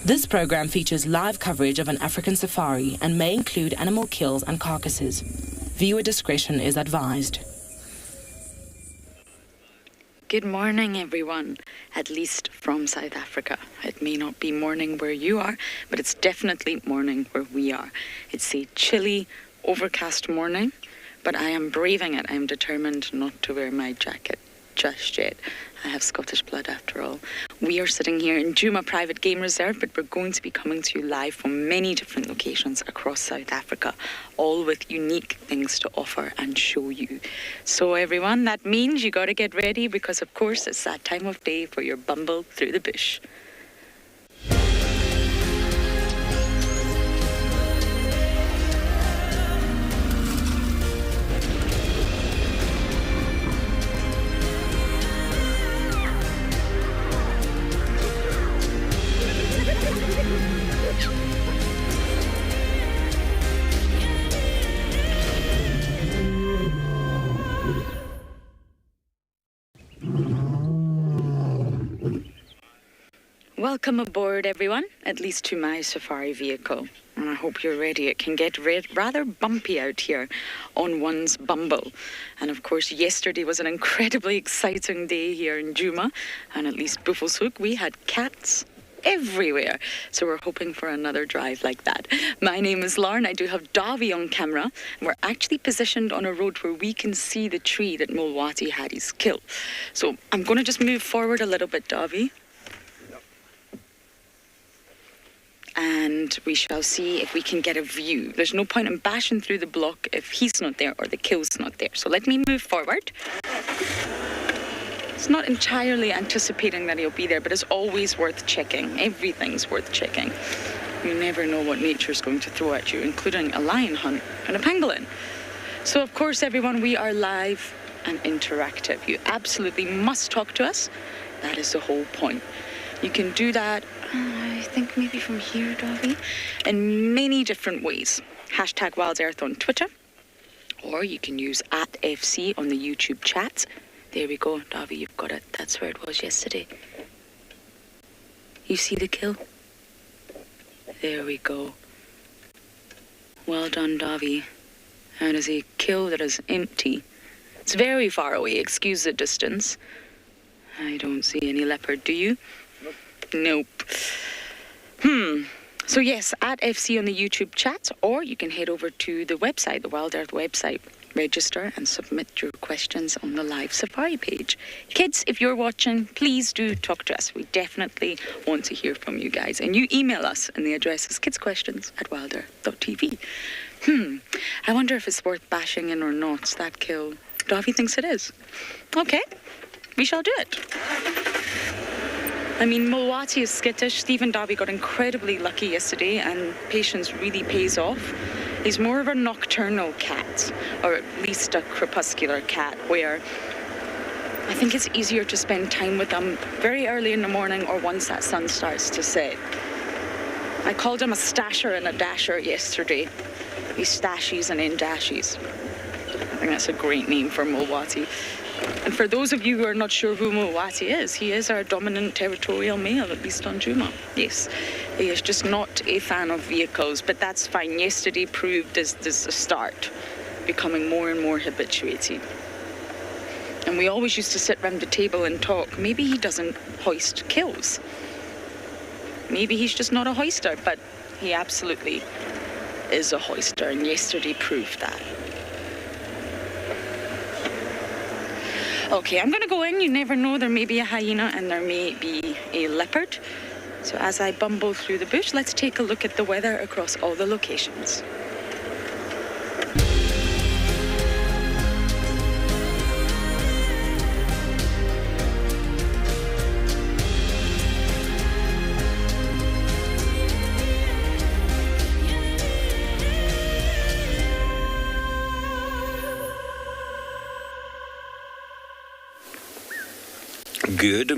This program features live coverage of an African safari and may include animal kills and carcasses. Viewer discretion is advised. Good morning, everyone, at least from South Africa. It may not be morning where you are, but it's definitely morning where we are. It's a chilly, overcast morning, but I am braving it. I am determined not to wear my jacket just yet. I have Scottish blood after all. We are sitting here in Djuma Private Game Reserve, but we're going to be coming to you live from many different locations across South Africa, all with unique things to offer and show you. So everyone, that means you got to get ready because of course it's that time of day for your bumble through the bush. Welcome aboard, everyone, at least to my safari vehicle. And I hope you're ready. It can get rather bumpy out here on one's bumble. And of course, yesterday was an incredibly exciting day here in Juma. And at least Buffelshoek, we had cats everywhere. So we're hoping for another drive like that. My name is Lauren. I do have Davy on camera. We're actually positioned on a road where we can see the tree that Mulwati had his kill. So I'm going to just move forward a little bit, Davy. And we shall see if we can get a view. There's no point in bashing through the block if he's not there or the kill's not there. So let me move forward. It's not entirely anticipating that he'll be there, but it's always worth checking. Everything's worth checking. You never know what nature's going to throw at you, including a lion hunt and a pangolin. So of course, everyone, we are live and interactive. You absolutely must talk to us. That is the whole point. You can do that, I think maybe from here, Davy, in many different ways. Hashtag WildEarth on Twitter, or you can use @FC on the YouTube chat. There we go, Davy, you've got it. That's where it was yesterday. You see the kill? There we go. Well done, Davy. That is a kill that is empty. It's very far away, excuse the distance. I don't see any leopard, do you? Nope. So yes, @FC on the YouTube chat, or you can head over to the website, the WildEarth website, register and submit your questions on the live safari page. Kids, if you're watching, please do talk to us. We definitely want to hear from you guys. And you email us, and the address is kidsquestions@wildearth.tv. I wonder if it's worth bashing in or not, that kill. Davy thinks it is. Okay, we shall do it. I mean, Mulwati is skittish. Stephen Darby got incredibly lucky yesterday, and patience really pays off. He's more of a nocturnal cat, or at least a crepuscular cat, where I think it's easier to spend time with him very early in the morning or once that sun starts to set. I called him a stasher and a dasher yesterday. He stashies and then dashies. I think that's a great name for Mulwati. And for those of you who are not sure who Mulwati is, he is our dominant territorial male, at least on Juma. Yes, he is just not a fan of vehicles, but that's fine. Yesterday proved this a start, becoming more and more habituated. And we always used to sit round the table and talk. Maybe he doesn't hoist kills. Maybe he's just not a hoister, but he absolutely is a hoister, and yesterday proved that. Okay, I'm going to go in. You never know. There may be a hyena and there may be a leopard. So as I bumble through the bush, let's take a look at the weather across all the locations. Good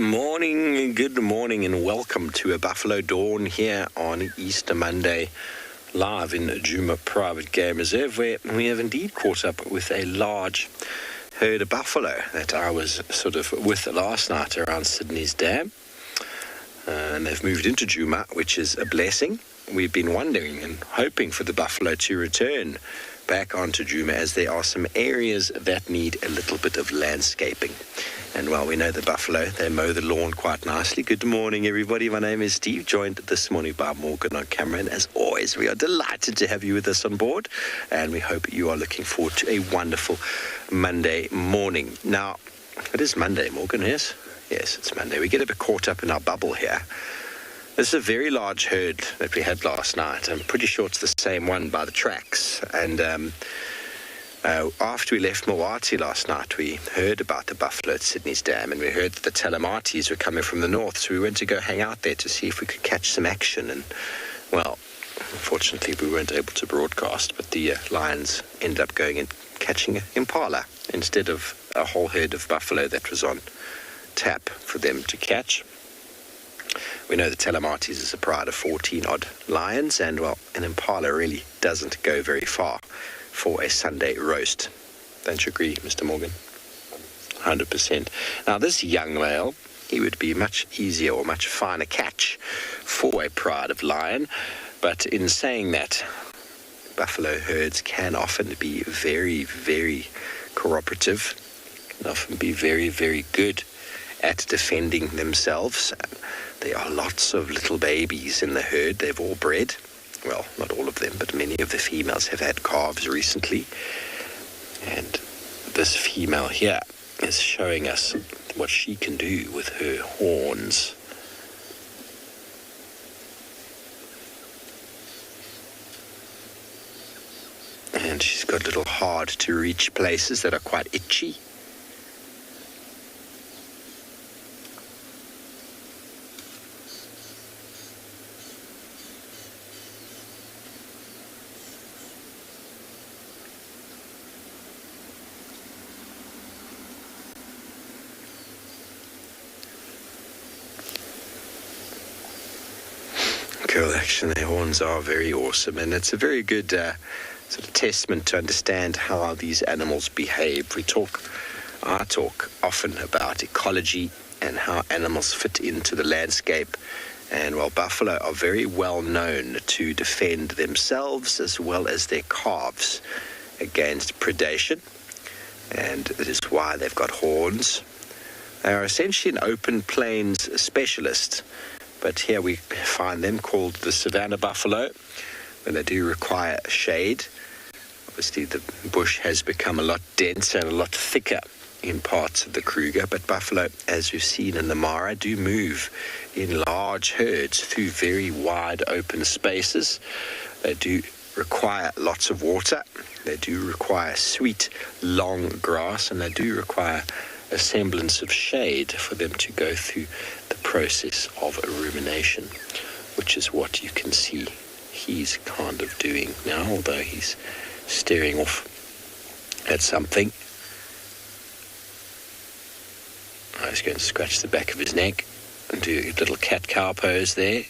morning, and welcome to a Buffalo Dawn here on Easter Monday, live in Djuma Private Game Reserve, where we have indeed caught up with a large herd of buffalo that I was sort of with last night around Sydney's Dam. and they've moved into Juma, which is a blessing. We've been wondering and hoping for the buffalo to return back onto Juma, as there are some areas that need a little bit of landscaping. And while we know the buffalo, they mow the lawn quite nicely. Good morning, everybody. My name is Steve, joined this morning by Morgan on camera. And as always, we are delighted to have you with us on board. And we hope you are looking forward to a wonderful Monday morning. Now, it is Monday, Morgan, yes? Yes, it's Monday. We get a bit caught up in our bubble here. This is a very large herd that we had last night. I'm pretty sure it's the same one by the tracks. And after we left Milwaukee last night, we heard about the buffalo at Sydney's Dam, and we heard that the Talamatis were coming from the north. So we went to go hang out there to see if we could catch some action. And, well, unfortunately, we weren't able to broadcast, but the lions ended up going and catching an Impala instead of a whole herd of buffalo that was on tap for them to catch. We know the Talamatis is a pride of 14-odd lions, and, well, an Impala really doesn't go very far for a Sunday roast. Don't you agree, Mr. Morgan? 100%. Now, this young male, he would be much easier or much finer catch for a pride of lion, but in saying that, buffalo herds can often be very, very cooperative, can often be very, very good at defending themselves. There are lots of little babies in the herd. They've all bred. Well, not all of them, but many of the females have had calves recently. And this female here is showing us what she can do with her horns. And she's got little hard-to-reach places that are quite itchy. Action, their horns are very awesome, and it's a very good sort of testament to understand how these animals behave. I talk often about ecology and how animals fit into the landscape, and while buffalo are very well known to defend themselves as well as their calves against predation, and it is why they've got horns. They are essentially an open plains specialist. But here we find them called the savanna buffalo, where they do require shade. Obviously, the bush has become a lot denser and a lot thicker in parts of the Kruger, but buffalo, as we've seen in the Mara, do move in large herds through very wide open spaces. They do require lots of water. They do require sweet, long grass, and they do require a semblance of shade for them to go through the process of rumination, which is what you can see he's kind of doing now, although he's staring off at something. I was going to scratch the back of his neck and do a little cat-cow pose there.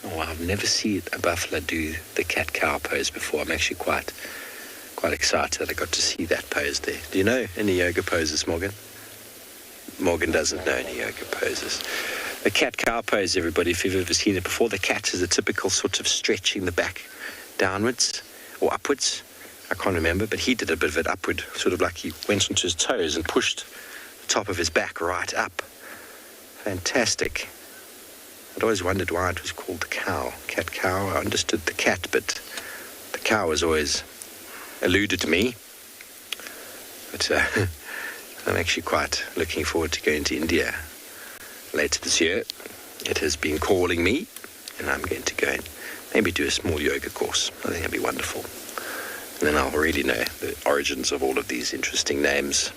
Oh, I've never seen a buffalo do the cat-cow pose before. I'm actually quite excited that I got to see that pose there. Do you know any yoga poses, Morgan? Morgan doesn't know any yoga poses. The cat-cow pose, everybody, if you've ever seen it before, the cat is a typical sort of stretching the back downwards or upwards. I can't remember, but he did a bit of it upward, sort of like he went onto his toes and pushed the top of his back right up. Fantastic. I'd always wondered why it was called the cow. Cat-cow, I understood the cat, but the cow was always eluded me. But I'm actually quite looking forward to going to India later this year. It has been calling me, and I'm going to go and maybe do a small yoga course. I think that'd be wonderful. And then I'll really know the origins of all of these interesting names.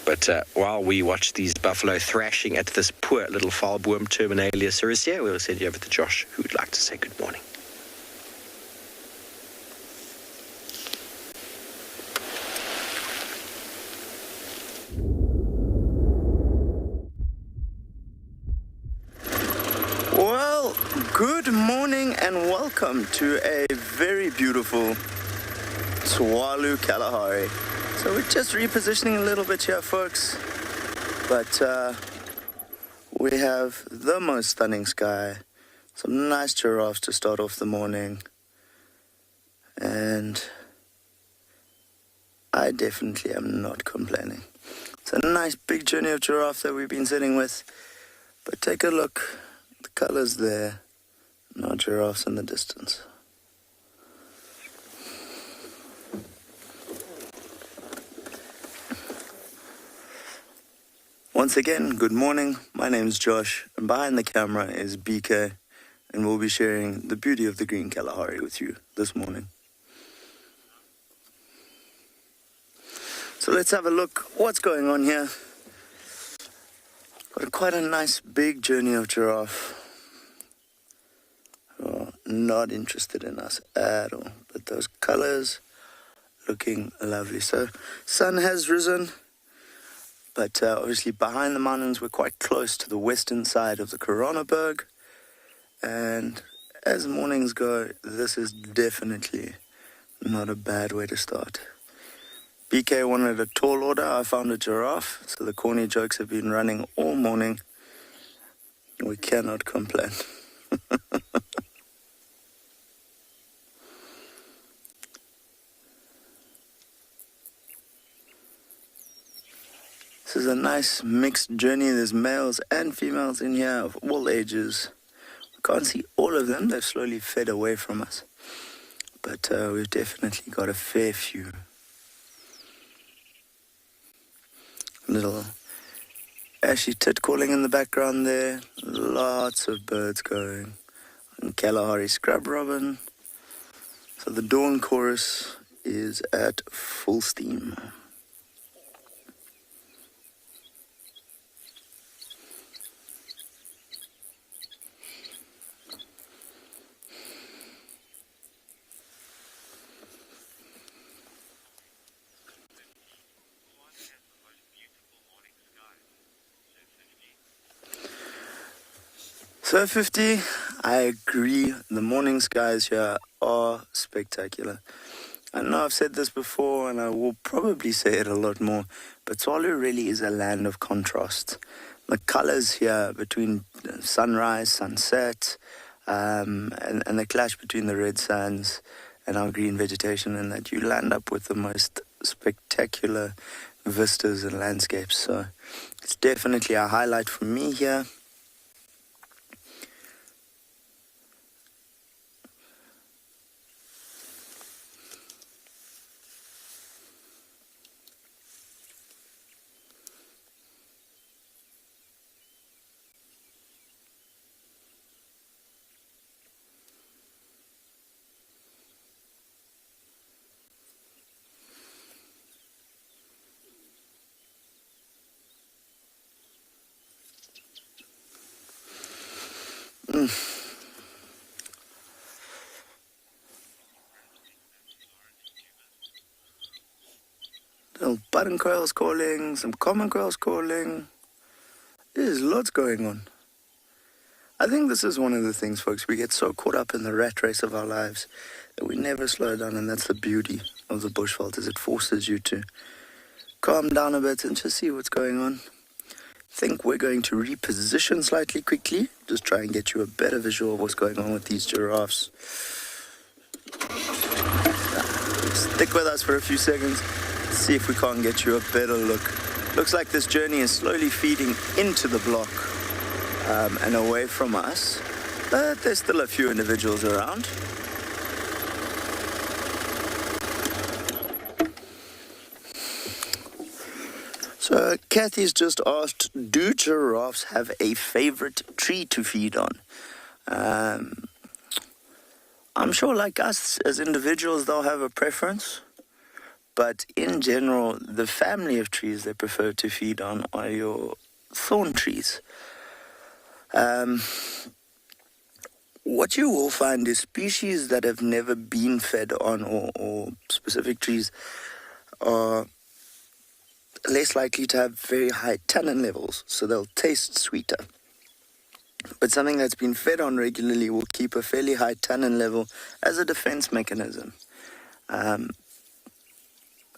But while we watch these buffalo thrashing at this poor little falboom terminalia sericea, we'll send you over to Josh, who would like to say good morning. Good morning and welcome to a very beautiful Tswalu Kalahari. So we're just repositioning a little bit here, folks, but we have the most stunning sky, some nice giraffes to start off the morning, and I definitely am not complaining. It's a nice big journey of giraffe that we've been sitting with, but take a look, the colors there, no giraffes in the distance. Once again, good morning. My name is Josh, and behind the camera is BK, and we'll be sharing the beauty of the green Kalahari with you this morning. So let's have a look what's going on here. Got quite a nice big journey of giraffe. Oh, not interested in us at all, but those colors looking lovely. So sun has risen. But obviously behind the mountains, we're quite close to the western side of the Coronaberg. And as mornings go, this is definitely not a bad way to start. BK wanted a tall order. I found a giraffe. So the corny jokes have been running all morning. We cannot complain. This is a nice mixed journey. There's males and females in here of all ages. We can't see all of them. They've slowly fed away from us. But we've definitely got a fair few. Little ashy tit calling in the background there. Lots of birds going. And Kalahari scrub robin. So the dawn chorus is at full steam. So 50, I agree, the morning skies here are spectacular. I know I've said this before and I will probably say it a lot more, but Tswalu really is a land of contrast. The colors here between sunrise, sunset, and the clash between the red sands and our green vegetation, and that you land up with the most spectacular vistas and landscapes. So it's definitely a highlight for me here. Little button quails calling, some common quails calling. There's lots going on. I think this is one of the things, folks, we get so caught up in the rat race of our lives that we never slow down, and that's the beauty of the bushveld, is it forces you to calm down a bit and just see what's going on. I think we're going to reposition slightly quickly, just try and get you a better visual of what's going on with these giraffes. Stick with us for a few seconds, see if we can't get you a better look. Looks like this journey is slowly feeding into the block and away from us, but there's still a few individuals around. So Kathy's just asked, do giraffes have a favorite tree to feed on? I'm sure like us as individuals, they'll have a preference. But in general, the family of trees they prefer to feed on are your thorn trees. What you will find is species that have never been fed on, or specific trees, are less likely to have very high tannin levels, so they'll taste sweeter. But something that's been fed on regularly will keep a fairly high tannin level as a defense mechanism.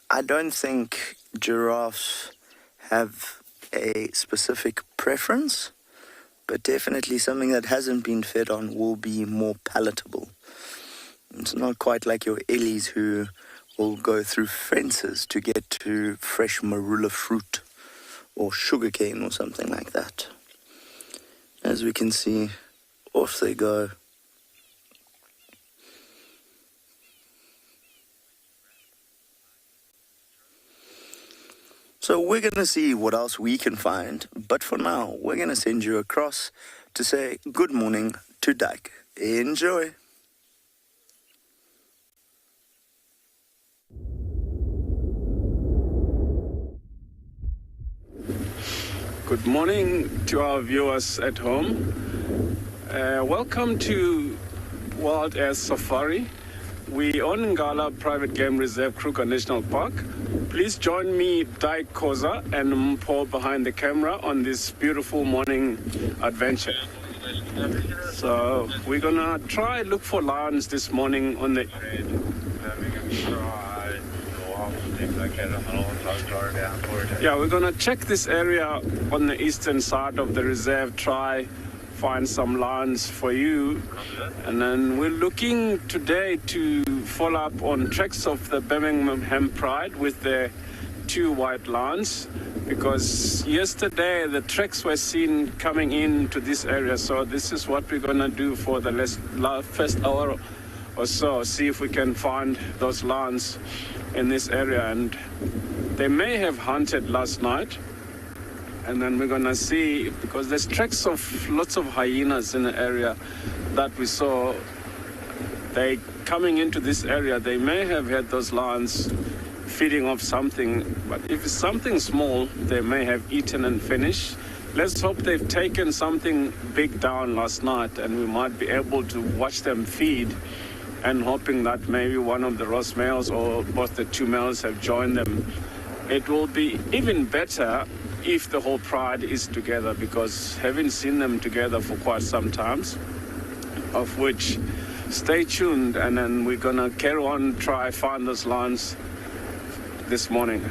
I don't think giraffes have a specific preference. but definitely something that hasn't been fed on will be more palatable. It's not quite like your ellies who will go through fences to get to fresh marula fruit or sugarcane or something like that. As we can see, off they go. So we're going to see what else we can find, but for now, we're going to send you across to say good morning to Dyke. Enjoy! Good morning to our viewers at home. Welcome to WildEarth Safari. We own Ngala Private Game Reserve, Kruger National Park. Please join me, Dyke Koza and Paul behind the camera on this beautiful morning adventure. So we're gonna try look for lions this morning on the we're gonna check this area on the eastern side of the reserve, try find some lions for you, and then we're looking today to follow up on tracks of the Birmingham Pride with the 2 white lions, because yesterday the tracks were seen coming into this area. So this is what we're gonna do for the first hour or so, see if we can find those lions in this area. And they may have hunted last night, and then we're gonna see, because there's tracks of lots of hyenas in the area that we saw. They coming into this area, they may have had those lions feeding off something, but if it's something small, they may have eaten and finished. Let's hope they've taken something big down last night, and we might be able to watch them feed, and hoping that maybe one of the Ross males or both the 2 males have joined them. It will be even better if the whole pride is together, because having seen them together for quite some times, of which stay tuned, and then we're gonna carry on, try find those lions this morning.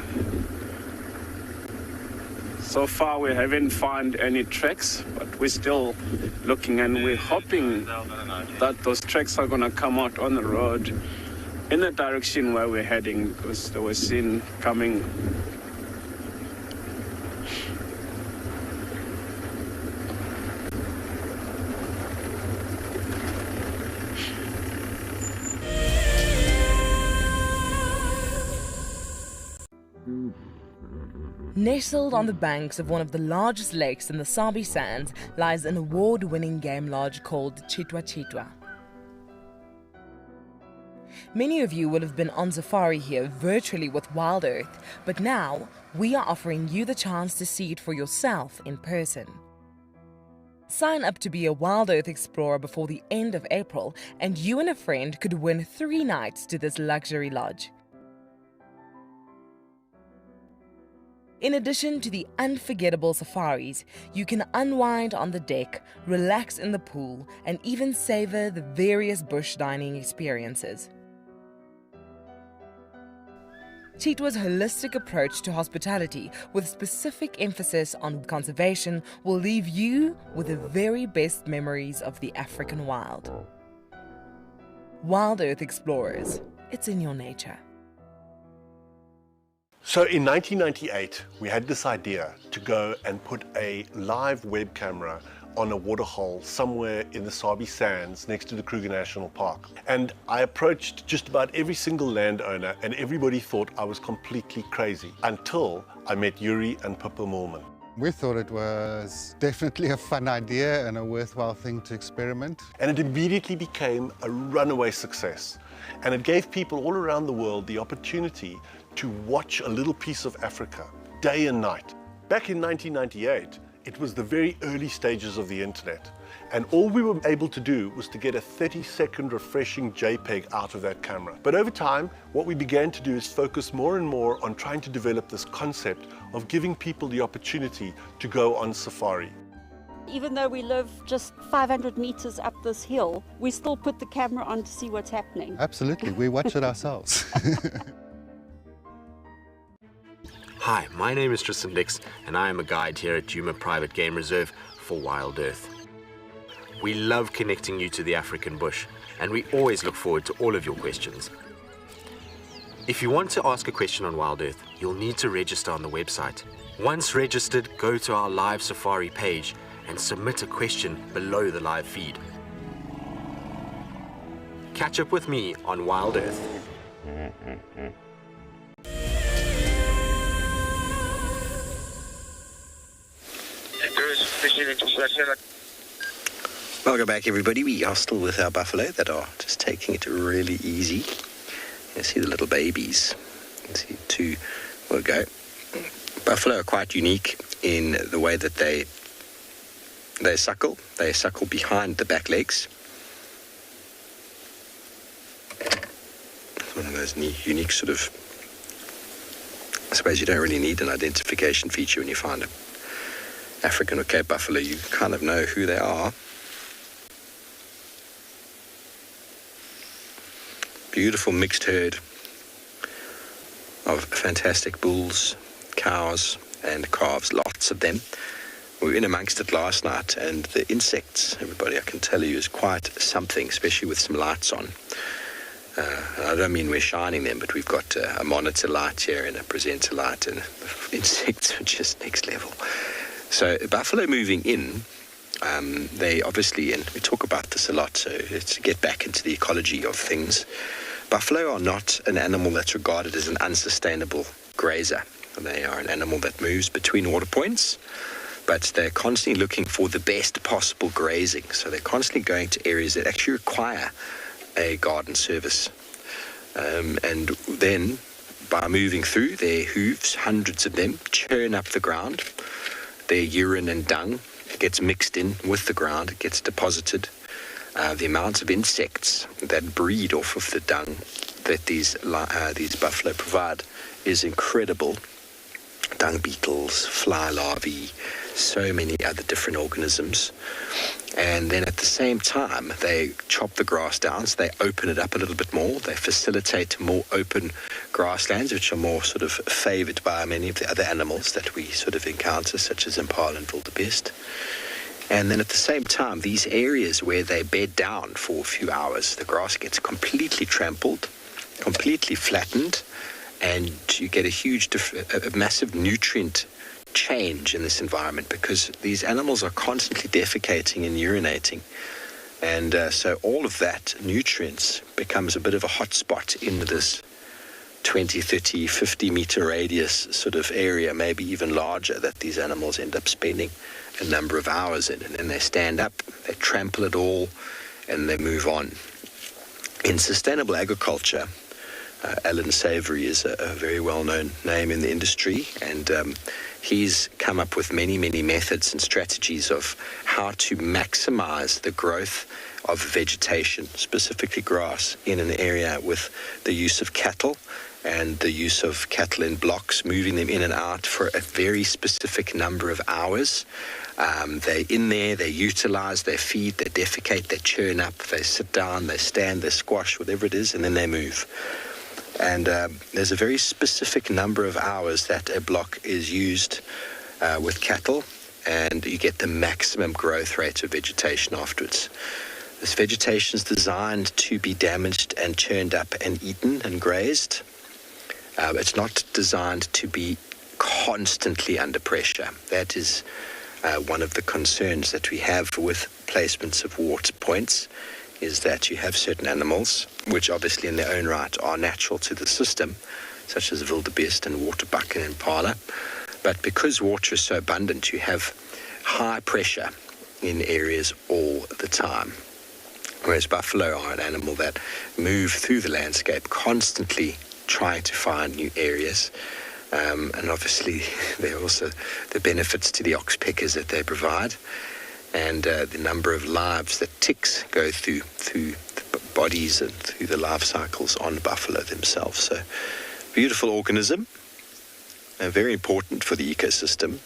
So far we haven't found any tracks, but we're still looking, and we're hoping that those tracks are gonna come out on the road in the direction where we're heading, because they were seen coming. Nestled on the banks of one of the largest lakes in the Sabi sands lies an award-winning game lodge called Tswalu. Many of you will have been on safari here virtually with WildEarth, but now we are offering you the chance to see it for yourself in person. Sign up to be a WildEarth explorer before the end of April, and you and a friend could win 3 nights to this luxury lodge. In addition to the unforgettable safaris, you can unwind on the deck, relax in the pool, and even savor the various bush dining experiences. Tswalu's holistic approach to hospitality, with specific emphasis on conservation, will leave you with the very best memories of the African wild. WildEarth Explorers, it's in your nature. So in 1998, we had this idea to go and put a live web camera on a waterhole somewhere in the Sabi sands next to the Kruger National Park. And I approached just about every single landowner, and everybody thought I was completely crazy, until I met Yuri and Pippa Moorman. We thought it was definitely a fun idea and a worthwhile thing to experiment. And it immediately became a runaway success. And it gave people all around the world the opportunity to watch a little piece of Africa, day and night. Back in 1998, it was the very early stages of the internet. And all we were able to do was to get a 30-second refreshing JPEG out of that camera. But over time, what we began to do is focus more and more on trying to develop this concept of giving people the opportunity to go on safari. Even though we live just 500 meters up this hill, we still put the camera on to see what's happening. Absolutely, we watch it ourselves. Hi, my name is Tristan Dix, and I am a guide here at Djuma Private Game Reserve, for WildEarth. We love connecting you to the African bush, and we always look forward to all of your questions. If you want to ask a question on WildEarth, you'll need to register on the website. Once registered, go to our live safari page and submit a question below the live feed. Catch up with me on WildEarth. Welcome back, everybody. We are still with our buffalo that are just taking it really easy. You see the little babies. You see two will go. Buffalo are quite unique in the way that they suckle. They suckle behind the back legs. It's one of those unique sort of, I suppose you don't really need an identification feature when you find an African or Cape buffalo. You kind of know who they are. Beautiful mixed herd of fantastic bulls, cows and calves, lots of them. We were in amongst it last night, and the insects, everybody, I can tell you, is quite something, especially with some lights on. I don't mean we're shining them, but we've got a monitor light here and a presenter light, and the insects are just next level. So buffalo moving in, they obviously, and we talk about this a lot, so let's get back into the ecology of things. Buffalo are not an animal that's regarded as an unsustainable grazer. They are an animal that moves between water points, but they're constantly looking for the best possible grazing. So they're constantly going to areas that actually require a garden service. And then by moving through, their hooves, hundreds of them, churn up the ground. Their urine and dung gets mixed in with the ground, it gets deposited. The amount of insects that breed off of the dung that these buffalo provide is incredible. Dung beetles, fly larvae, so many other different organisms. And then at the same time, they chop the grass down, so they open it up a little bit more. They facilitate more open grasslands, which are more sort of favored by many of the other animals that we sort of encounter, such as Impala and wildebeest. And then at the same time, these areas where they bed down for a few hours, the grass gets completely trampled, completely flattened, and you get a massive nutrient change in this environment because these animals are constantly defecating and urinating. And so all of that nutrients becomes a bit of a hot spot in this 20, 30, 50 meter radius sort of area, maybe even larger, that these animals end up spending a number of hours in. And then they stand up, they trample it all, and they move on. In sustainable agriculture, Alan Savory is a very well-known name in the industry, and he's come up with many, many methods and strategies of how to maximize the growth of vegetation, specifically grass, in an area with the use of cattle and the use of cattle in blocks, moving them in and out for a very specific number of hours. They're in there, they utilize, they feed, they defecate, they churn up, they sit down, they stand, they squash, whatever it is, and then they move. And there's a very specific number of hours that a block is used with cattle, and you get the maximum growth rate of vegetation afterwards. This vegetation is designed to be damaged and churned up and eaten and grazed. It's not designed to be constantly under pressure. That is one of the concerns that we have with placements of water points, is that you have certain animals, which obviously in their own right are natural to the system, such as wildebeest and waterbuck and impala. But because water is so abundant, you have high pressure in areas all the time. Whereas buffalo are an animal that move through the landscape, constantly trying to find new areas. And obviously there are also the benefits to the oxpeckers that they provide, and the number of lives that ticks go through the bodies and through the life cycles on buffalo themselves. So beautiful organism, very important for the ecosystem.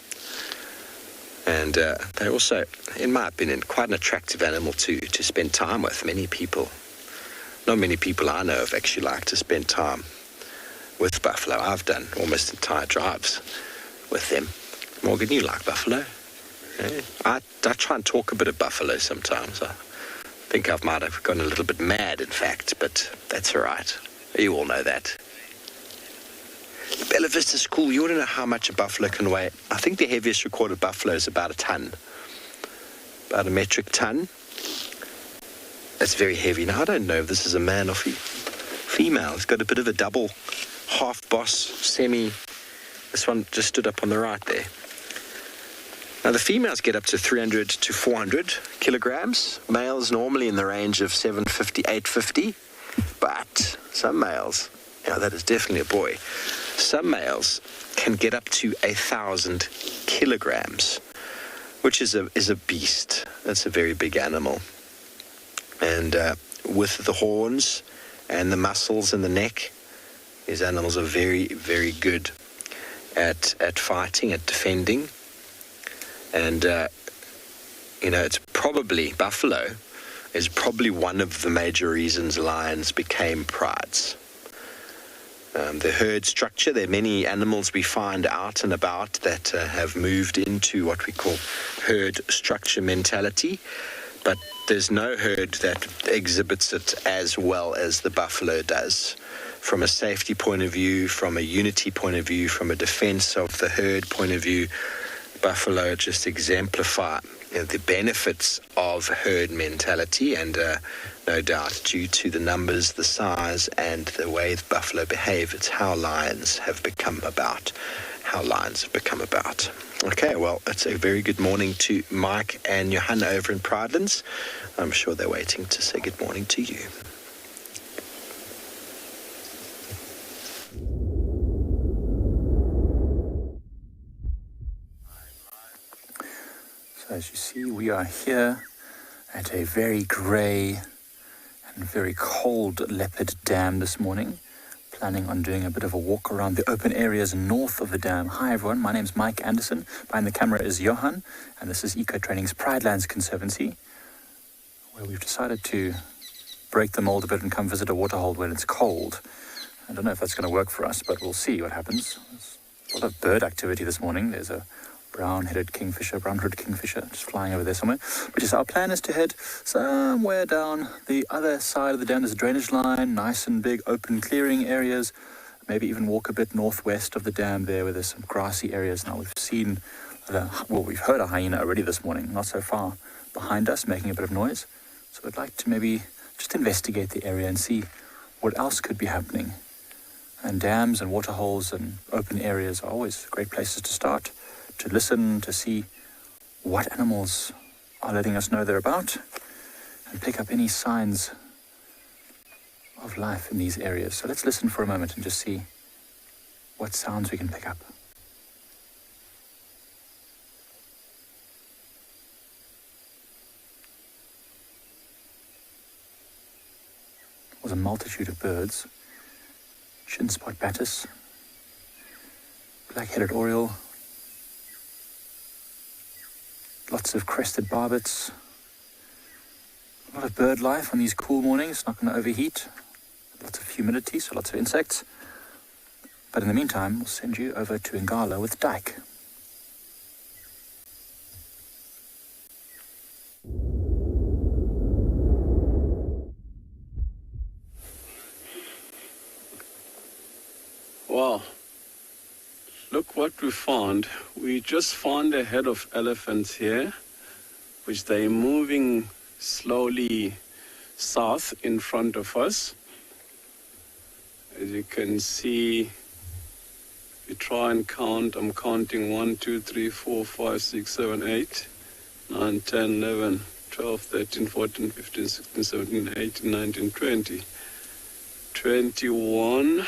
And they're also, in my opinion, quite an attractive animal to spend time with. Not many people I know of actually like to spend time with buffalo. I've done almost entire drives with them. Morgan, you like buffalo? I try and talk a bit of buffalo sometimes. I think I might have gone a little bit mad, in fact, but that's all right. You all know that. Bella Vista School, you want to know how much a buffalo can weigh? I think the heaviest recorded buffalo is about a ton. About a metric ton. That's very heavy. Now, I don't know if this is a man or female. It's got a bit of a double half boss, semi. This one just stood up on the right there. Now, the females get up to 300 to 400 kilograms. Males normally in the range of 750, 850. But some males, that is definitely a boy. Some males can get up to 1,000 kilograms, which is a beast. That's a very big animal. And with the horns and the muscles in the neck, these animals are very, very good at fighting, at defending. And, it's probably, buffalo is probably one of the major reasons lions became prides. The herd structure, there are many animals we find out and about that have moved into what we call herd structure mentality, but there's no herd that exhibits it as well as the buffalo does. From a safety point of view, from a unity point of view, from a defense of the herd point of view, buffalo just exemplify the benefits of herd mentality, and no doubt due to the numbers, the size, and the way the buffalo behave, it's how lions have become about. Okay, well, it's a very good morning to Mike and Johanna over in Pridelands. I'm sure they're waiting to say good morning to you. As you see, we are here at a very grey and very cold leopard dam this morning, planning on doing a bit of a walk around the open areas north of the dam. Hi everyone, my name's Mike Anderson, behind the camera is Johan, and this is Eco Training's Pridelands Conservancy, where we've decided to break the mold a bit and come visit a waterhole when it's cold. I don't know if that's going to work for us, but we'll see what happens. There's a lot of bird activity this morning. There's a brown-hooded kingfisher just flying over there somewhere. But yes, our plan is to head somewhere down the other side of the dam. There's a drainage line, nice and big open clearing areas. Maybe even walk a bit northwest of the dam there where there's some grassy areas. Now we've heard a hyena already this morning, not so far behind us, making a bit of noise. So I'd like to maybe just investigate the area and see what else could be happening. And dams and waterholes and open areas are always great places to start, to listen, to see what animals are letting us know they're about, and pick up any signs of life in these areas. So let's listen for a moment and just see what sounds we can pick up. There's a multitude of birds. Shin-spot batis, black-headed oriole, lots of crested barbets, a lot of bird life on these cool mornings, not going to overheat, lots of humidity, so lots of insects. But in the meantime, we'll send you over to Ngala with Dyke. Wow, look what we found. We just found a head of elephants here, which they're moving slowly south in front of us. As you can see, we try and count. I'm counting 1, 2, 3, 4, 5, 6, 7, 8, 9, 10, 11, 12, 13, 14, 15, 16, 17, 18, 19, 20, 21.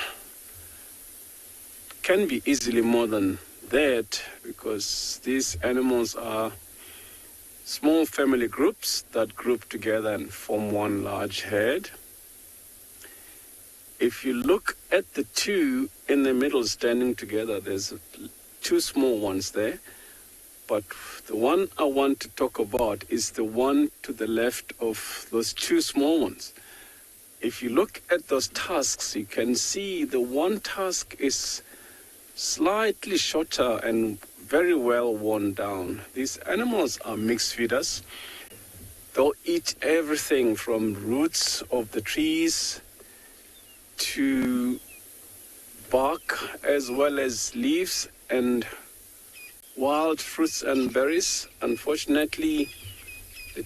Can be easily more than that, because these animals are small family groups that group together and form one large herd. If you look at the two in the middle standing together, there's two small ones there, but the one I want to talk about is the one to the left of those two small ones. If you look at those tusks, you can see the one tusk is slightly shorter and very well worn down. These animals are mixed feeders. They'll eat everything from roots of the trees to bark, as well as leaves and wild fruits and berries. Unfortunately, the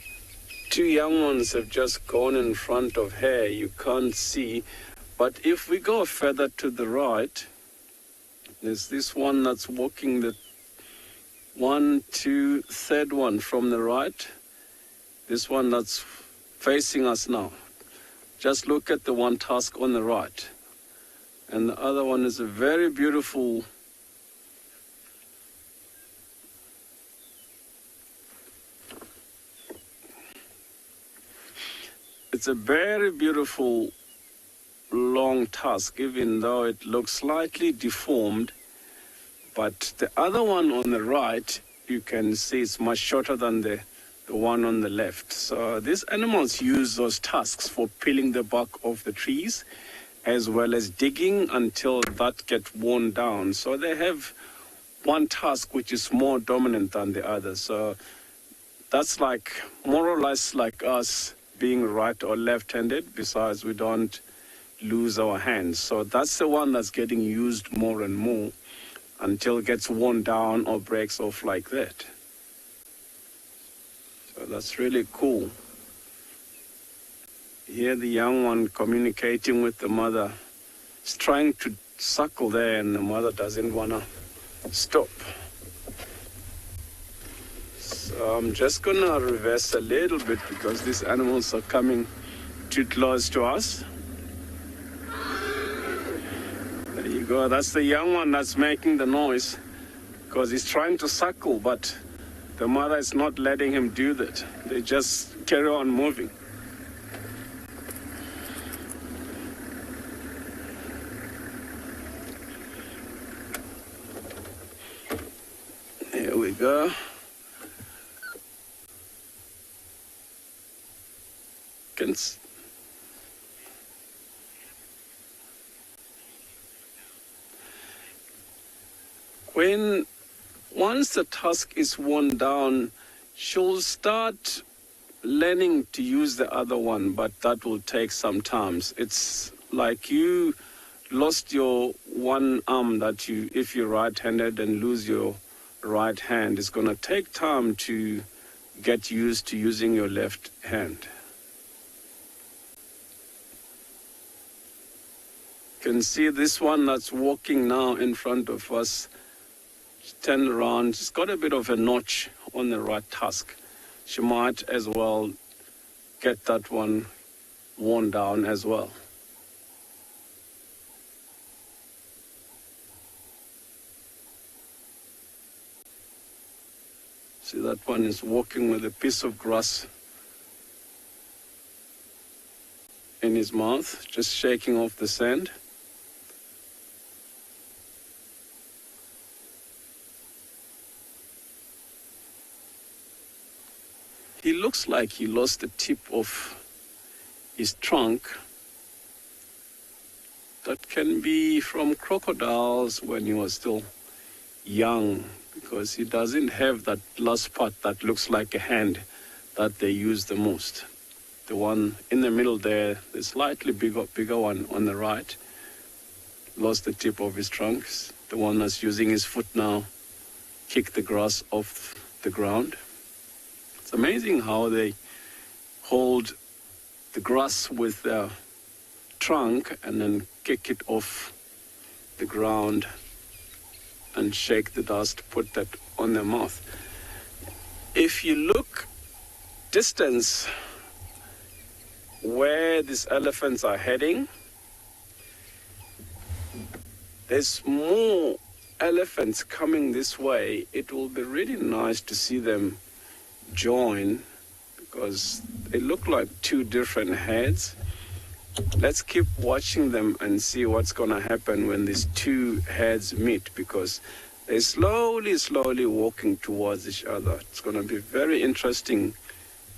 two young ones have just gone in front of her. You can't see. But if we go further to the right, there's this one that's walking, the third one from the right. This one that's facing us now. Just look at the one tusk on the right. And the other one is a very beautiful long tusk, even though it looks slightly deformed. But the other one on the right, you can see it's much shorter than the one on the left. So these animals use those tusks for peeling the bark off the trees, as well as digging until that gets worn down. So they have one tusk which is more dominant than the other. So that's like more or less like us being right or left-handed, besides we don't lose our hands. So that's the one that's getting used more and more until it gets worn down or breaks off like that. So that's really cool. Here the young one communicating with the mother. He's trying to suckle there and the mother doesn't want to stop. So I'm just going to reverse a little bit because these animals are coming too close to us. There you go. That's the young one that's making the noise because he's trying to suckle, but the mother is not letting him do that. They just carry on moving. Here we go. Once the tusk is worn down, she'll start learning to use the other one, but that will take some time. It's like you lost your one arm that if you're right-handed and lose your right hand, it's going to take time to get used to using your left hand. You can see this one that's walking now in front of us. Turn around. She's got a bit of a notch on the right tusk. She might as well get that one worn down as well. See, that one is walking with a piece of grass in his mouth, just shaking off the sand. He looks like he lost the tip of his trunk. That can be from crocodiles when he was still young, because he doesn't have that last part that looks like a hand that they use the most. The one in the middle there, the slightly bigger one on the right, lost the tip of his trunk. The one that's using his foot now kicked the grass off the ground. It's amazing how they hold the grass with their trunk and then kick it off the ground and shake the dust, put that on their mouth. If you look distance where these elephants are heading, there's more elephants coming this way. It will be really nice to see them join because they look like two different heads. Let's keep watching them and see what's going to happen when these two heads meet, because they're slowly walking towards each other. It's going to be very interesting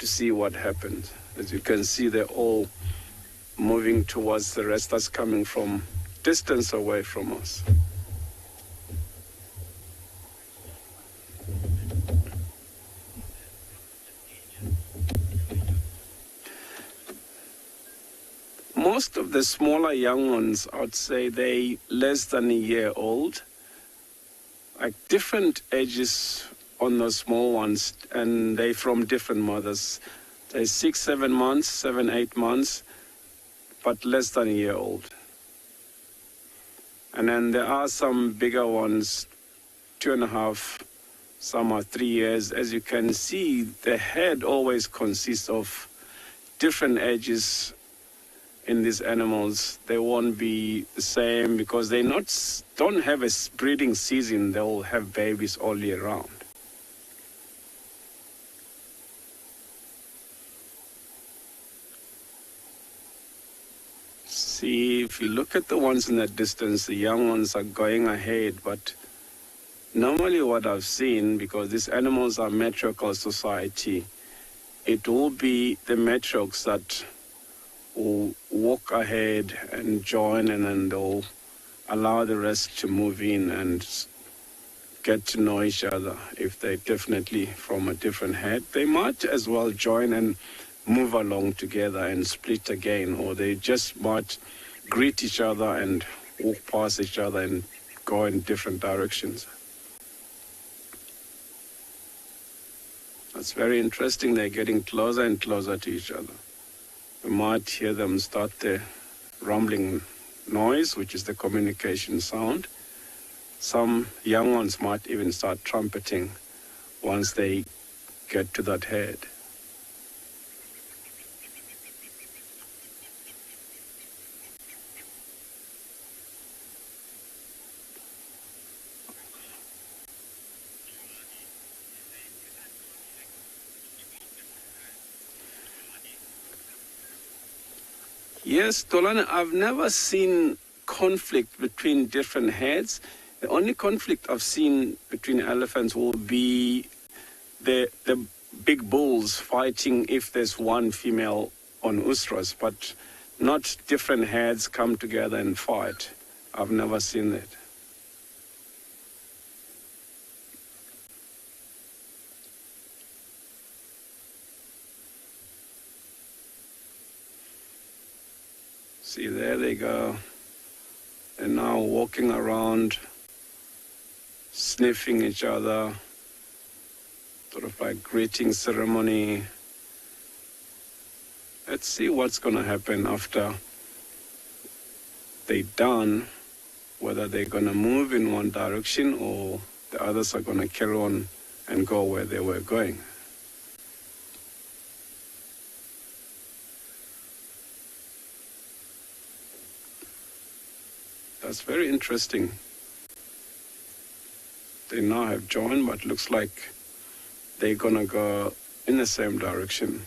to see what happens. As you can see, they're all moving towards the rest that's coming from distance away from us. most of the smaller young ones, I would say they less than a year old. Like different ages on those small ones, and they from different mothers. They're 6, 7 months, 7, 8 months, but less than a year old. And then there are some bigger ones, 2.5, some are 3 years. As you can see, the head always consists of different ages in these animals. They won't be the same because they don't have a breeding season. They'll have babies all year round. See, if you look at the ones in the distance, the young ones are going ahead, but normally what I've seen, because these animals are matriarchal society, it will be the matriarchs that will walk ahead and join, and then they'll allow the rest to move in and get to know each other. If they're definitely from a different head, they might as well join and move along together and split again, or they just might greet each other and walk past each other and go in different directions. That's very interesting. They're getting closer and closer to each other. You might hear them start the rumbling noise, which is the communication sound. Some young ones might even start trumpeting once they get to that head. Yes, Tolani, I've never seen conflict between different heads. The only conflict I've seen between elephants will be the big bulls fighting if there's one female on Ustras, but not different heads come together and fight. I've never seen that. See, there they go. They're now walking around, sniffing each other, sort of like greeting ceremony. Let's see what's going to happen after they're done, whether they're going to move in one direction or the others are going to carry on and go where they were going. That's very interesting. They now have joined, but looks like they're gonna go in the same direction.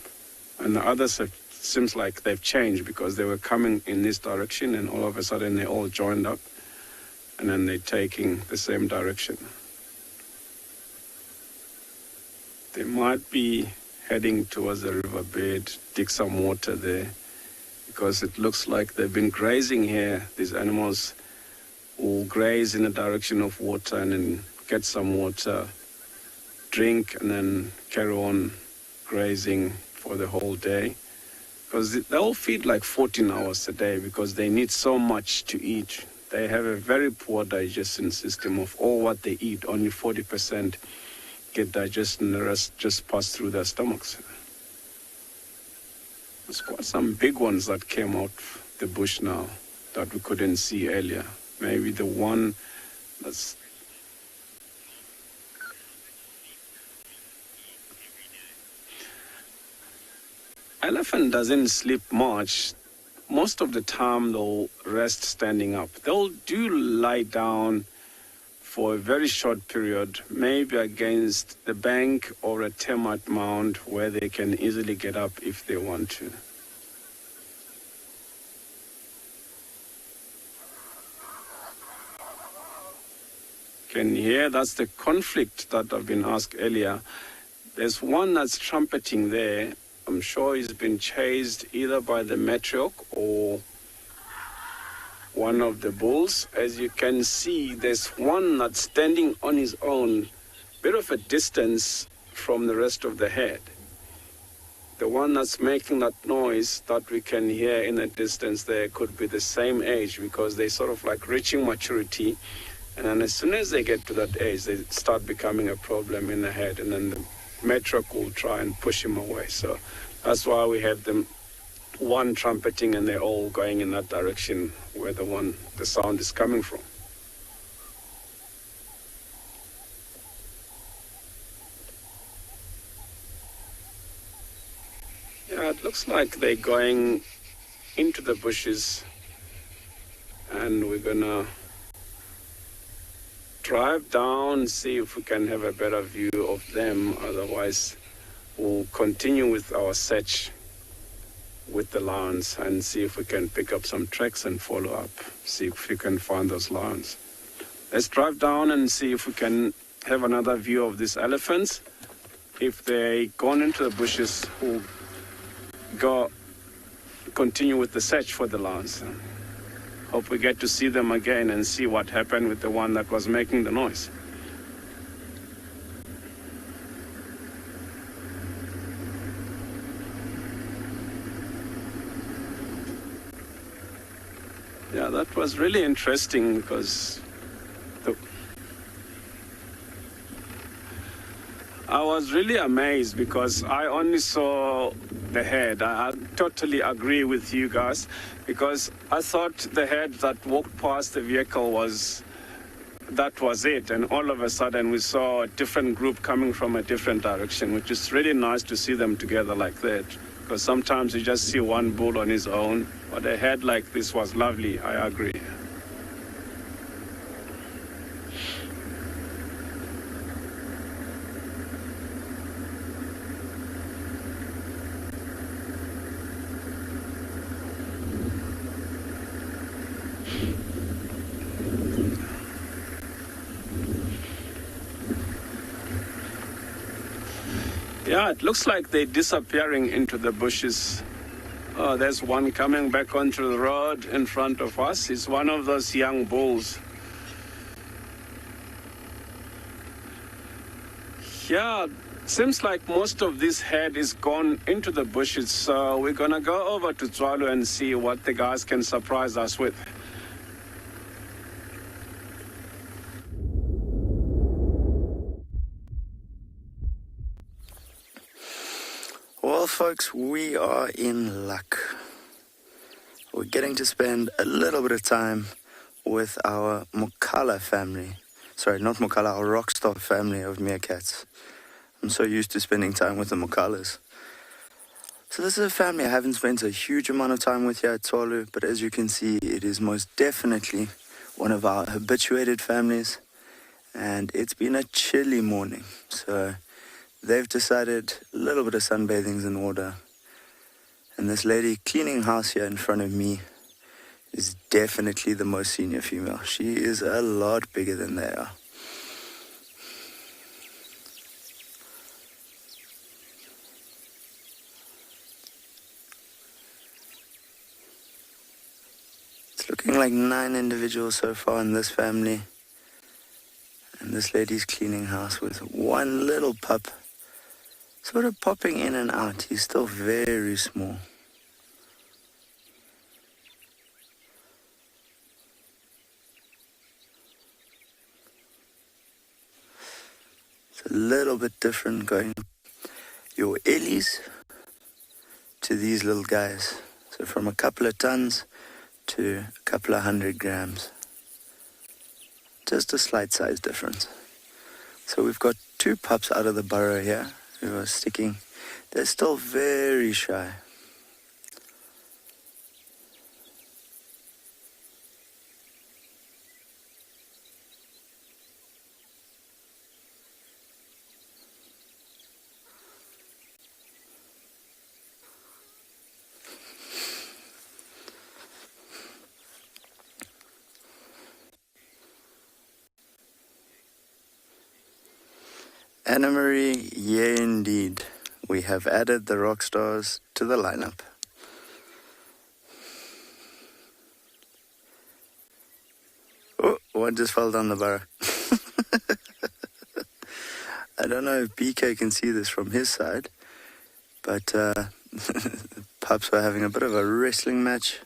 And the others seems like they've changed because they were coming in this direction and all of a sudden they all joined up and then they're taking the same direction. They might be heading towards the riverbed, dig some water there, because it looks like they've been grazing here. These animals will graze in the direction of water and then get some water, drink, and then carry on grazing for the whole day. Because they'll feed like 14 hours a day because they need so much to eat. They have a very poor digestion system. Of all what they eat, only 40% get digested and the rest just pass through their stomachs. There's quite some big ones that came out the bush now that we couldn't see earlier. Maybe the one that's... Elephant doesn't sleep much. Most of the time they'll rest standing up. They'll do lie down for a very short period, maybe against the bank or a termite mound where they can easily get up if they want to. Can you hear? That's the conflict that I've been asked earlier. There's one that's trumpeting there. I'm sure he's been chased either by the matriarch or one of the bulls. As you can see, there's one that's standing on his own, bit of a distance from the rest of the herd. the one that's making that noise that we can hear in the distance there could be the same age, because they sort of like reaching maturity, and then as soon as they get to that age, they start becoming a problem in the head, and then the matriarch will try and push him away. So that's why we have them one trumpeting and they're all going in that direction where the sound is coming from. Yeah, it looks like they're going into the bushes, and we're gonna drive down, see if we can have a better view of them. Otherwise, we'll continue with our search with the lions and see if we can pick up some tracks and follow up, see if we can find those lions. Let's drive down and see if we can have another view of these elephants. If they gone into the bushes, we'll continue with the search for the lions. Hope we get to see them again and see what happened with the one that was making the noise. Yeah, that was really interesting, because I was really amazed because I only saw the head. I totally agree with you guys, because I thought the head that walked past the vehicle was it, and all of a sudden we saw a different group coming from a different direction, which is really nice to see them together like that, because sometimes you just see one bull on his own, but a head like this was lovely. I agree. Yeah, it looks like they're disappearing into the bushes. Oh, there's one coming back onto the road in front of us. It's one of those young bulls. Yeah, seems like most of this herd is gone into the bushes. So we're gonna go over to Tswalu and see what the guys can surprise us with. Well, folks, we are in luck. We're getting to spend a little bit of time with our Mokala family. Sorry, not Mokala, our rockstar family of meerkats. I'm so used to spending time with the Mokalas. So this is a family I haven't spent a huge amount of time with here at Tswalu, but as you can see, it is most definitely one of our habituated families, and it's been a chilly morning. So they've decided a little bit of sunbathing's in order. And this lady cleaning house here in front of me is definitely the most senior female. She is a lot bigger than they are. It's looking like 9 individuals so far in this family. And this lady's cleaning house with one little pup, sort of popping in and out. He's still very small. It's a little bit different going your ellies to these little guys. So from a couple of tons to a couple of 100 grams. Just a slight size difference. So we've got 2 pups out of the burrow here who are sticking. They're still very shy. Anna Marie, yeah indeed. We have added the rock stars to the lineup. Oh, one just fell down the burrow. I don't know if BK can see this from his side, But pups were having a bit of a wrestling match.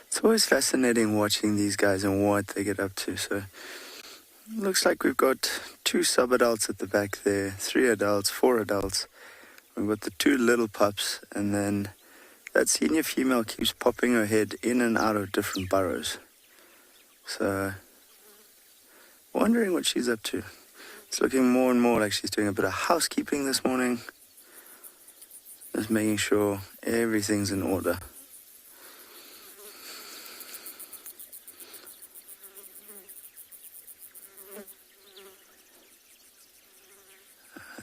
It's always fascinating watching these guys and what they get up to. So looks like we've got 2 sub-adults at the back there, 3 adults, 4 adults. We've got the 2 little pups, and then that senior female keeps popping her head in and out of different burrows. So wondering what she's up to. It's looking more and more like she's doing a bit of housekeeping this morning. Just making sure everything's in order.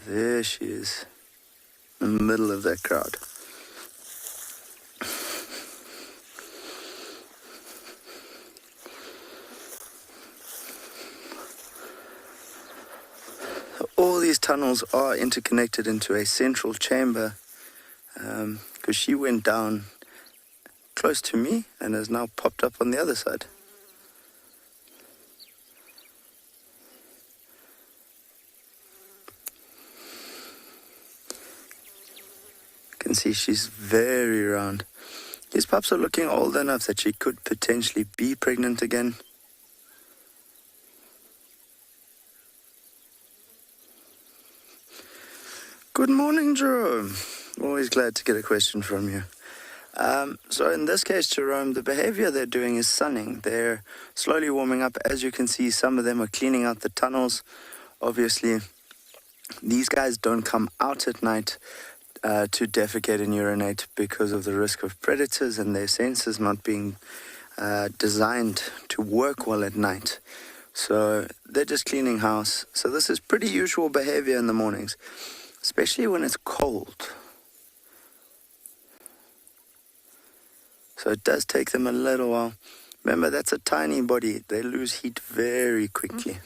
There she is, in the middle of that crowd. All these tunnels are interconnected into a central chamber, because she went down close to me and has now popped up on the other side. You can see she's very round. These pups are looking old enough that she could potentially be pregnant again. Good morning, Jerome. Always glad to get a question from you. So in this case, Jerome, the behavior they're doing is sunning. They're slowly warming up. As you can see, some of them are cleaning out the tunnels. Obviously, these guys don't come out at night to defecate and urinate because of the risk of predators and their senses not being designed to work well at night. So they're just cleaning house. So this is pretty usual behavior in the mornings, especially when it's cold. So it does take them a little while. Remember, that's a tiny body. They lose heat very quickly.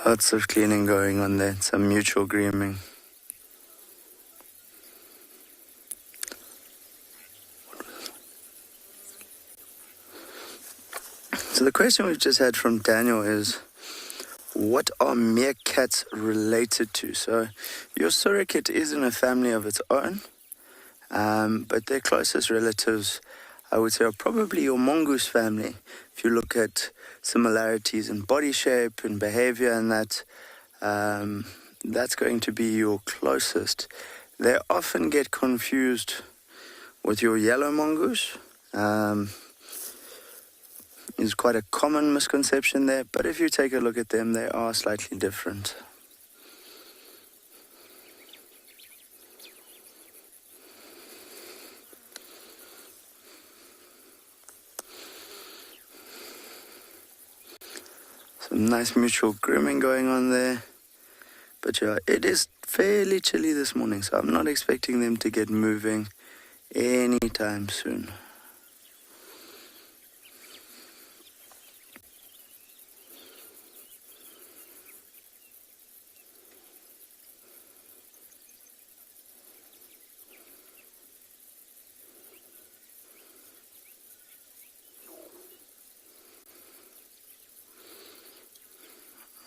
Lots of cleaning going on there, some mutual grooming. So the question we've just had from Daniel is, what are meerkats related to? So your surrogate is in a family of its own, but their closest relatives, I would say, are probably your mongoose family. If you look at similarities in body shape and behavior and that, that's going to be your closest. They often get confused with your yellow mongoose. Is quite a common misconception there, but if you take a look at them, they are slightly different. Some nice mutual grooming going on there. But yeah, it is fairly chilly this morning, so I'm not expecting them to get moving anytime soon.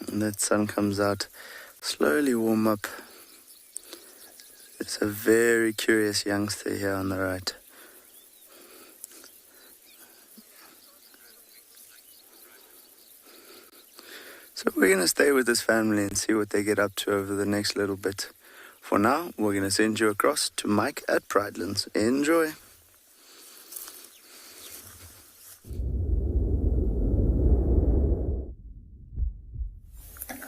And that sun comes out, slowly warm up. It's a very curious youngster here on the right. So we're going to stay with this family and see what they get up to over the next little bit. For now, we're going to send you across to Mike at Pridelands. Enjoy.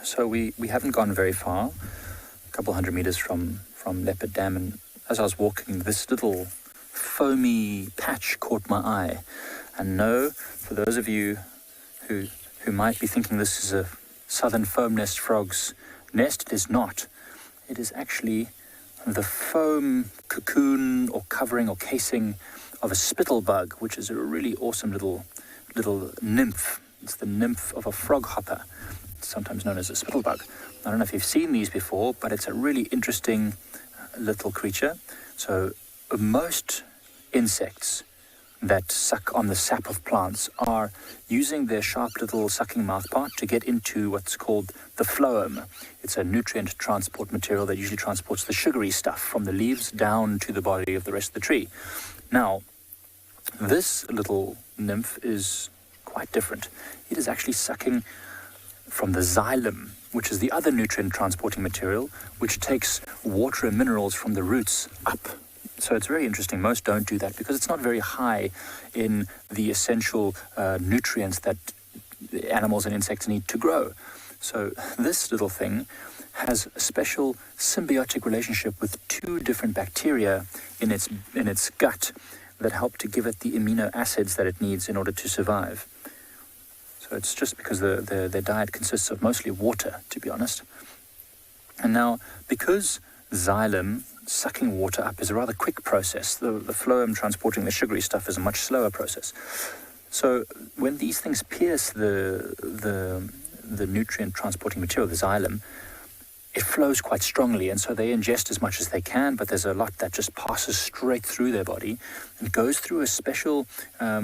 So we haven't gone very far, a couple hundred meters from Leopard Dam, and as I was walking, this little foamy patch caught my eye. And no, for those of you who might be thinking this is a southern foam nest frog's nest, it is not. It is actually the foam cocoon or covering or casing of a spittlebug, which is a really awesome little nymph. It's the nymph of a frog hopper, sometimes known as a spittlebug. I don't know if you've seen these before, but it's a really interesting little creature. So most insects that suck on the sap of plants are using their sharp little sucking mouthpart to get into what's called the phloem. It's a nutrient transport material that usually transports the sugary stuff from the leaves down to the body of the rest of the tree. Now, this little nymph is quite different. It is actually sucking from the xylem, which is the other nutrient transporting material, which takes water and minerals from the roots up. So it's very interesting. Most don't do that because it's not very high in the essential nutrients that animals and insects need to grow. So this little thing has a special symbiotic relationship with two different bacteria in its gut that help to give it the amino acids that it needs in order to survive. So it's just because their diet consists of mostly water, to be honest. And now, because xylem, sucking water up, is a rather quick process, the phloem transporting the sugary stuff is a much slower process. So when these things pierce the nutrient transporting material, the xylem, it flows quite strongly, and so they ingest as much as they can, but there's a lot that just passes straight through their body and goes through a special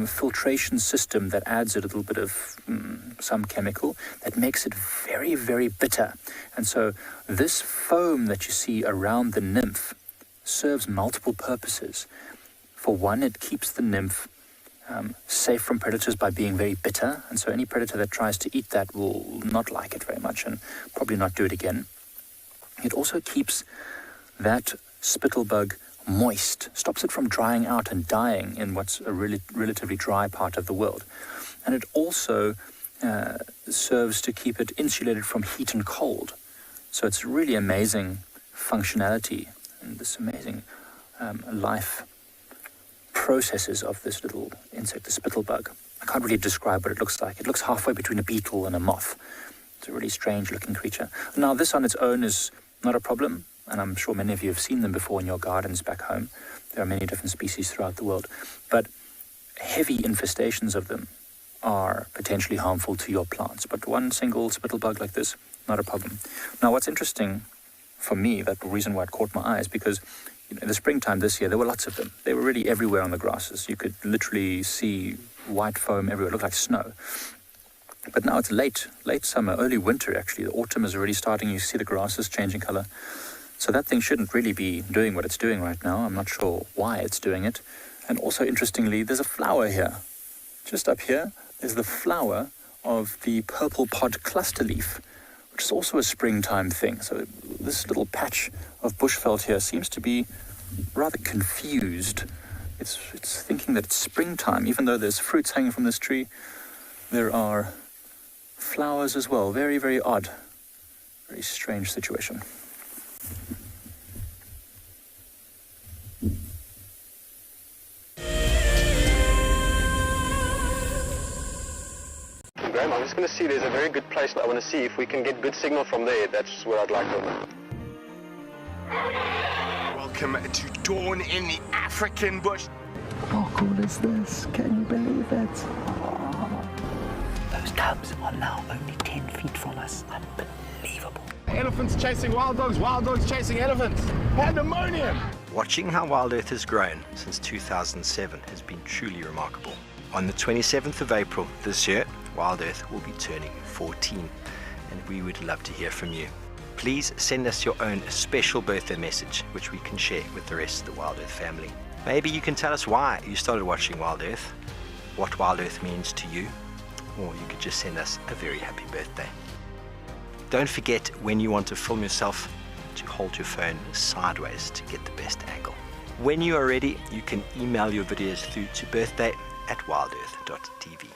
filtration system that adds a little bit of some chemical that makes it very, very bitter. And so this foam that you see around the nymph serves multiple purposes. For one, it keeps the nymph safe from predators by being very bitter, and so any predator that tries to eat that will not like it very much and probably not do it again. It also keeps that spittlebug moist, stops it from drying out and dying in what's a really relatively dry part of the world. And it also serves to keep it insulated from heat and cold. So it's really amazing functionality and this amazing life processes of this little insect, the spittlebug. I can't really describe what it looks like. It looks halfway between a beetle and a moth. It's a really strange looking creature. Now this on its own is not a problem, and I'm sure many of you have seen them before in your gardens back home. There are many different species throughout the world, but heavy infestations of them are potentially harmful to your plants. But one single spittlebug like this, not a problem. Now what's interesting for me, that the reason why it caught my eye is because in the springtime this year there were lots of them. They were really everywhere on the grasses. You could literally see white foam everywhere. It looked like snow. But now it's late summer, early winter actually. The autumn is already starting. You see the grasses changing color. So that thing shouldn't really be doing what it's doing right now. I'm not sure why it's doing it. And also interestingly, there's a flower here. Just up here is the flower of the purple pod cluster leaf, which is also a springtime thing. So this little patch of bushveld here seems to be rather confused. It's thinking that it's springtime, even though there's fruits hanging from this tree. There are flowers as well. Very, very odd. Very strange situation. Graham, I'm just going to see, there's a very good place I want to see if we can get good signal from there. That's what I'd like to know. Welcome to dawn in the African bush. How cool is this? Can you believe it? Those cubs are now only 10 feet from us. Unbelievable. Elephants chasing wild dogs chasing elephants. Pandemonium! Watching how WildEarth has grown since 2007 has been truly remarkable. On the 27th of April this year, WildEarth will be turning 14, and we would love to hear from you. Please send us your own special birthday message, which we can share with the rest of the WildEarth family. Maybe you can tell us why you started watching WildEarth, what WildEarth means to you, or you could just send us a very happy birthday. Don't forget, when you want to film yourself, to hold your phone sideways to get the best angle. When you are ready, you can email your videos through to birthday@wildearth.tv.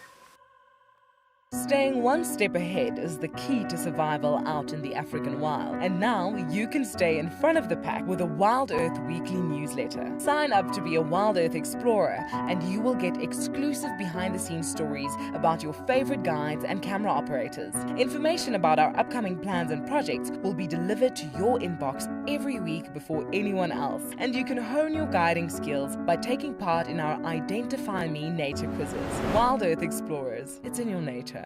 Staying one step ahead is the key to survival out in the African wild. And now you can stay in front of the pack with a WildEarth weekly newsletter. Sign up to be a WildEarth explorer and you will get exclusive behind-the-scenes stories about your favorite guides and camera operators. Information about our upcoming plans and projects will be delivered to your inbox every week before anyone else. And you can hone your guiding skills by taking part in our Identify Me nature quizzes. WildEarth Explorers, it's in your nature.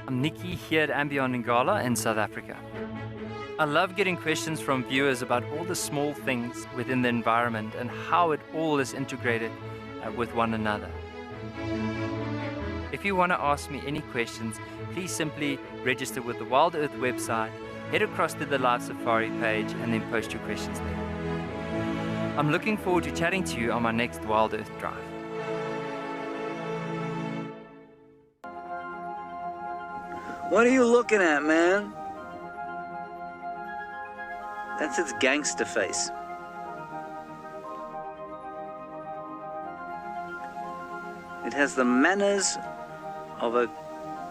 I'm Nikki here at andBeyond in Ngala in South Africa. I love getting questions from viewers about all the small things within the environment and how it all is integrated with one another. If you want to ask me any questions, please simply register with the WildEarth website, head across to the Live Safari page and then post your questions there. I'm looking forward to chatting to you on my next WildEarth drive. What are you looking at, man? That's its gangster face. It has the manners of a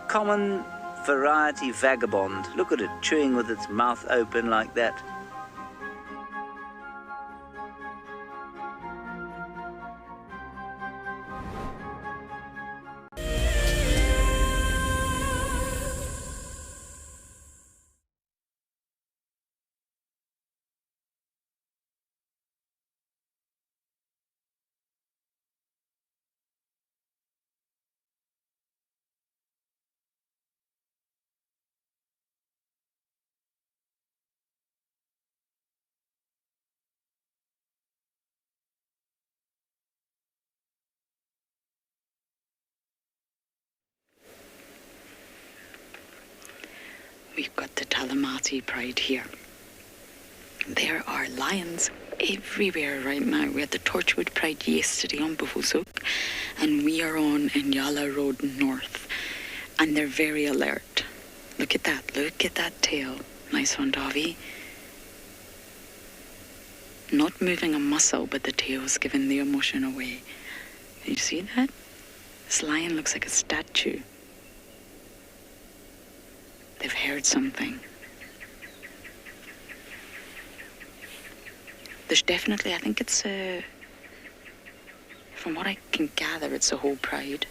common variety vagabond. Look at it, chewing with its mouth open like that. We've got the Talamati Pride here. There are lions everywhere right now. We had the Torchwood Pride yesterday on Buffelshoek, and we are on Ngala Road North, and they're very alert. Look at that tail. Nice one, Davi. Not moving a muscle, but the tail's giving the emotion away. Can you see that? This lion looks like a statue. They've heard something. There's definitely, I think it's from what I can gather, it's a whole pride.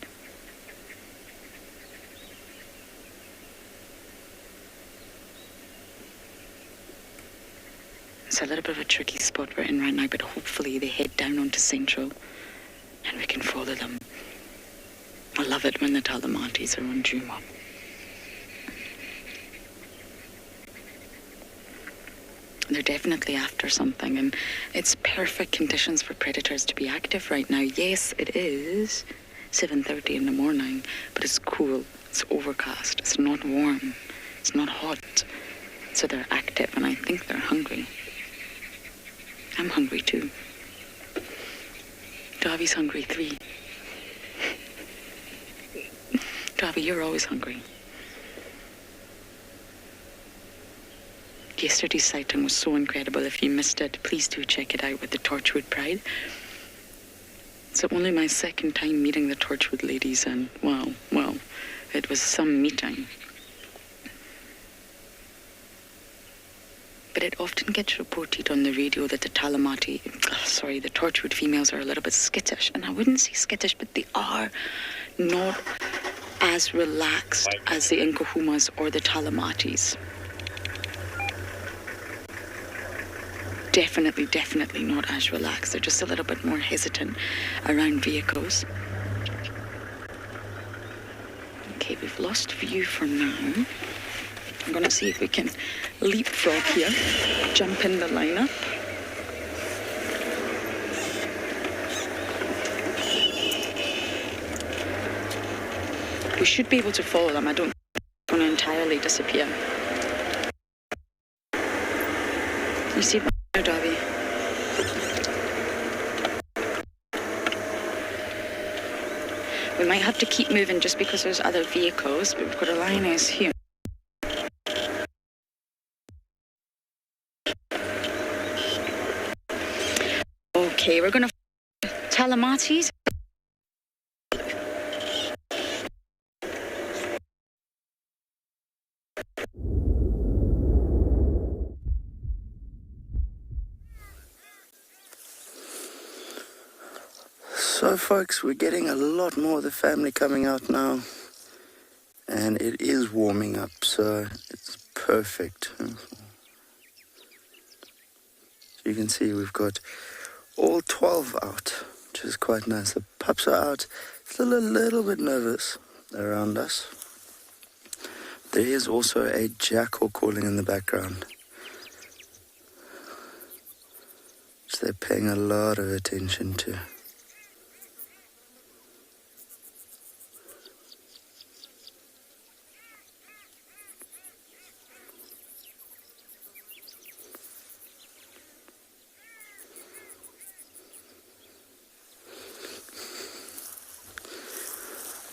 It's a little bit of a tricky spot we're in right now, but hopefully they head down onto Central and we can follow them. I love it when the Talamatis are on Juma. They're definitely after something, and it's perfect conditions for predators to be active right now. Yes, it is 7:30 in the morning, but it's cool, it's overcast, it's not warm, it's not hot. So they're active, and I think they're hungry. I'm hungry too. Davi's hungry 3. Davi, you're always hungry. Yesterday's sighting was so incredible. If you missed it, please do check it out with the Torchwood Pride. It's only my second time meeting the Torchwood ladies, and wow, it was some meeting. But it often gets reported on the radio that the Torchwood females are a little bit skittish. And I wouldn't say skittish, but they are not as relaxed as the Nkuhumas or the Talamatis. Definitely not as relaxed. They're just a little bit more hesitant around vehicles. Okay, we've lost view for now. I'm going to see if we can leapfrog here, jump in the lineup. We should be able to follow them. I don't want to entirely disappear. You see them there, Davi? We might have to keep moving just because there's other vehicles, but we've got a lioness here. Okay, we're going to Talamatis. So folks, we're getting a lot more of the family coming out now, and it is warming up, so it's perfect. So you can see we've got all 12 out, which is quite nice. The pups are out, still a little bit nervous around us. There is also a jackal calling in the background, which they're paying a lot of attention to.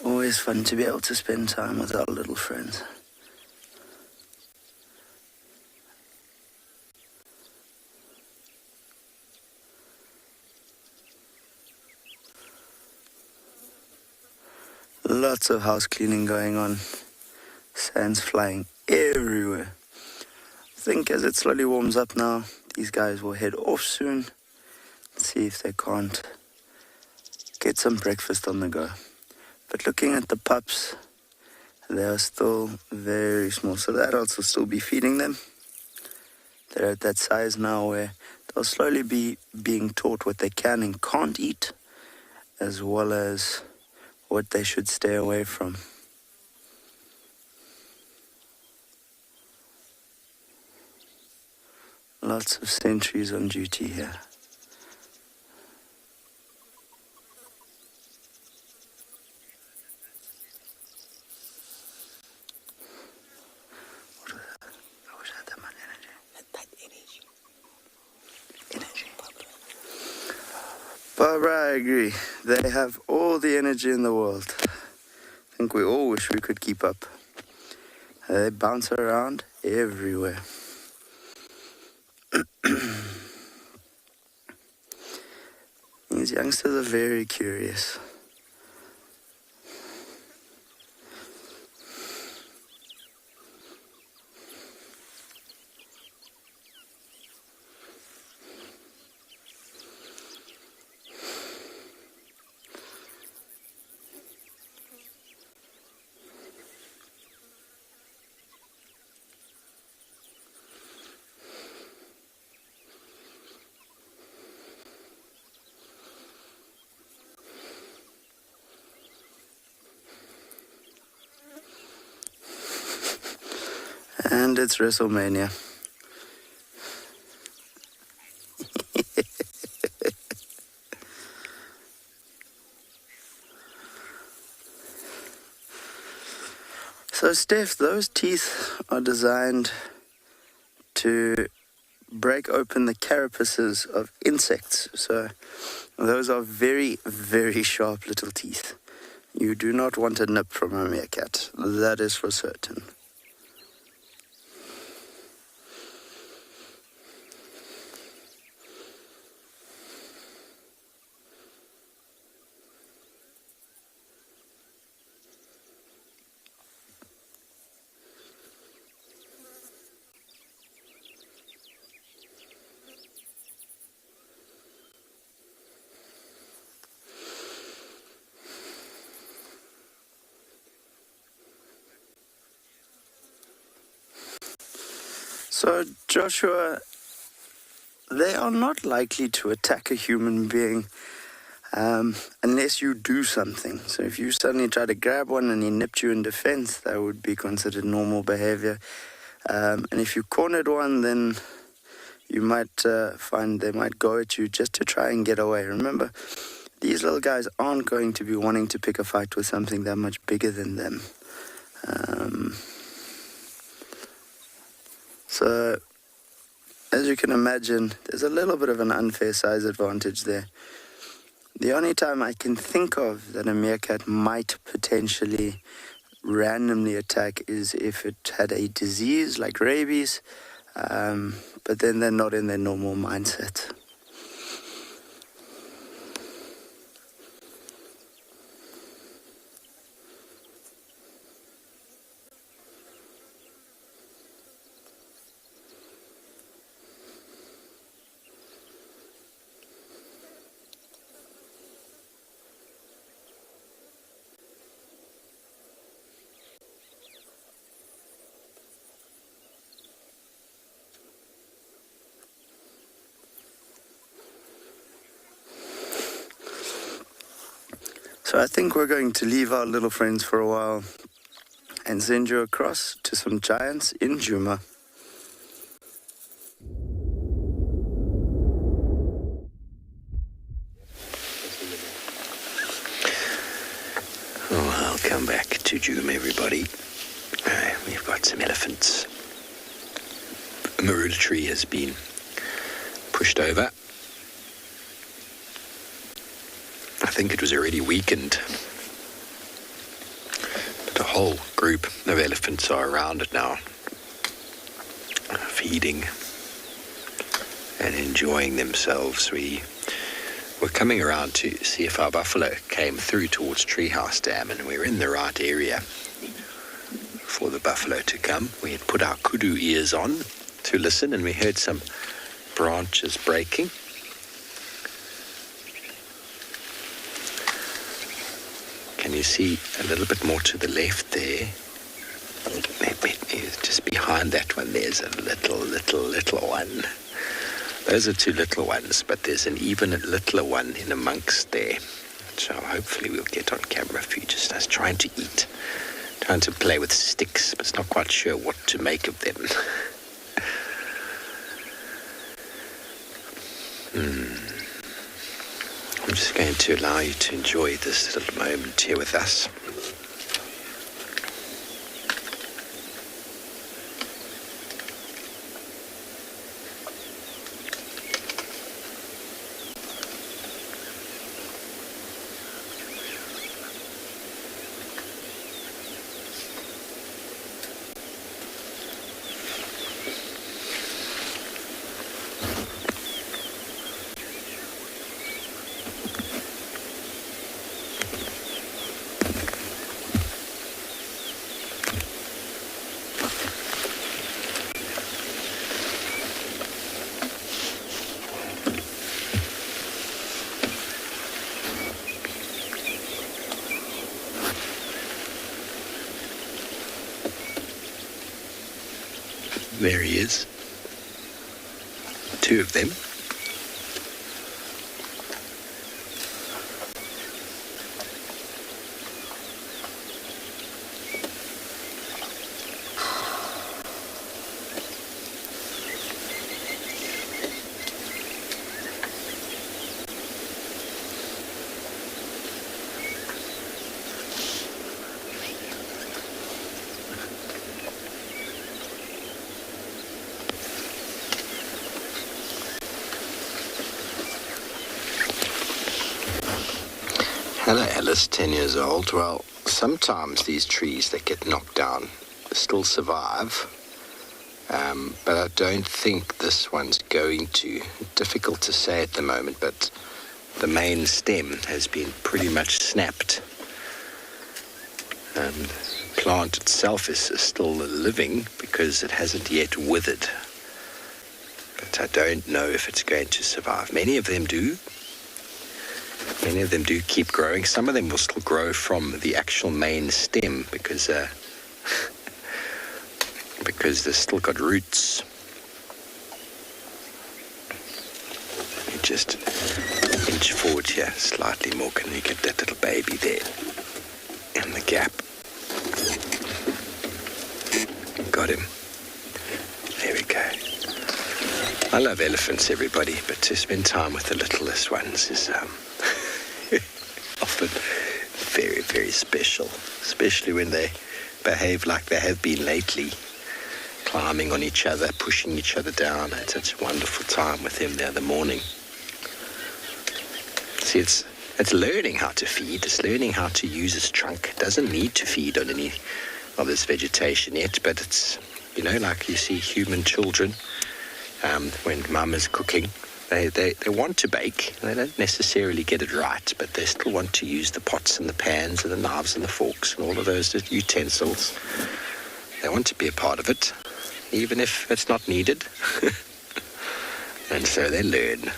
Always fun to be able to spend time with our little friends. Lots of house cleaning going on. Sand's flying everywhere. I think as it slowly warms up now, these guys will head off soon. See if they can't get some breakfast on the go. But looking at the pups, they are still very small, so the adults will still be feeding them. They're at that size now where they'll slowly be being taught what they can and can't eat, as well as what they should stay away from. Lots of sentries on duty here. Barbara, I agree. They have all the energy in the world. I think we all wish we could keep up. They bounce around everywhere. These youngsters are very curious. And it's WrestleMania. So Steph, those teeth are designed to break open the carapaces of insects. So those are very, very sharp little teeth. You do not want a nip from a meerkat. That is for certain. So, Joshua, they are not likely to attack a human being unless you do something. So if you suddenly try to grab one and he nipped you in defense, that would be considered normal behavior. And if you cornered one, then you might find they might go at you just to try and get away. Remember, these little guys aren't going to be wanting to pick a fight with something that much bigger than them. So, as you can imagine, there's a little bit of an unfair size advantage there. The only time I can think of that a meerkat might potentially randomly attack is if it had a disease like rabies, but then they're not in their normal mindset. So I think we're going to leave our little friends for a while and send you across to some giants in Juma. Welcome back to Juma, everybody. We've got some elephants. A marula tree has been pushed over. I think it was already weakened. But a whole group of elephants are around it now, feeding and enjoying themselves. We're coming around to see if our buffalo came through towards Treehouse Dam, and we're in the right area for the buffalo to come. We had put our kudu ears on to listen, and we heard some branches breaking. Can you see a little bit more to the left there? Just behind that one, there's a little one. Those are two little ones, but there's an even littler one in amongst there. So hopefully we'll get on camera for you, just us trying to eat, trying to play with sticks, but it's not quite sure what to make of them. I'm just going to allow you to enjoy this little moment here with us. There he is. Two of them. Hello, Alice, 10 years old. Well, sometimes these trees that get knocked down still survive, but I don't think this one's going to. Difficult to say at the moment, but the main stem has been pretty much snapped. And the plant itself is still living because it hasn't yet withered. But I don't know if it's going to survive. Many of them do. Many of them do keep growing. Some of them will still grow from the actual main stem because they've still got roots. You just inch forward here slightly more. Can you get that little baby there in the gap? Got him. There we go. I love elephants, everybody, but to spend time with the littlest ones is often very, very special, especially when they behave like they have been lately, climbing on each other, pushing each other down. I had such a wonderful time with him the other morning. See, it's learning how to feed. It's learning how to use its trunk. It doesn't need to feed on any of this vegetation yet, but it's, like you see human children, when mum is cooking, they want to bake. They don't necessarily get it right, but they still want to use the pots and the pans and the knives and the forks and all of those utensils. They want to be a part of it, even if it's not needed. And so they learn.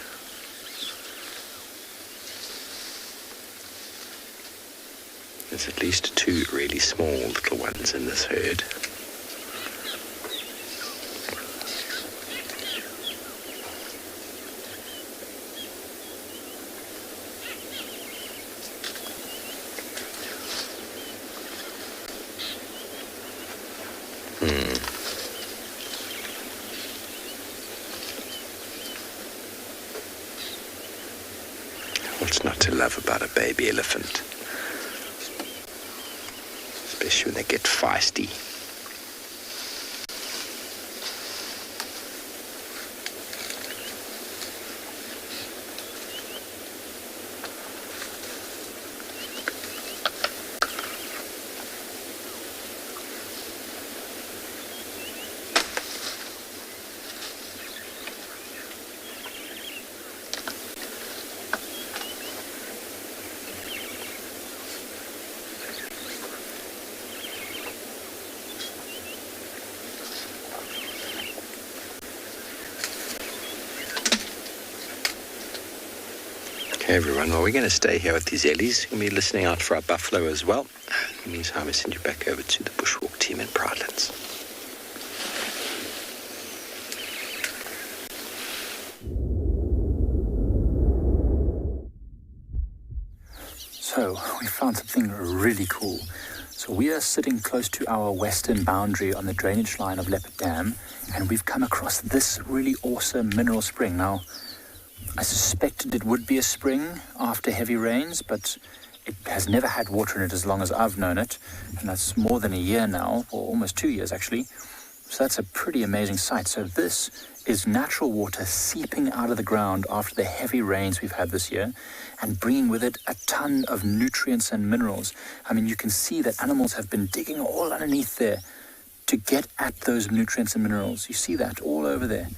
There's at least two really small little ones in this herd. What's not to love about a baby elephant? Especially when they get feisty. Okay, everyone, well, we're going to stay here with these ellies. We're going to be listening out for our buffalo as well. In the meantime, I'm going to send you back over to the bushwalk team in Pridelands. So, we found something really cool. So we are sitting close to our western boundary on the drainage line of Leopard Dam, and we've come across this really awesome mineral spring. Now, I suspected it would be a spring after heavy rains, but it has never had water in it as long as I've known it, and that's more than a year now, or almost 2 years actually. So that's a pretty amazing sight. So this is natural water seeping out of the ground after the heavy rains we've had this year and bringing with it a ton of nutrients and minerals. I mean, you can see that animals have been digging all underneath there to get at those nutrients and minerals. You see that all over there.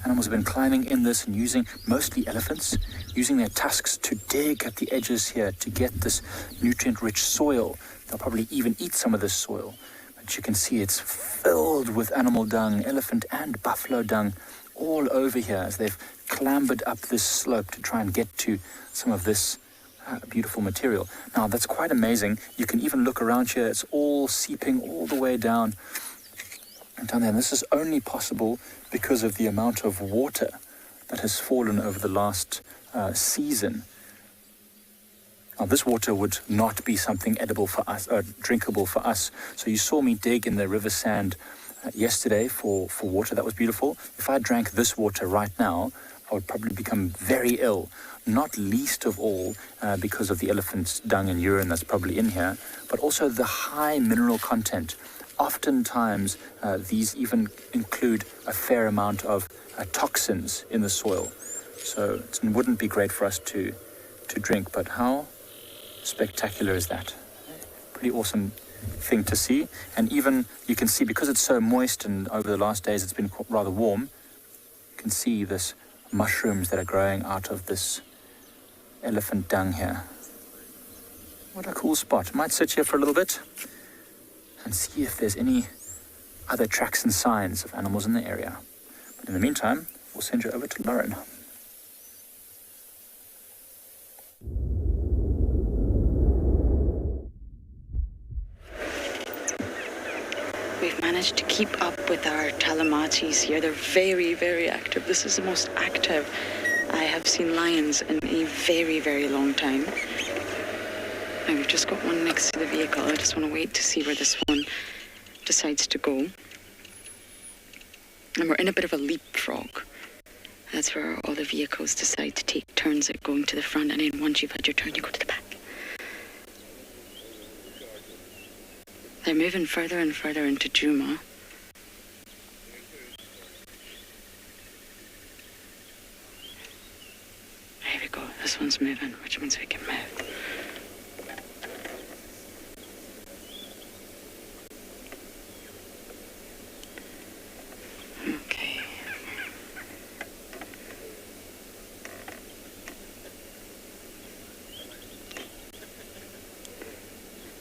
Animals have been climbing in this and using, mostly elephants, using their tusks to dig at the edges here to get this nutrient-rich soil. They'll probably even eat some of this soil. But you can see it's filled with animal dung, elephant and buffalo dung, all over here as they've clambered up this slope to try and get to some of this beautiful material. Now, that's quite amazing. You can even look around here. It's all seeping all the way down there. And this is only possible because of the amount of water that has fallen over the last season. Now, this water would not be something edible for us, drinkable for us. So you saw me dig in the river sand yesterday for water. That was beautiful. If I drank this water right now, I would probably become very ill, not least of all because of the elephant's dung and urine that's probably in here, but also the high mineral content. Oftentimes, these even include a fair amount of toxins in the soil. So it wouldn't be great for us to drink, but how spectacular is that? Pretty awesome thing to see. And even you can see, because it's so moist and over the last days it's been rather warm, you can see this mushrooms that are growing out of this elephant dung here. What a cool spot. Might sit here for a little bit and see if there's any other tracks and signs of animals in the area. But in the meantime, we'll send you over to Lauren. We've managed to keep up with our Talamatis here. They're very, very active. This is the most active I have seen lions in a very, very long time. Now, we've just got one next to the vehicle. I just want to wait to see where this one decides to go. And we're in a bit of a leapfrog. That's where all the vehicles decide to take turns at going to the front, and then once you've had your turn, you go to the back. They're moving further and further into Juma. There we go. This one's moving. Which ones we can move? Okay.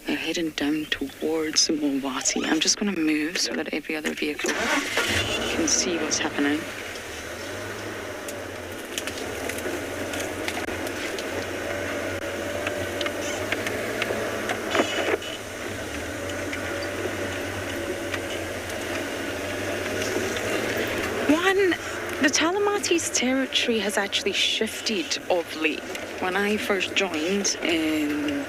They're heading down towards Mulwati. I'm just going to move so that every other vehicle can see what's happening. The Talamati's territory has actually shifted of late. When I first joined in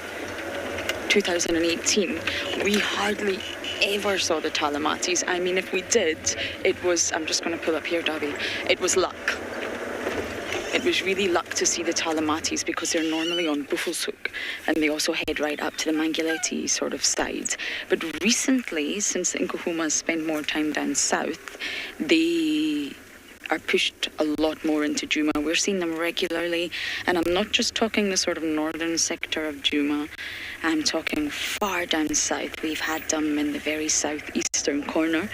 2018, we hardly ever saw the Talamatis. I mean, if we did, it was, I'm just going to pull up here, Dobby, it was luck. it was really luck to see the Talamatis because they're normally on Buffelshoek, and they also head right up to the Manguleti sort of side. But recently, since the Nkuhumas spend more time down south, they are pushed a lot more into Juma. We're seeing them regularly, and I'm not just talking the sort of northern sector of Juma. I'm talking far down south. We've had them in the very southeastern corner,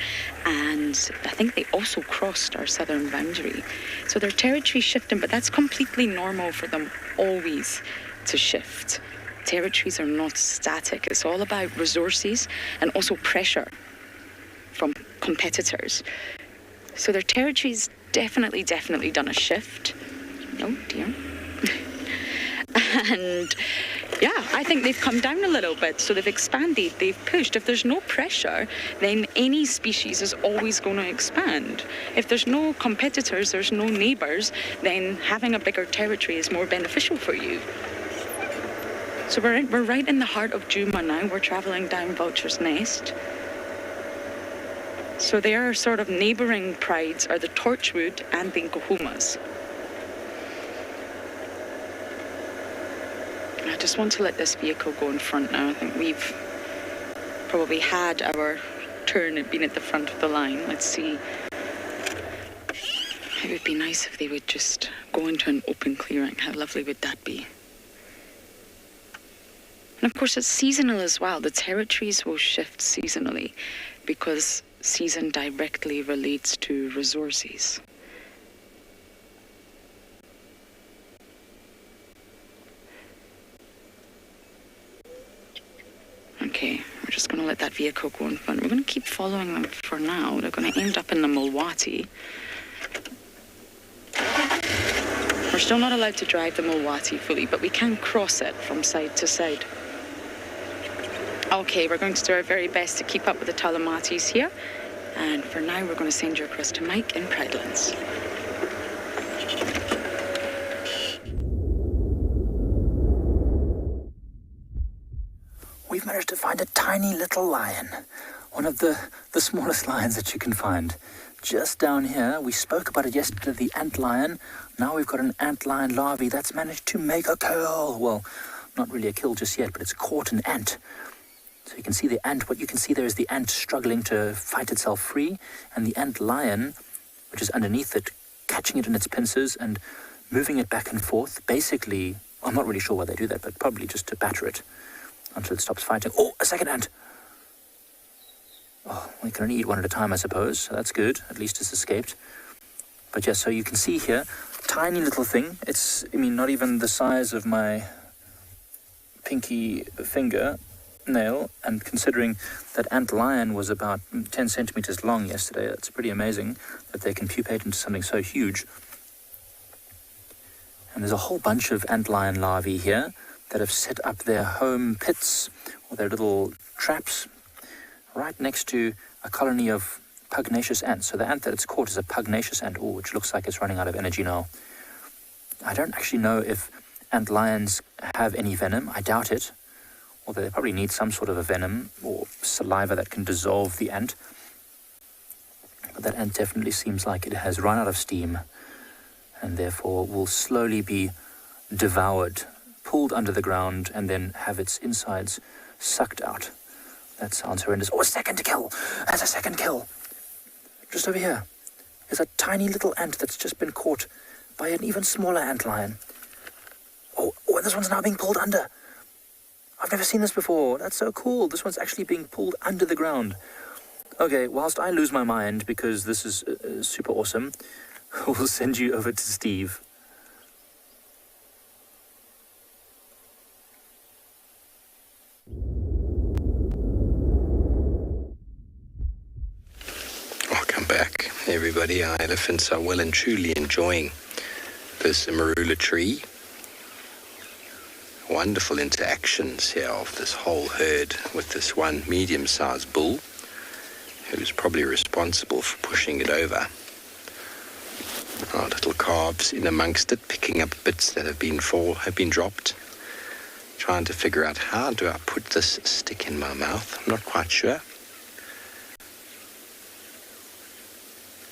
and I think they also crossed our southern boundary. So their territory shifting, but that's completely normal for them always to shift. Territories are not static. It's all about resources and also pressure from competitors. So their territory's definitely done a shift. Oh dear. And yeah, I think they've come down a little bit. So they've expanded, they've pushed. If there's no pressure, then any species is always going to expand. If there's no competitors, there's no neighbours, then having a bigger territory is more beneficial for you. So we're right in the heart of Juma now. We're travelling down Vulture's Nest. So their sort of neighbouring prides are the Torchwood and the Nkuhumas. I just want to let this vehicle go in front now. I think we've probably had our turn and been at the front of the line. Let's see. It would be nice if they would just go into an open clearing. How lovely would that be? And of course it's seasonal as well. The territories will shift seasonally because season directly relates to resources. Okay, we're just going to let that vehicle go in front. We're going to keep following them for now. They're going to end up in the Mulwati. We're still not allowed to drive the Mulwati fully, but we can cross it from side to side. Okay, we're going to do our very best to keep up with the Talamatis here. And for now, we're going to send you across to Mike in Pridelands. We've managed to find a tiny little lion. One of the smallest lions that you can find. Just down here, we spoke about it yesterday, the antlion. Now we've got an antlion larvae that's managed to make a kill. Well, not really a kill just yet, but it's caught an ant. So you can see the ant, what you can see there is the ant struggling to fight itself free, and the ant lion, which is underneath it, catching it in its pincers and moving it back and forth. Basically, I'm not really sure why they do that, but probably just to batter it until it stops fighting. Oh, a second ant! Oh, we can only eat one at a time, I suppose, so that's good. At least it's escaped. But yeah, so you can see here, tiny little thing. It's, not even the size of my pinky finger nail, and considering that antlion was about 10 centimeters long yesterday, that's pretty amazing that they can pupate into something so huge. And there's a whole bunch of antlion larvae here that have set up their home pits or their little traps right next to a colony of pugnacious ants. So the ant that it's caught is a pugnacious ant, which looks like it's running out of energy now. I don't actually know if antlions have any venom. I doubt it. Although they probably need some sort of a venom or saliva that can dissolve the ant. But that ant definitely seems like it has run out of steam and therefore will slowly be devoured, pulled under the ground, and then have its insides sucked out. That sounds horrendous. Oh, a second kill! There's a second kill! Just over here. There's a tiny little ant that's just been caught by an even smaller antlion. Oh, and this one's now being pulled under. I've never seen this before. That's so cool. This one's actually being pulled under the ground. Okay, whilst I lose my mind because this is super awesome, we'll send you over to Steve. Welcome back, everybody. Our elephants are well and truly enjoying this marula tree. Wonderful interactions here of this whole herd with this one medium-sized bull who's probably responsible for pushing it over. Our little calves in amongst it, picking up bits that have been dropped, trying to figure out how do I put this stick in my mouth. I'm not quite sure.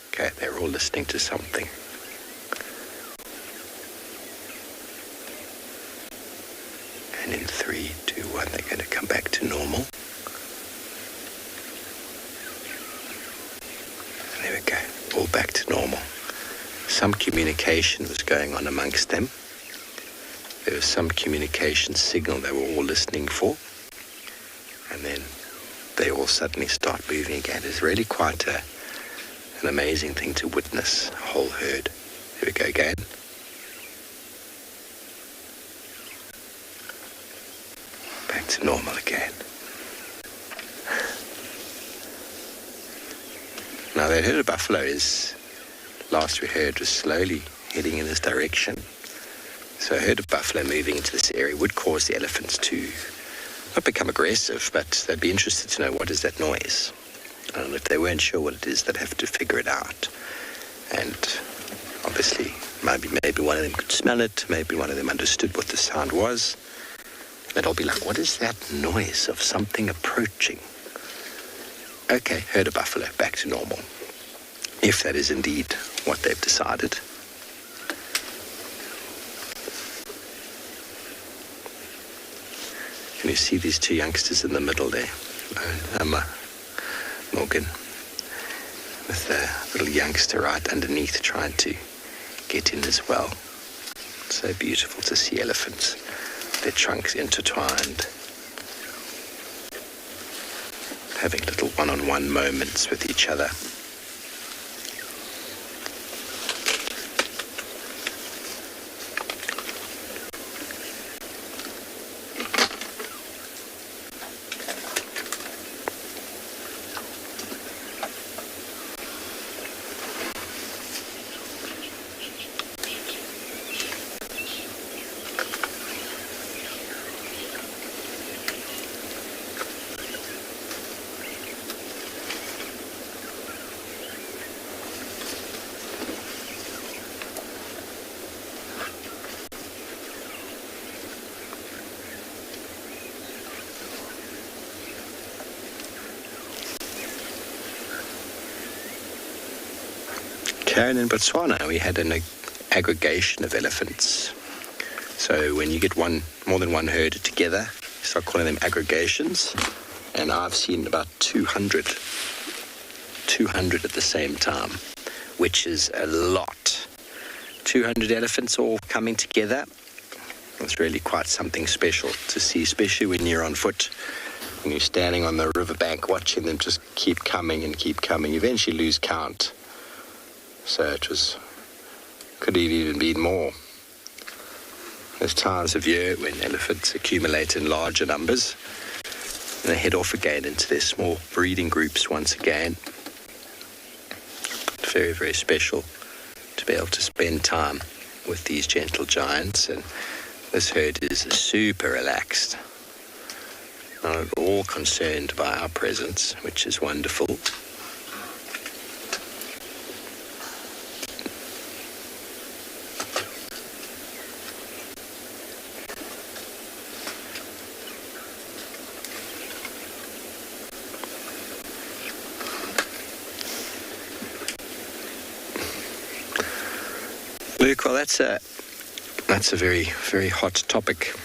Okay, they're all listening to something. And in 3, 2, 1, they're going to come back to normal. And there we go, all back to normal. Some communication was going on amongst them. There was some communication signal they were all listening for. And then they all suddenly start moving again. It's really quite an amazing thing to witness, a whole herd. Here we go again. Back to normal again. Now that herd of buffalo is, last we heard, was slowly heading in this direction. So a herd of buffalo moving into this area would cause the elephants to not become aggressive, but they'd be interested to know what is that noise. And if they weren't sure what it is, they'd have to figure it out. And obviously, maybe one of them could smell it, maybe one of them understood what the sound was. And I'll be like, what is that noise of something approaching? Okay, herd of buffalo, back to normal. If that is indeed what they've decided. Can you see these two youngsters in the middle there? Morgan, with the little youngster right underneath trying to get in as well. So beautiful to see elephants, their trunks intertwined, having little one-on-one moments with each other. Karen, in Botswana, we had an aggregation of elephants. So when you get more than one herd together, you start calling them aggregations. And I've seen about 200 at the same time, which is a lot. 200 elephants all coming together. It's really quite something special to see, especially when you're on foot, when you're standing on the riverbank watching them just keep coming and keep coming. You eventually lose count. So could have even been more. There's times of year when elephants accumulate in larger numbers and they head off again into their small breeding groups once again. Very, very special to be able to spend time with these gentle giants, and this herd is super relaxed. Not at all concerned by our presence, which is wonderful. Luke, well, that's a very, very hot topic.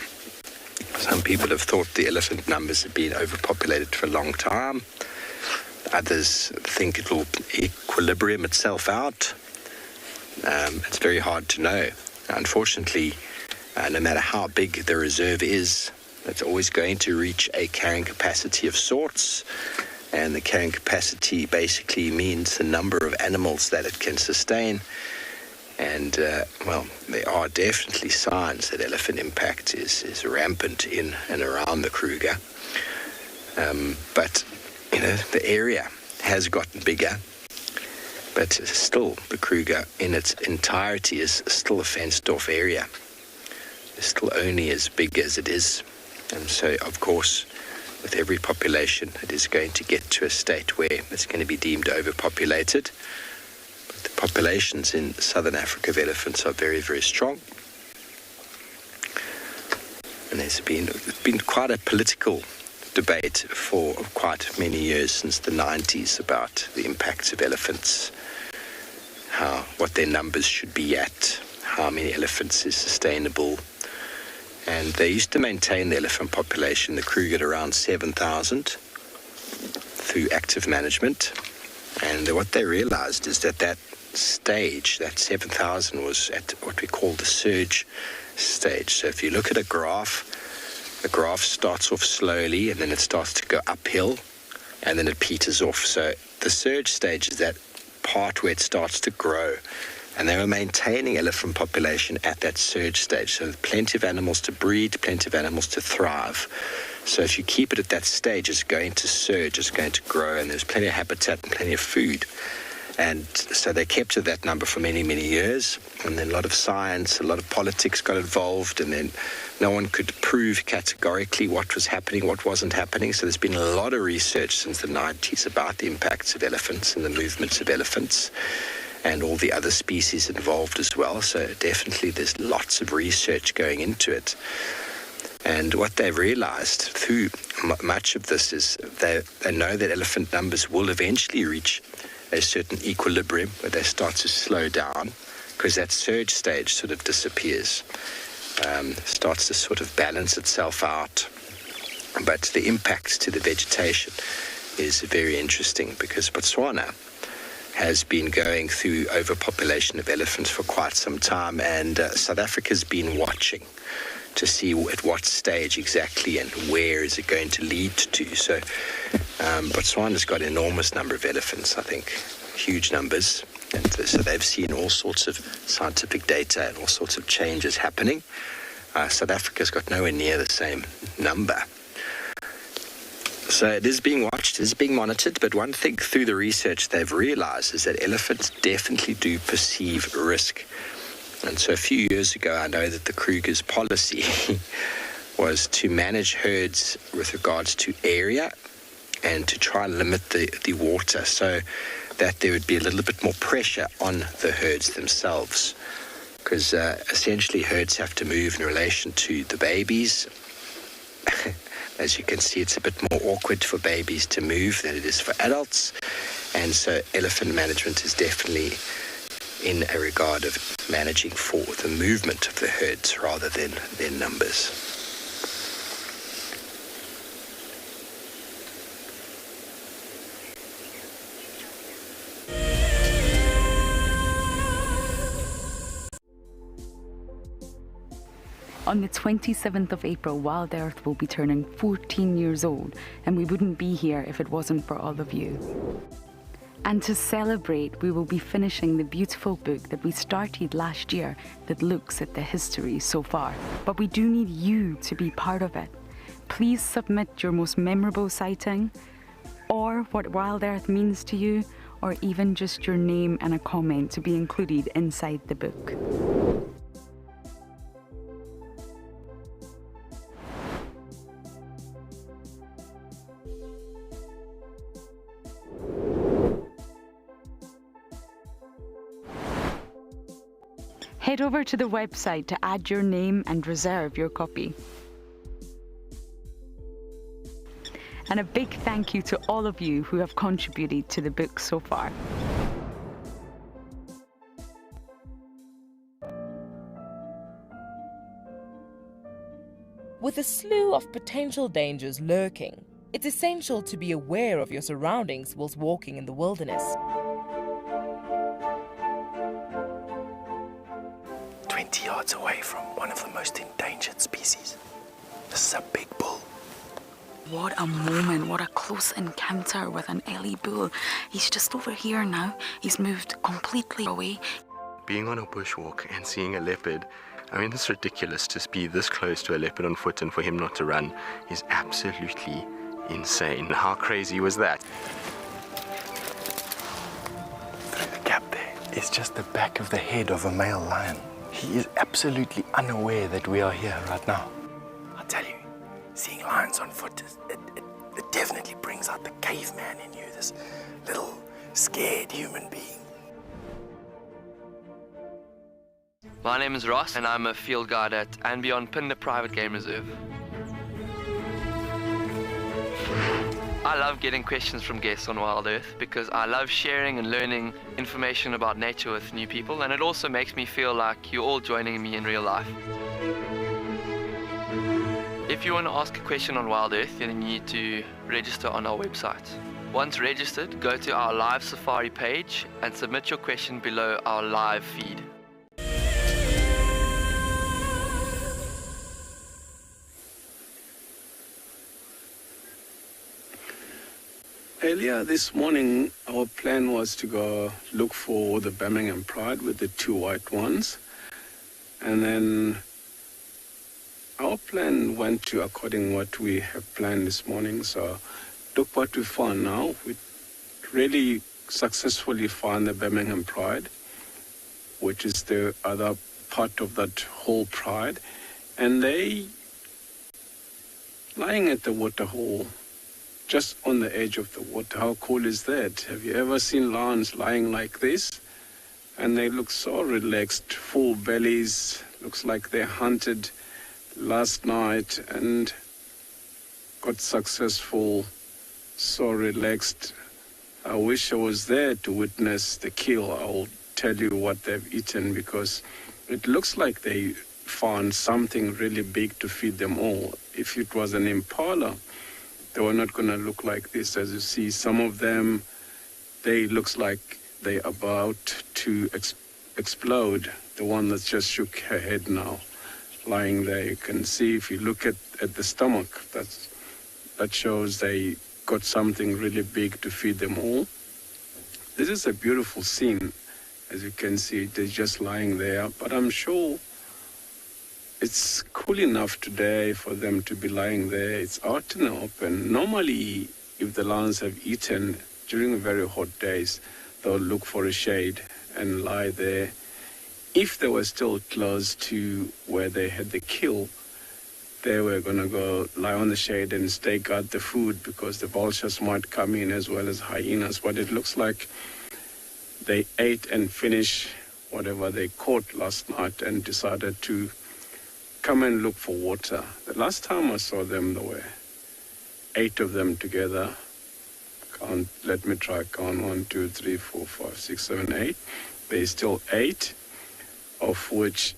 Some people have thought the elephant numbers have been overpopulated for a long time. Others think it will equilibrium itself out. It's very hard to know. Unfortunately, no matter how big the reserve is, it's always going to reach a carrying capacity of sorts. And the carrying capacity basically means the number of animals that it can sustain. And, well, there are definitely signs that elephant impact is rampant in and around the Kruger. But, you know, the area has gotten bigger. But still, the Kruger in its entirety is still a fenced-off area. It's still only as big as it is. And so, of course, with every population, it is going to get to a state where it's going to be deemed overpopulated. The populations in southern Africa of elephants are very, very strong. And there's been quite a political debate for quite many years, since the 90s, about the impacts of elephants, what their numbers should be at, how many elephants is sustainable. And they used to maintain the elephant population, the Kruger, at around 7,000 through active management. And what they realized is that stage, that 7,000, was at what we call the surge stage. So if you look at a graph, the graph starts off slowly and then it starts to go uphill and then it peters off. So the surge stage is that part where it starts to grow. And they were maintaining elephant population at that surge stage. So plenty of animals to breed, plenty of animals to thrive. So if you keep it at that stage, it's going to surge, it's going to grow, and there's plenty of habitat and plenty of food. And so they kept to that number for many, many years. And then a lot of science, a lot of politics got involved, and then no one could prove categorically what was happening, what wasn't happening. So there's been a lot of research since the 90s about the impacts of elephants and the movements of elephants, and all the other species involved as well. So definitely there's lots of research going into it. And what they've realized through much of this is they know that elephant numbers will eventually reach a certain equilibrium where they start to slow down, because that surge stage sort of disappears, starts to sort of balance itself out. But the impacts to the vegetation is very interesting, because Botswana has been going through overpopulation of elephants for quite some time, and South Africa's been watching to see at what stage exactly and where is it going to lead to. So Botswana's got an enormous number of elephants, I think, huge numbers, and so they've seen all sorts of scientific data and all sorts of changes happening. South Africa's got nowhere near the same number. So it is being watched, it is being monitored, but one thing through the research they've realized is that elephants definitely do perceive risk. And so a few years ago, I know that the Kruger's policy was to manage herds with regards to area and to try and limit the water, so that there would be a little bit more pressure on the herds themselves. Because essentially herds have to move in relation to the babies. As you can see, it's a bit more awkward for babies to move than it is for adults. And so elephant management is definitely in a regard of managing for the movement of the herds rather than their numbers. On the 27th of April, WildEarth will be turning 14 years old, and we wouldn't be here if it wasn't for all of you. And to celebrate, we will be finishing the beautiful book that we started last year that looks at the history so far. But we do need you to be part of it. Please submit your most memorable sighting, or what WildEarth means to you, or even just your name and a comment to be included inside the book. Head over to the website to add your name and reserve your copy. And a big thank you to all of you who have contributed to the book so far. With a slew of potential dangers lurking, it's essential to be aware of your surroundings whilst walking in the wilderness. 20 yards away from one of the most endangered species. This is a big bull. What a moment, what a close encounter with an Ellie bull. He's just over here now. He's moved completely away. Being on a bushwalk and seeing a leopard, I mean, it's ridiculous to be this close to a leopard on foot and for him not to run is absolutely insane. How crazy was that? Through the gap there is just the back of the head of a male lion. He is absolutely unaware that we are here right now. I tell you, seeing lions on foot, it definitely brings out the caveman in you, this little scared human being. My name is Ross, and I'm a field guide at andBeyond Phinda Private Game Reserve. I love getting questions from guests on WildEarth because I love sharing and learning information about nature with new people, and it also makes me feel like you're all joining me in real life. If you want to ask a question on WildEarth, then you need to register on our website. Once registered, go to our live safari page and submit your question below our live feed. Earlier this morning, our plan was to go look for the Birmingham Pride with the 2 white ones. And then our plan went to according what we have planned this morning. So look what we found now. We really successfully found the Birmingham Pride, which is the other part of that whole pride. And they lying at the water hole, just on the edge of the water. How cool is that? Have you ever seen lions lying like this? And they look so relaxed, full bellies. Looks like they hunted last night and got successful, so relaxed. I wish I was there to witness the kill. I'll tell you what they've eaten, because it looks like they found something really big to feed them all. If it was an impala, they were not going to look like this. As you see, some of them, they looks like they're about to explode. The one that just shook her head now, lying there. You can see, if you look at the stomach, that shows they got something really big to feed them all. This is a beautiful scene. As you can see, they're just lying there, but I'm sure it's cool enough today for them to be lying there. It's out in the open. Normally, if the lions have eaten during very hot days, they'll look for a shade and lie there. If they were still close to where they had the kill, they were going to go lie on the shade and stay guard the food, because the vultures might come in as well as hyenas. But it looks like they ate and finished whatever they caught last night and decided to come and look for water. The last time I saw them, there were 8 of them together. Let me try count. 1, 2, 3, 4, 5, 6, 7, 8. There's still 8, of which,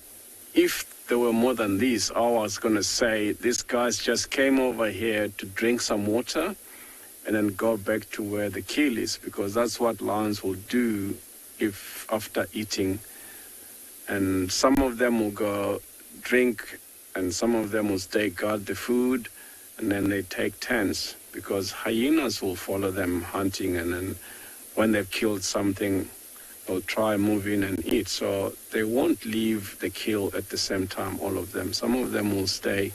if there were more than these, I was going to say these guys just came over here to drink some water and then go back to where the kill is, because that's what lions will do if after eating. And some of them will go drink, and some of them will stay guard the food, and then they take turns, because hyenas will follow them hunting, and then when they've killed something, they'll try move in and eat. So they won't leave the kill at the same time, all of them. Some of them will stay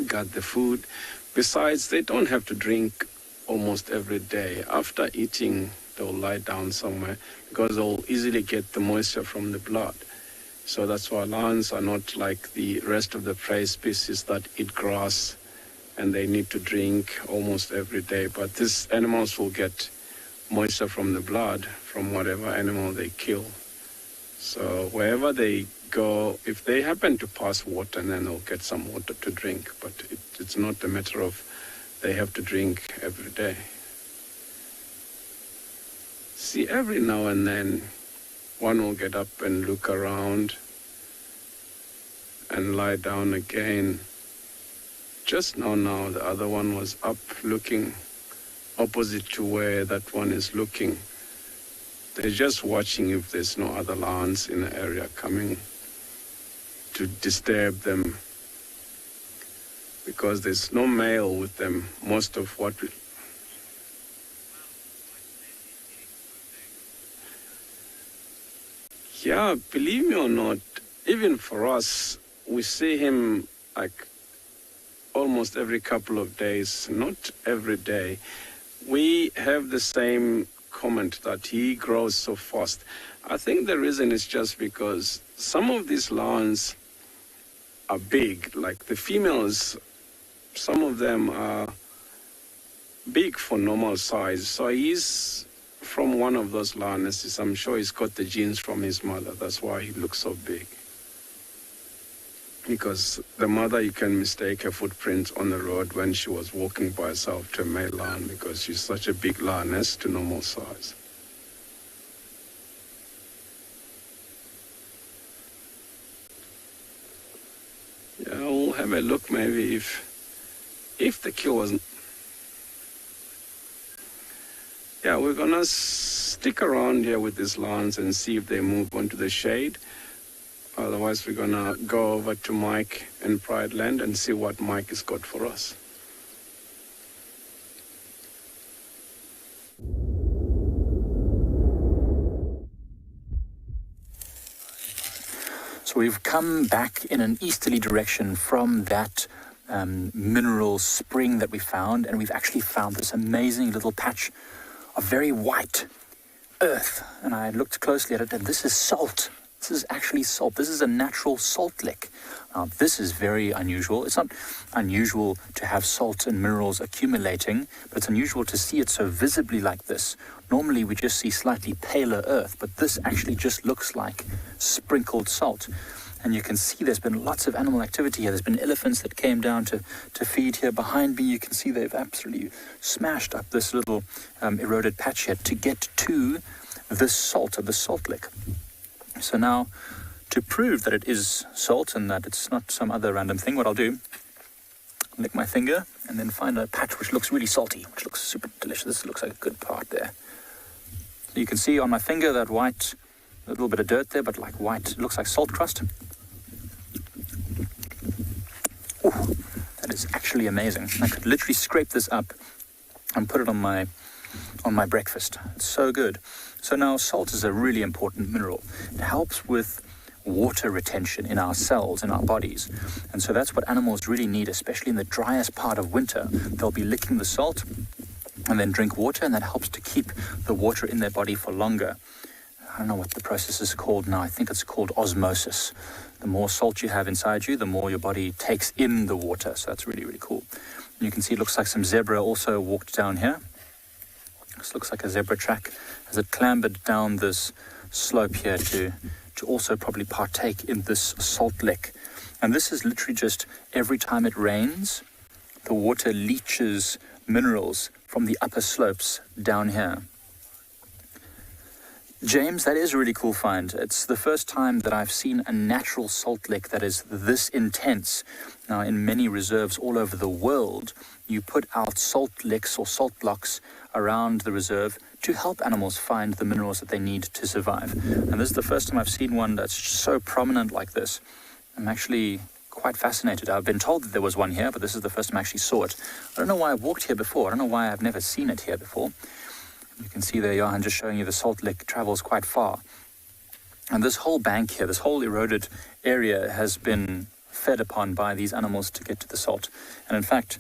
guard the food. Besides, they don't have to drink almost every day. After eating, they'll lie down somewhere, because they'll easily get the moisture from the blood. So that's why lions are not like the rest of the prey species that eat grass and they need to drink almost every day. But these animals will get moisture from the blood from whatever animal they kill. So wherever they go, if they happen to pass water, then they'll get some water to drink. But it's not a matter of they have to drink every day. See, every now and then, one will get up and look around and lie down again. Just now, the other one was up looking opposite to where that one is looking. They're just watching if there's no other lions in the area coming to disturb them, because there's no male with them. Most of what we... Yeah, believe me or not, even for us, we see him like almost every couple of days, not every day. We have the same comment that he grows so fast. I think the reason is just because some of these lions are big, like the females, some of them are big for normal size. So he's from one of those lionesses. I'm sure he's got the genes from his mother. That's why he looks so big. Because the mother, you can mistake her footprints on the road when she was walking by herself to a male lion, because she's such a big lioness to normal size. Yeah, we'll have a look maybe if the kill wasn't. Yeah, we're gonna stick around here with these lions and see if they move onto the shade. Otherwise, we're gonna go over to Mike and Prideland and see what Mike has got for us. So we've come back in an easterly direction from that mineral spring that we found, and we've actually found this amazing little patch of very white earth. And I looked closely at it, and this is salt. This is actually salt. This is a natural salt lick. Now, this is very unusual. It's not unusual to have salt and minerals accumulating, but it's unusual to see it so visibly like this. Normally, we just see slightly paler earth, but this actually just looks like sprinkled salt. And you can see there's been lots of animal activity here. There's been elephants that came down to feed here. Behind me, you can see they've absolutely smashed up this little eroded patch here to get to this salt, or the salt lick. So now, to prove that it is salt and that it's not some other random thing, what I'll do, lick my finger and then find a patch which looks really salty, which looks super delicious. This looks like a good part there. So you can see on my finger that white, a little bit of dirt there, but like white, it looks like salt crust. Ooh, that is actually amazing. I could literally scrape this up and put it on my breakfast. It's so good. So now salt is a really important mineral. It helps with water retention in our cells, in our bodies. And so that's what animals really need, especially in the driest part of winter. They'll be licking the salt and then drink water, and that helps to keep the water in their body for longer. I don't know what the process is called now. I think it's called osmosis. The more salt you have inside you, the more your body takes in the water. So that's really, really cool. And you can see it looks like some zebra also walked down here. This looks like a zebra track as it clambered down this slope here to also probably partake in this salt lick. And this is literally just every time it rains, the water leaches minerals from the upper slopes down here. James, that is a really cool find. It's the first time that I've seen a natural salt lick that is this intense. Now, in many reserves all over the world, you put out salt licks or salt blocks around the reserve to help animals find the minerals that they need to survive. And this is the first time I've seen one that's so prominent like this. I'm actually quite fascinated. I've been told that there was one here, but this is the first time I actually saw it. I don't know why I've walked here before. I don't know why I've never seen it here before. You can see there, Johan, just showing you the salt lick travels quite far. And this whole bank here, this whole eroded area has been fed upon by these animals to get to the salt. And in fact,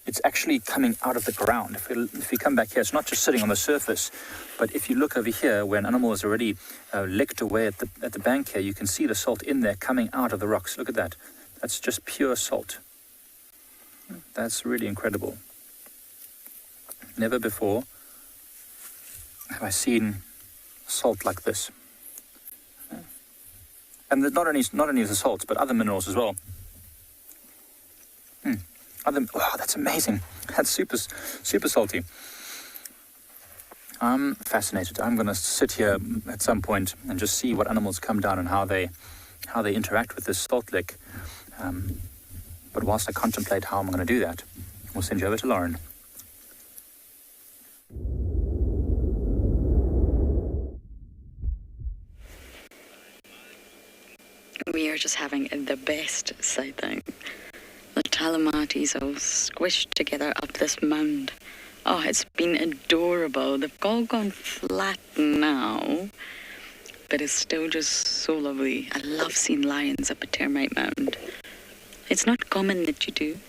it's actually coming out of the ground. If we come back here, it's not just sitting on the surface, but if you look over here, where an animal is already licked away at the bank here, you can see the salt in there coming out of the rocks. Look at that. That's just pure salt. That's really incredible. Never before have I seen salt like this. And not only the salts, but other minerals as well. Wow, that's amazing. That's super salty. I'm fascinated. I'm going to sit here at some point and just see what animals come down and how they interact with this salt lick. But whilst I contemplate how I'm going to do that, we'll send you over to Lauren. We are just having the best sighting. The Talamatis all squished together up this mound. Oh, it's been adorable. They've all gone flat now, but it's still just so lovely. I love seeing lions up a termite mound. It's not common that you do,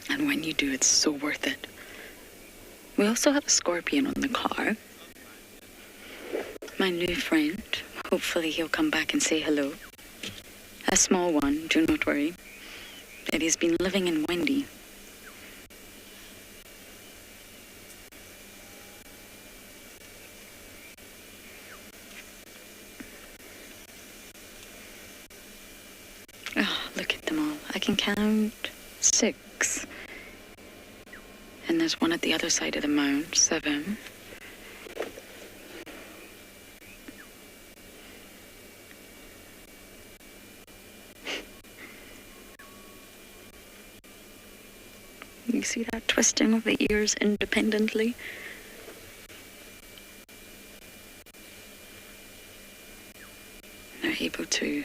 and when you do, it's so worth it. We also have a scorpion on the car. My new friend. Hopefully he'll come back and say hello. A small one, do not worry. But he's been living in Wendy. Oh, look at them all. I can count 6. And there's one at the other side of the mound, 7. You see that twisting of the ears independently? They're able to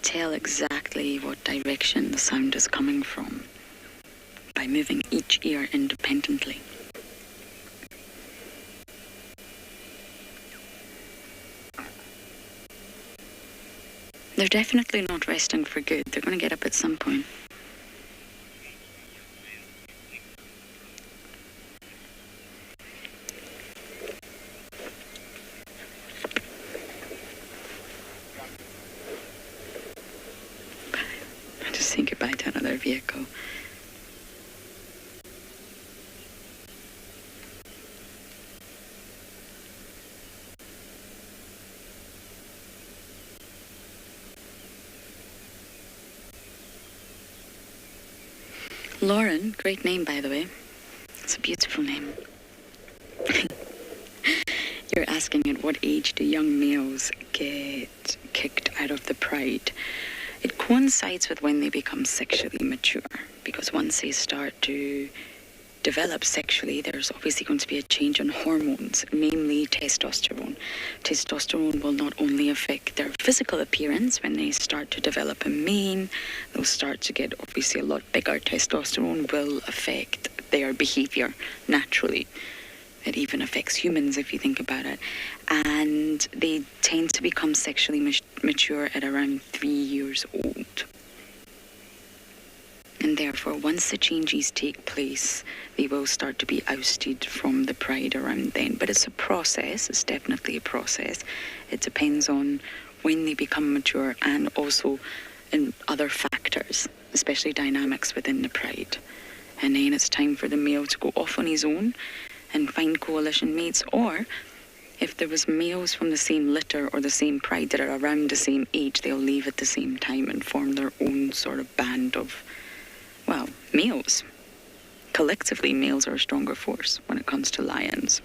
tell exactly what direction the sound is coming from by moving each ear independently. They're definitely not resting for good. They're going to get up at some point. Just say goodbye to another vehicle. Lauren, great name by the way. It's a beautiful name. You're asking at what age do young males get kicked out of the pride? It coincides with when they become sexually mature, because once they start to develop sexually, there's obviously going to be a change in hormones, namely testosterone. Testosterone will not only affect their physical appearance when they start to develop a mane, they'll start to get obviously a lot bigger. Testosterone will affect their behavior naturally. It even affects humans if you think about it. And they tend to become sexually mature at around 3 years old. And therefore, once the changes take place, they will start to be ousted from the pride around then. But it's a process. It's definitely a process. It depends on when they become mature and also in other factors, especially dynamics within the pride. And then it's time for the male to go off on his own and find coalition mates, or if there was males from the same litter or the same pride that are around the same age, they'll leave at the same time and form their own sort of band of, well, males. Collectively, males are a stronger force when it comes to lions.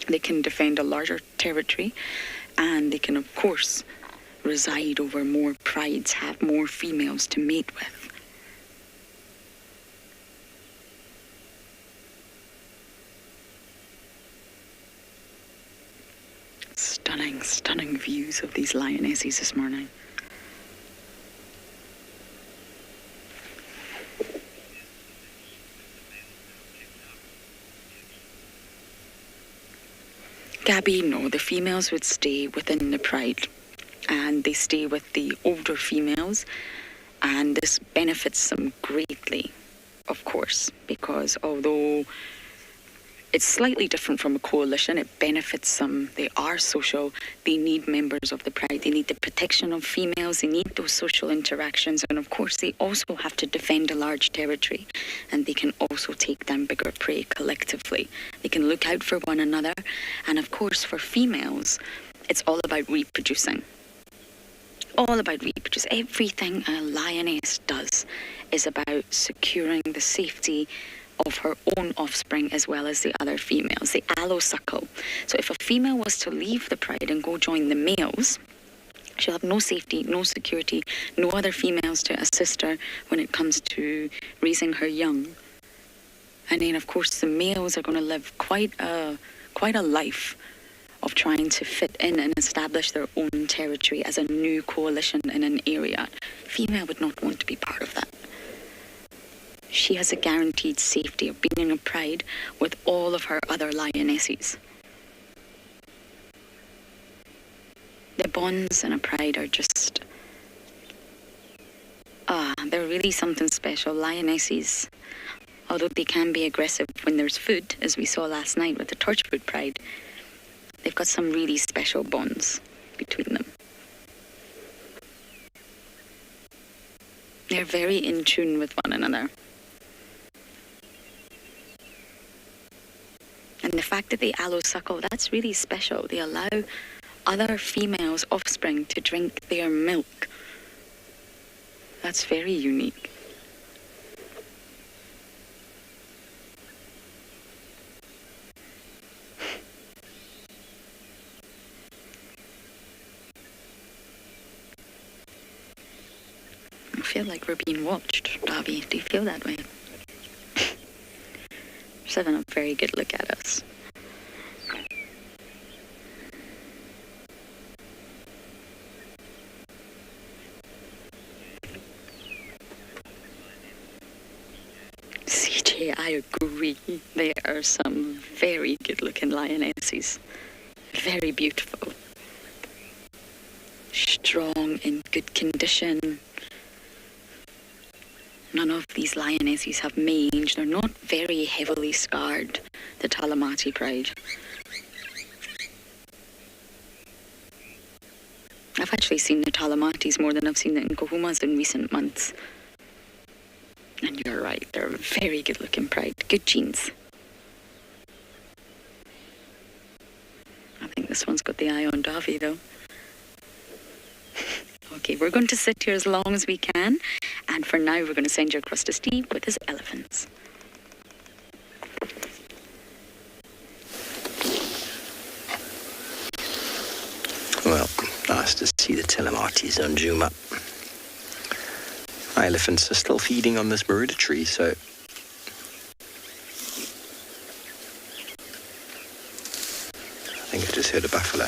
They can defend a larger territory, and they can, of course, reside over more prides, have more females to mate with. Stunning, stunning views of these lionesses this morning. Gabby, no, the females would stay within the pride, and they stay with the older females, and this benefits them greatly, of course, because although it's slightly different from a coalition, it benefits them. They are social. They need members of the pride. They need the protection of females. They need those social interactions. And of course, they also have to defend a large territory. And they can also take down bigger prey collectively. They can look out for one another. And of course, for females, it's all about reproducing. All about reproducing. Everything a lioness does is about securing the safety of her own offspring as well as the other females. They allosuckle. So if a female was to leave the pride and go join the males, she'll have no safety, no security, no other females to assist her when it comes to raising her young. And then of course the males are going to live quite a life of trying to fit in and establish their own territory as a new coalition in an area. Female would not want to be part of that. She has a guaranteed safety of being in a pride with all of her other lionesses. The bonds in a pride are just, they're really something special. Lionesses, although they can be aggressive when there's food, as we saw last night with the Torchwood Pride, they've got some really special bonds between them. They're very in tune with one another. And the fact that they allosuckle, that's really special. They allow other females' offspring to drink their milk. That's very unique. I feel like we're being watched, Davi. Do you feel that way? Just having a very good look at us. CJ, I agree. There are some very good-looking lionesses. Very beautiful. Strong, in good condition. None of these lionesses have mange. They're not very heavily scarred, the Talamati pride. I've actually seen the Talamatis more than I've seen the Nkohumas in recent months. And you're right, they're a very good looking pride. Good genes. I think this one's got the eye on Davy though. Okay, we're going to sit here as long as we can, and for now we're going to send you across to Steve with his elephants. Well, nice to see the Talamatis on Juma. My elephants are still feeding on this Maruda tree, so I think I just heard a buffalo.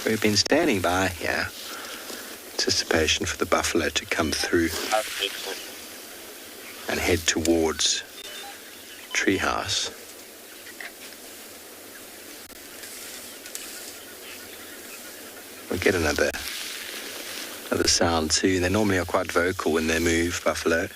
We've been standing by here, anticipation for the buffalo to come through and head towards treehouse. We'll get another sound soon. They normally are quite vocal when they move, buffalo.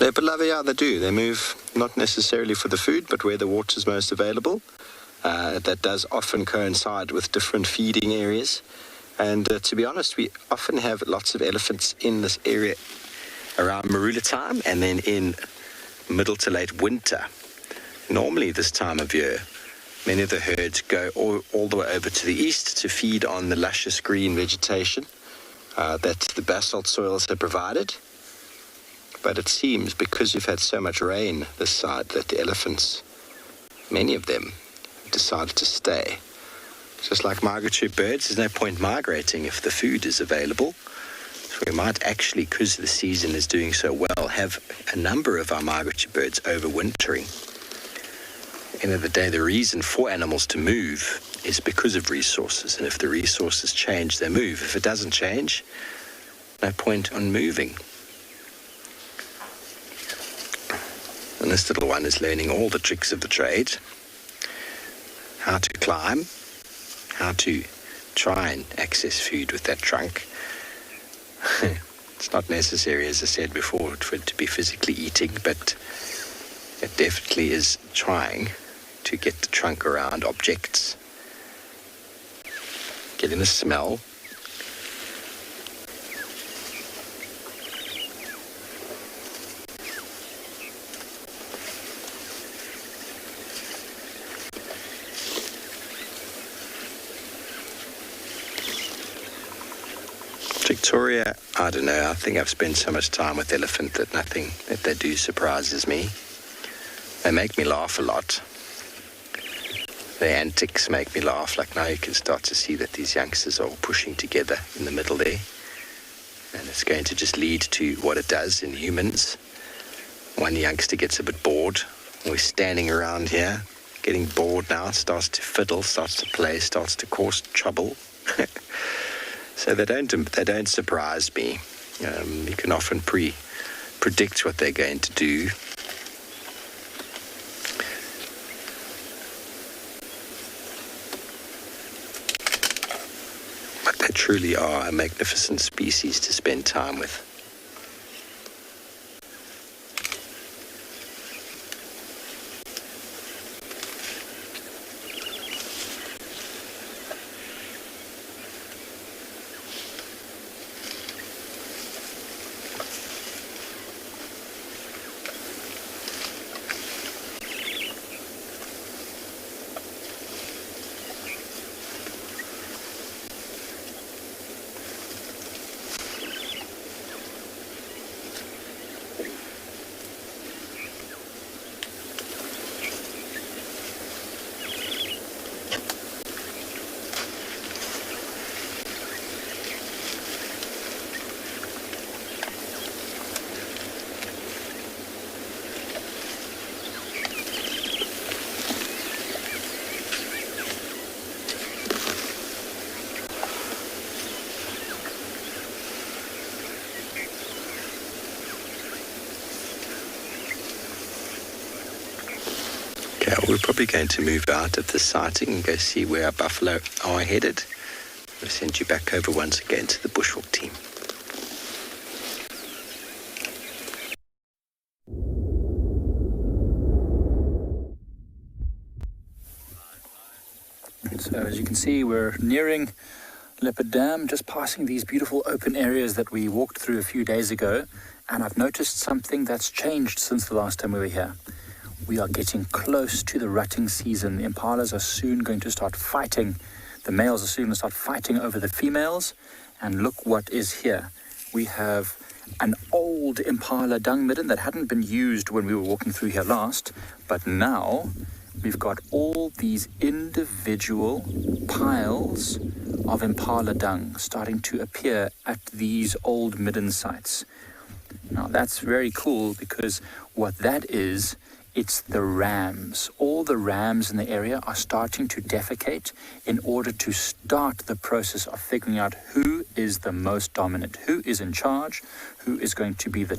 Leopard lover, yeah, they do. They move not necessarily for the food, but where the water is most available. That does often coincide with different feeding areas. And to be honest, we often have lots of elephants in this area around Marula time and then in middle to late winter. Normally this time of year, many of the herds go all the way over to the east to feed on the luscious green vegetation that the basalt soils have provided. But it seems, because we've had so much rain this side, that the elephants, many of them, have decided to stay. Just like migratory birds, there's no point migrating if the food is available. So we might actually, because the season is doing so well, have a number of our migratory birds overwintering. At the end of the day, the reason for animals to move is because of resources. And if the resources change, they move. If it doesn't change, no point on moving. And this little one is learning all the tricks of the trade. How to climb, how to try and access food with that trunk. It's not necessary, as I said before, for it to be physically eating, but it definitely is trying to get the trunk around objects, getting the smell. Victoria, I don't know, I think I've spent so much time with elephant that nothing that they do surprises me. They make me laugh a lot. Their antics make me laugh. Like now you can start to see that these youngsters are all pushing together in the middle there. And it's going to just lead to what it does in humans. One youngster gets a bit bored. We're standing around here, getting bored now, starts to fiddle, starts to play, starts to cause trouble. So they don't surprise me. You can often predict what they're going to do. But they truly are a magnificent species to spend time with. probably going to move out of the sighting and go see where our buffalo are headed. We'll send you back over once again to the Bushwalk team. So as you can see, we're nearing Leopard Dam, just passing these beautiful open areas that we walked through a few days ago, and I've noticed something that's changed since the last time we were here. We are getting close to the rutting season. The impalas are soon going to start fighting. The males are soon going to start fighting over the females, and look what is here. We have an old impala dung midden that hadn't been used when we were walking through here last, but now we've got all these individual piles of impala dung starting to appear at these old midden sites. Now that's very cool, because what that is, it's the rams. All the rams in the area are starting to defecate in order to start the process of figuring out who is the most dominant, who is in charge, who is going to be the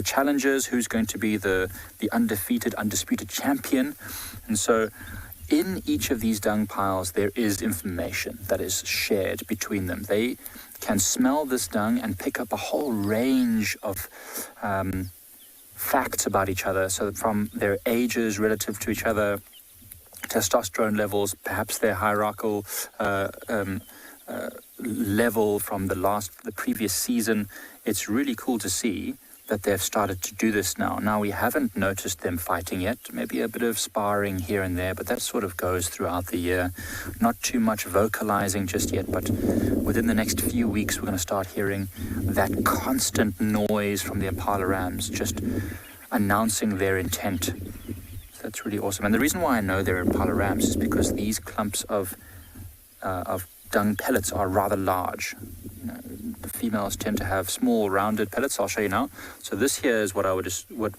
challengers, who's going to be the undefeated, undisputed champion. And so in each of these dung piles, there is information that is shared between them. They can smell this dung and pick up a whole range of facts about each other. So from their ages relative to each other, testosterone levels, perhaps their hierarchical level from the previous season. It's really cool to see that they've started to do this now. Now, we haven't noticed them fighting yet, maybe a bit of sparring here and there, but that sort of goes throughout the year. Not too much vocalizing just yet, but within the next few weeks, we're going to start hearing that constant noise from the impala rams, just announcing their intent. So that's really awesome. And the reason why I know they're impala rams is because these clumps of dung pellets are rather large. The females tend to have small, rounded pellets. I'll show you now. So this here is what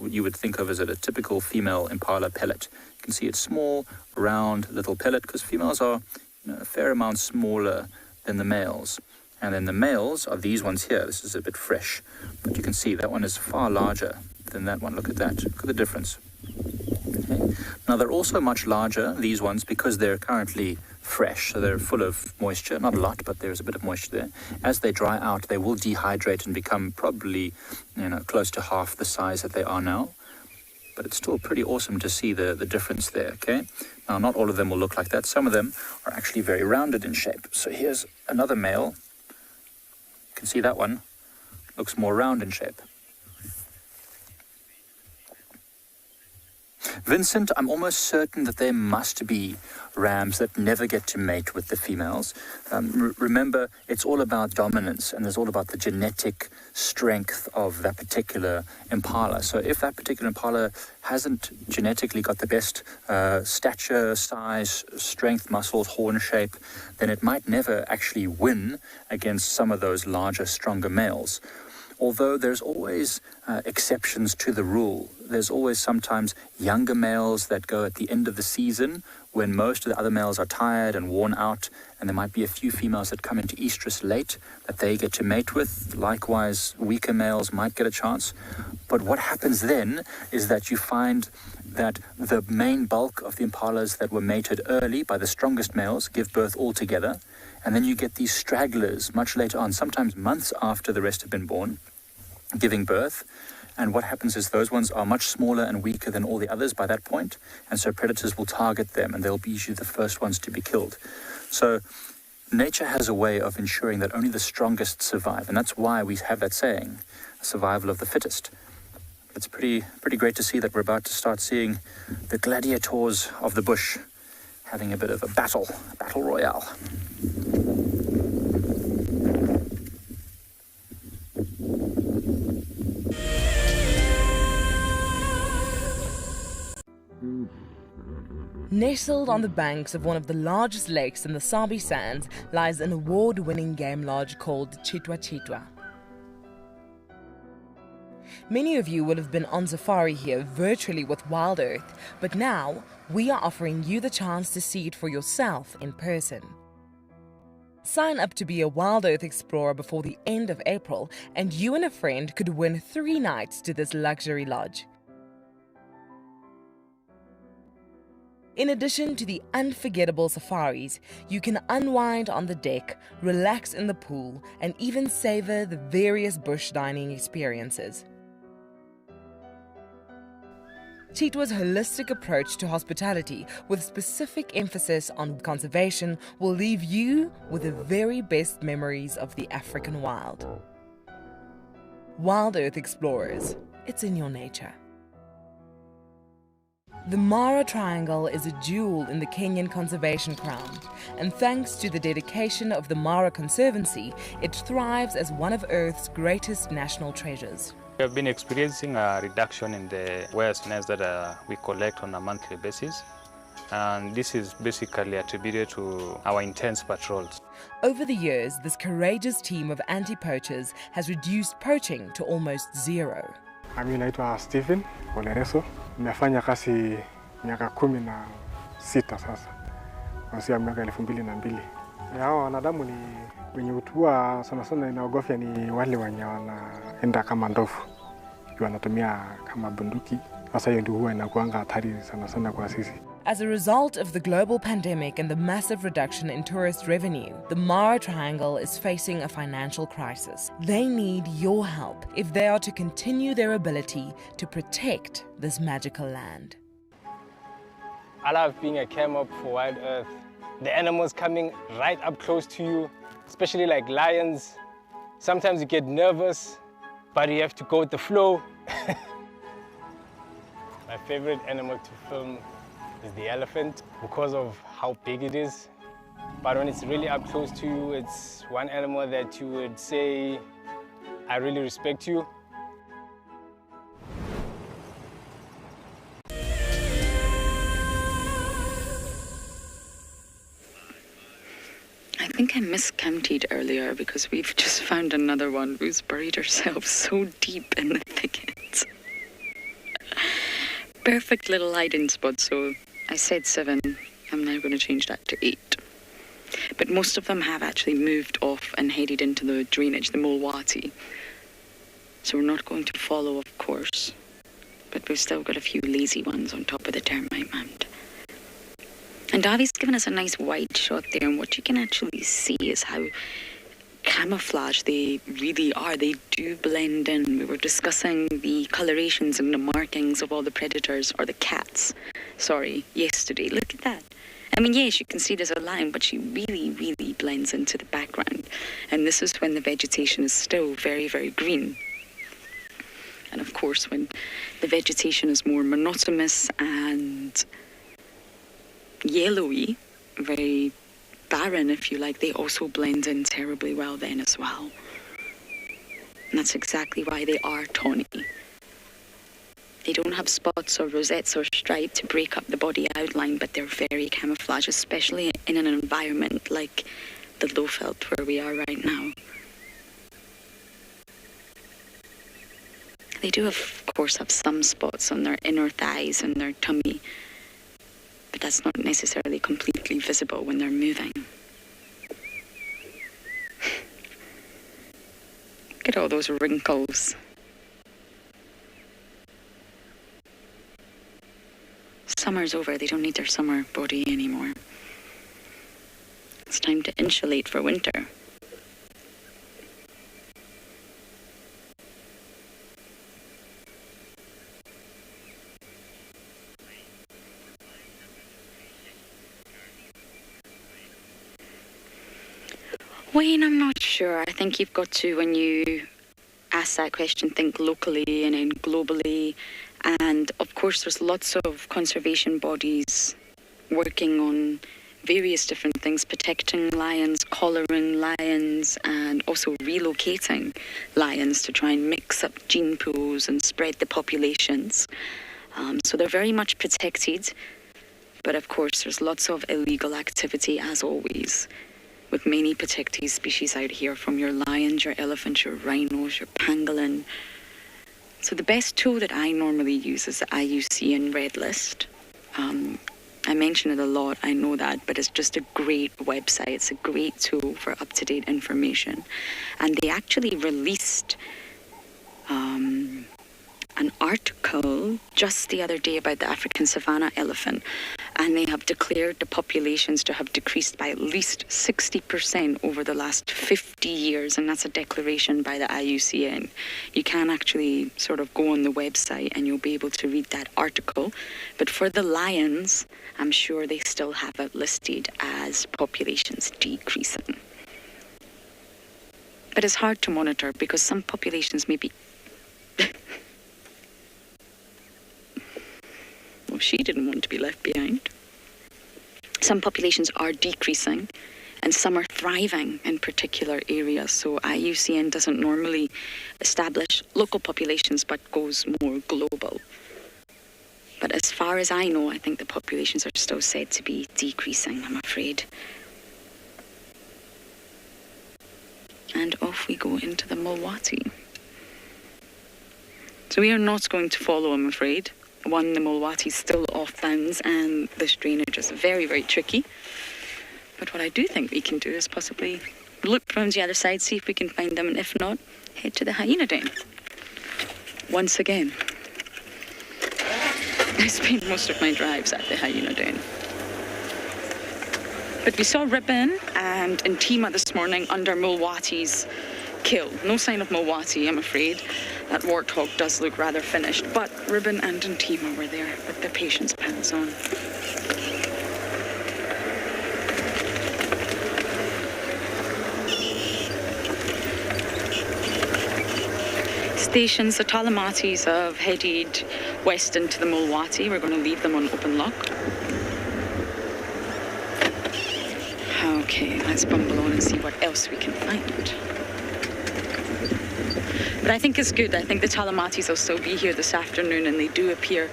you would think of as a typical female impala pellet. You can see it's small, round, little pellet, because females are a fair amount smaller than the males. And then the males are these ones here. This is a bit fresh, but you can see that one is far larger than that one. Look at that. Look at the difference. Okay. Now they're also much larger, these ones, because they're currently fresh, so they're full of moisture. Not a lot, but there's a bit of moisture there. As they dry out, they will dehydrate and become probably, close to half the size that they are now. But it's still pretty awesome to see the difference there, okay? Now, not all of them will look like that. Some of them are actually very rounded in shape. So here's another male. You can see that one looks more round in shape. Vincent, I'm almost certain that there must be rams that never get to mate with the females. Remember, it's all about dominance, and it's all about the genetic strength of that particular impala. So if that particular impala hasn't genetically got the best stature, size, strength, muscles, horn shape, then it might never actually win against some of those larger, stronger males. Although there's always exceptions to the rule. There's always sometimes younger males that go at the end of the season when most of the other males are tired and worn out, and there might be a few females that come into estrus late that they get to mate with. Likewise, weaker males might get a chance. But what happens then is that you find that the main bulk of the impalas that were mated early by the strongest males give birth all together, and then you get these stragglers much later on, sometimes months after the rest have been born, giving birth. And what happens is those ones are much smaller and weaker than all the others by that point, and so predators will target them, and they'll be usually the first ones to be killed. So nature has a way of ensuring that only the strongest survive, and that's why we have that saying, survival of the fittest. It's pretty great to see that we're about to start seeing the gladiators of the bush having a bit of a battle royale. Nestled on the banks of one of the largest lakes in the Sabi Sands lies an award-winning game lodge called Tswalu. Many of you will have been on safari here virtually with WildEarth, but now we are offering you the chance to see it for yourself in person. Sign up to be a WildEarth explorer before the end of April, and you and a friend could win 3 nights to this luxury lodge. In addition to the unforgettable safaris, you can unwind on the deck, relax in the pool, and even savor the various bush dining experiences. Chitwa's holistic approach to hospitality, with specific emphasis on conservation, will leave you with the very best memories of the African wild. WildEarth Explorers, it's in your nature. The Mara Triangle is a jewel in the Kenyan conservation crown, and thanks to the dedication of the Mara Conservancy, it thrives as one of Earth's greatest national treasures. We have been experiencing a reduction in the whale snails that we collect on a monthly basis, and this is basically attributed to our intense patrols. Over the years, this courageous team of anti-poachers has reduced poaching to almost zero. Mimi naitwa Stephen Olereso. Nimefanya kazi miaka 16 sasa. Kuanzia miaka 2002. Hao wanadamu ni wenye utua sana sana inaogofya ni wale wenye wanaenda kama ndovu. Wanatumia kama bunduki. Sasa hiyo ndio huwa inakuanga hatari sana sana kwa sisi. As a result of the global pandemic and the massive reduction in tourist revenue, the Mara Triangle is facing a financial crisis. They need your help if they are to continue their ability to protect this magical land. I love being a cam-up for WildEarth. The animals coming right up close to you, especially like lions. Sometimes you get nervous, but you have to go with the flow. My favorite animal to film is the elephant because of how big it is. But when it's really up close to you, it's one animal that you would say, I really respect you. I think I miscounted earlier because we've just found another one who's buried herself so deep in the thicket. Perfect little hiding spot, so I said 7. I'm now going to change that to 8. But most of them have actually moved off and headed into the drainage, the Mulwati. So we're not going to follow, of course. But we've still got a few lazy ones on top of the termite mound. And Davi's given us a nice wide shot there, and what you can actually see is how camouflage they really are. They do blend in. We were discussing the colorations and the markings of all the predators, or the cats, yesterday. Look at that. I mean, yes, you can see there's a line, but she really, really blends into the background. And this is when the vegetation is still very, very green. And of course, when the vegetation is more monotonous and yellowy, very barren, if you like, they also blend in terribly well then as well. And that's exactly why they are tawny. They don't have spots or rosettes or stripe to break up the body outline, but they're very camouflaged, especially in an environment like the Lowveld where we are right now. They do, of course, have some spots on their inner thighs and their tummy, but that's not necessarily completely visible when they're moving. Look at all those wrinkles. Summer's over, they don't need their summer body anymore. It's time to insulate for winter. Wayne, I'm not sure. I think you've got to, when you ask that question, think locally and then globally. And of course, there's lots of conservation bodies working on various different things, protecting lions, collaring lions, and also relocating lions to try and mix up gene pools and spread the populations. So they're very much protected. But of course, there's lots of illegal activity, as always, with many protected species out here, from your lions, your elephants, your rhinos, your pangolin. So the best tool that I normally use is the IUCN Red List. I mention it a lot, I know that, but it's just a great website. It's a great tool for up-to-date information. And they actually released an article just the other day about the African savanna elephant. and they have declared the populations to have decreased by at least 60% over the last 50 years, and that's a declaration by the IUCN. You can actually sort of go on the website and you'll be able to read that article. But for the lions, I'm sure they still have it listed as populations decreasing. But it's hard to monitor because some populations may be... Well, she didn't want to be left behind. Some populations are decreasing and some are thriving in particular areas. So IUCN doesn't normally establish local populations but goes more global. But as far as I know, I think the populations are still said to be decreasing, I'm afraid. And off we go into the Mulwati. So we are not going to follow, I'm afraid. One, the Mulwati's still off bounds and this drainage is very, very tricky. But what I do think we can do is possibly look from the other side, see if we can find them, and if not, head to the hyena den. Once again. I spend most of my drives at the hyena den. But we saw Ribbon and Intima this morning under Mulwati's kill. No sign of Mulwati, I'm afraid. That warthog does look rather finished, but Ribbon and Intima were there with their patience pants on. Stations, the Talamatis have headed west into the Mulwati. We're going to leave them on open lock. Okay, let's bumble on and see what else we can find. But I think it's good. I think the Talamatis will still be here this afternoon, and they do appear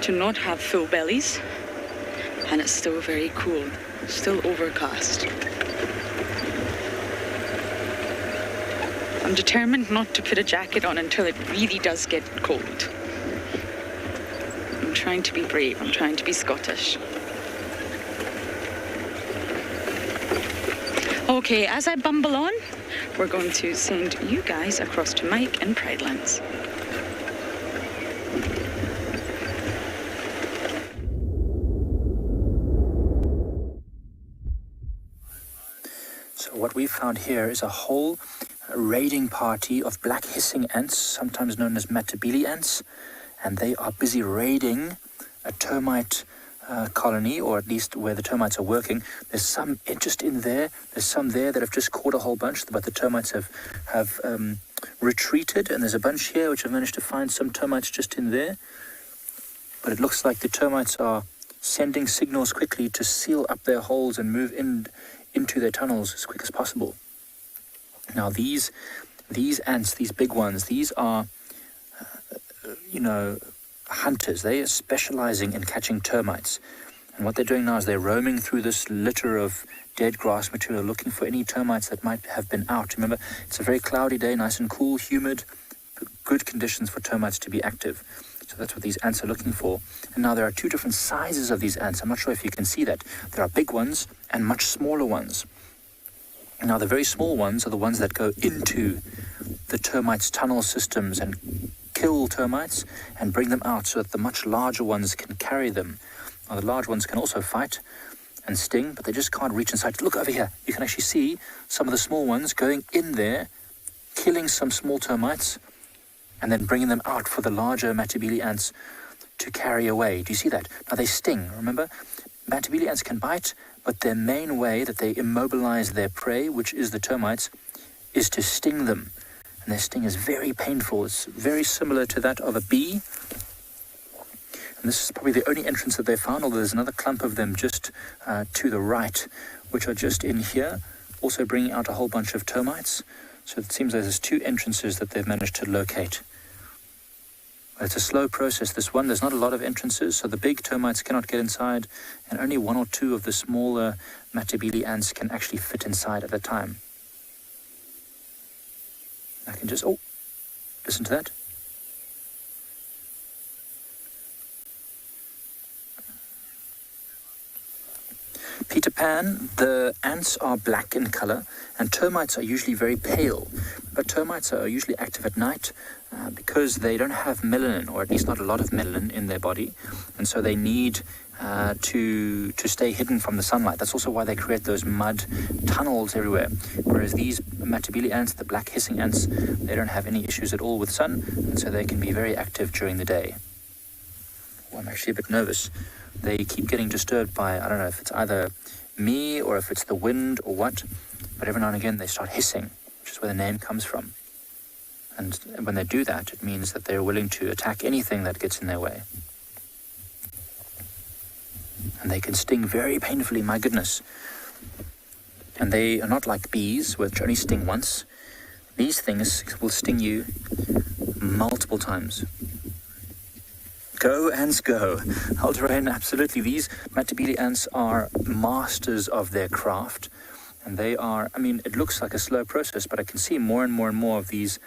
to not have full bellies. And it's still very cool, still overcast. I'm determined not to put a jacket on until it really does get cold. I'm trying to be brave. I'm trying to be Scottish. Okay, as I bumble on, we're going to send you guys across to Mike in Pridelands. So what we've found here is a whole raiding party of black hissing ants, sometimes known as Matabele ants, and they are busy raiding a termite colony, or at least where the termites are working. There's some just in there. There's some there that have just caught a whole bunch, but the termites have retreated, and there's a bunch here which have managed to find some termites just in there. But it looks like the termites are sending signals quickly to seal up their holes and move into their tunnels as quick as possible. Now these ants, these big ones, these are, hunters. They are specializing in catching termites. And what they're doing now is they're roaming through this litter of dead grass material looking for any termites that might have been out. Remember, it's a very cloudy day, nice and cool, humid, good conditions for termites to be active. So that's what these ants are looking for. And now there are two different sizes of these ants. I'm not sure if you can see that. There are big ones and much smaller ones. Now the very small ones are the ones that go into the termites' tunnel systems and kill termites and bring them out so that the much larger ones can carry them. Now the large ones can also fight and sting, but they just can't reach inside. Look over here. You can actually see some of the small ones going in there, killing some small termites, and then bringing them out for the larger Matabele ants to carry away. Do you see that? Now they sting, remember? Matabele ants can bite, but their main way that they immobilize their prey, which is the termites, is to sting them. And their sting is very painful. It's very similar to that of a bee. And this is probably the only entrance that they found, although there's another clump of them just to the right, which are just in here, also bringing out a whole bunch of termites. So it seems like there's two entrances that they've managed to locate. But it's a slow process, this one. There's not a lot of entrances, so the big termites cannot get inside, and only one or two of the smaller Matabele ants can actually fit inside at a time. I can just, listen to that. Peter Pan, the ants are black in color, and termites are usually very pale. But termites are usually active at night because they don't have melanin, or at least not a lot of melanin in their body, and so they need to stay hidden from the sunlight. That's also why they create those mud tunnels everywhere. Whereas these Matabele ants, the black hissing ants, they don't have any issues at all with sun, and so they can be very active during the day. Oh, I'm actually a bit nervous. They keep getting disturbed by, I don't know if it's either me or if it's the wind or what, but every now and again they start hissing, which is where the name comes from. And when they do that, it means that they're willing to attack anything that gets in their way. And they can sting very painfully, my goodness. And they are not like bees, which only sting once. These things will sting you multiple times. Go, ants, go. Alderain, absolutely. These Matabele ants are masters of their craft. And they are, I mean, it looks like a slow process, but I can see more and more and more of these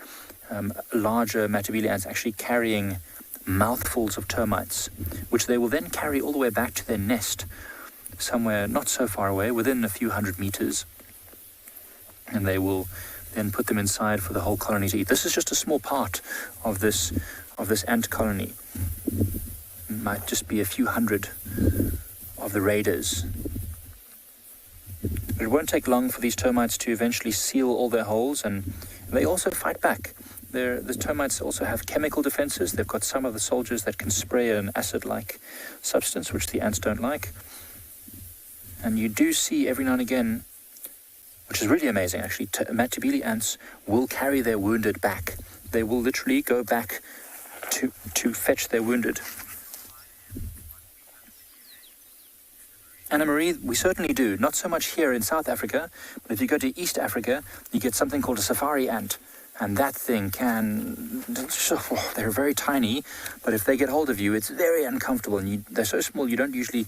larger Matabele ants actually carrying mouthfuls of termites, which they will then carry all the way back to their nest, somewhere not so far away, within a few hundred meters. And they will then put them inside for the whole colony to eat. This is just a small part of this ant colony. It might just be a few hundred of the raiders. But it won't take long for these termites to eventually seal all their holes, and they also fight back. The termites also have chemical defenses. They've got some of the soldiers that can spray an acid-like substance, which the ants don't like. And you do see every now and again, which is really amazing actually, Matabele ants will carry their wounded back. They will literally go back to fetch their wounded. Anna-Marie, we certainly do. Not so much here in South Africa, but if you go to East Africa, you get something called a safari ant. And that thing can, they're very tiny, but if they get hold of you, it's very uncomfortable. And they're so small, you don't usually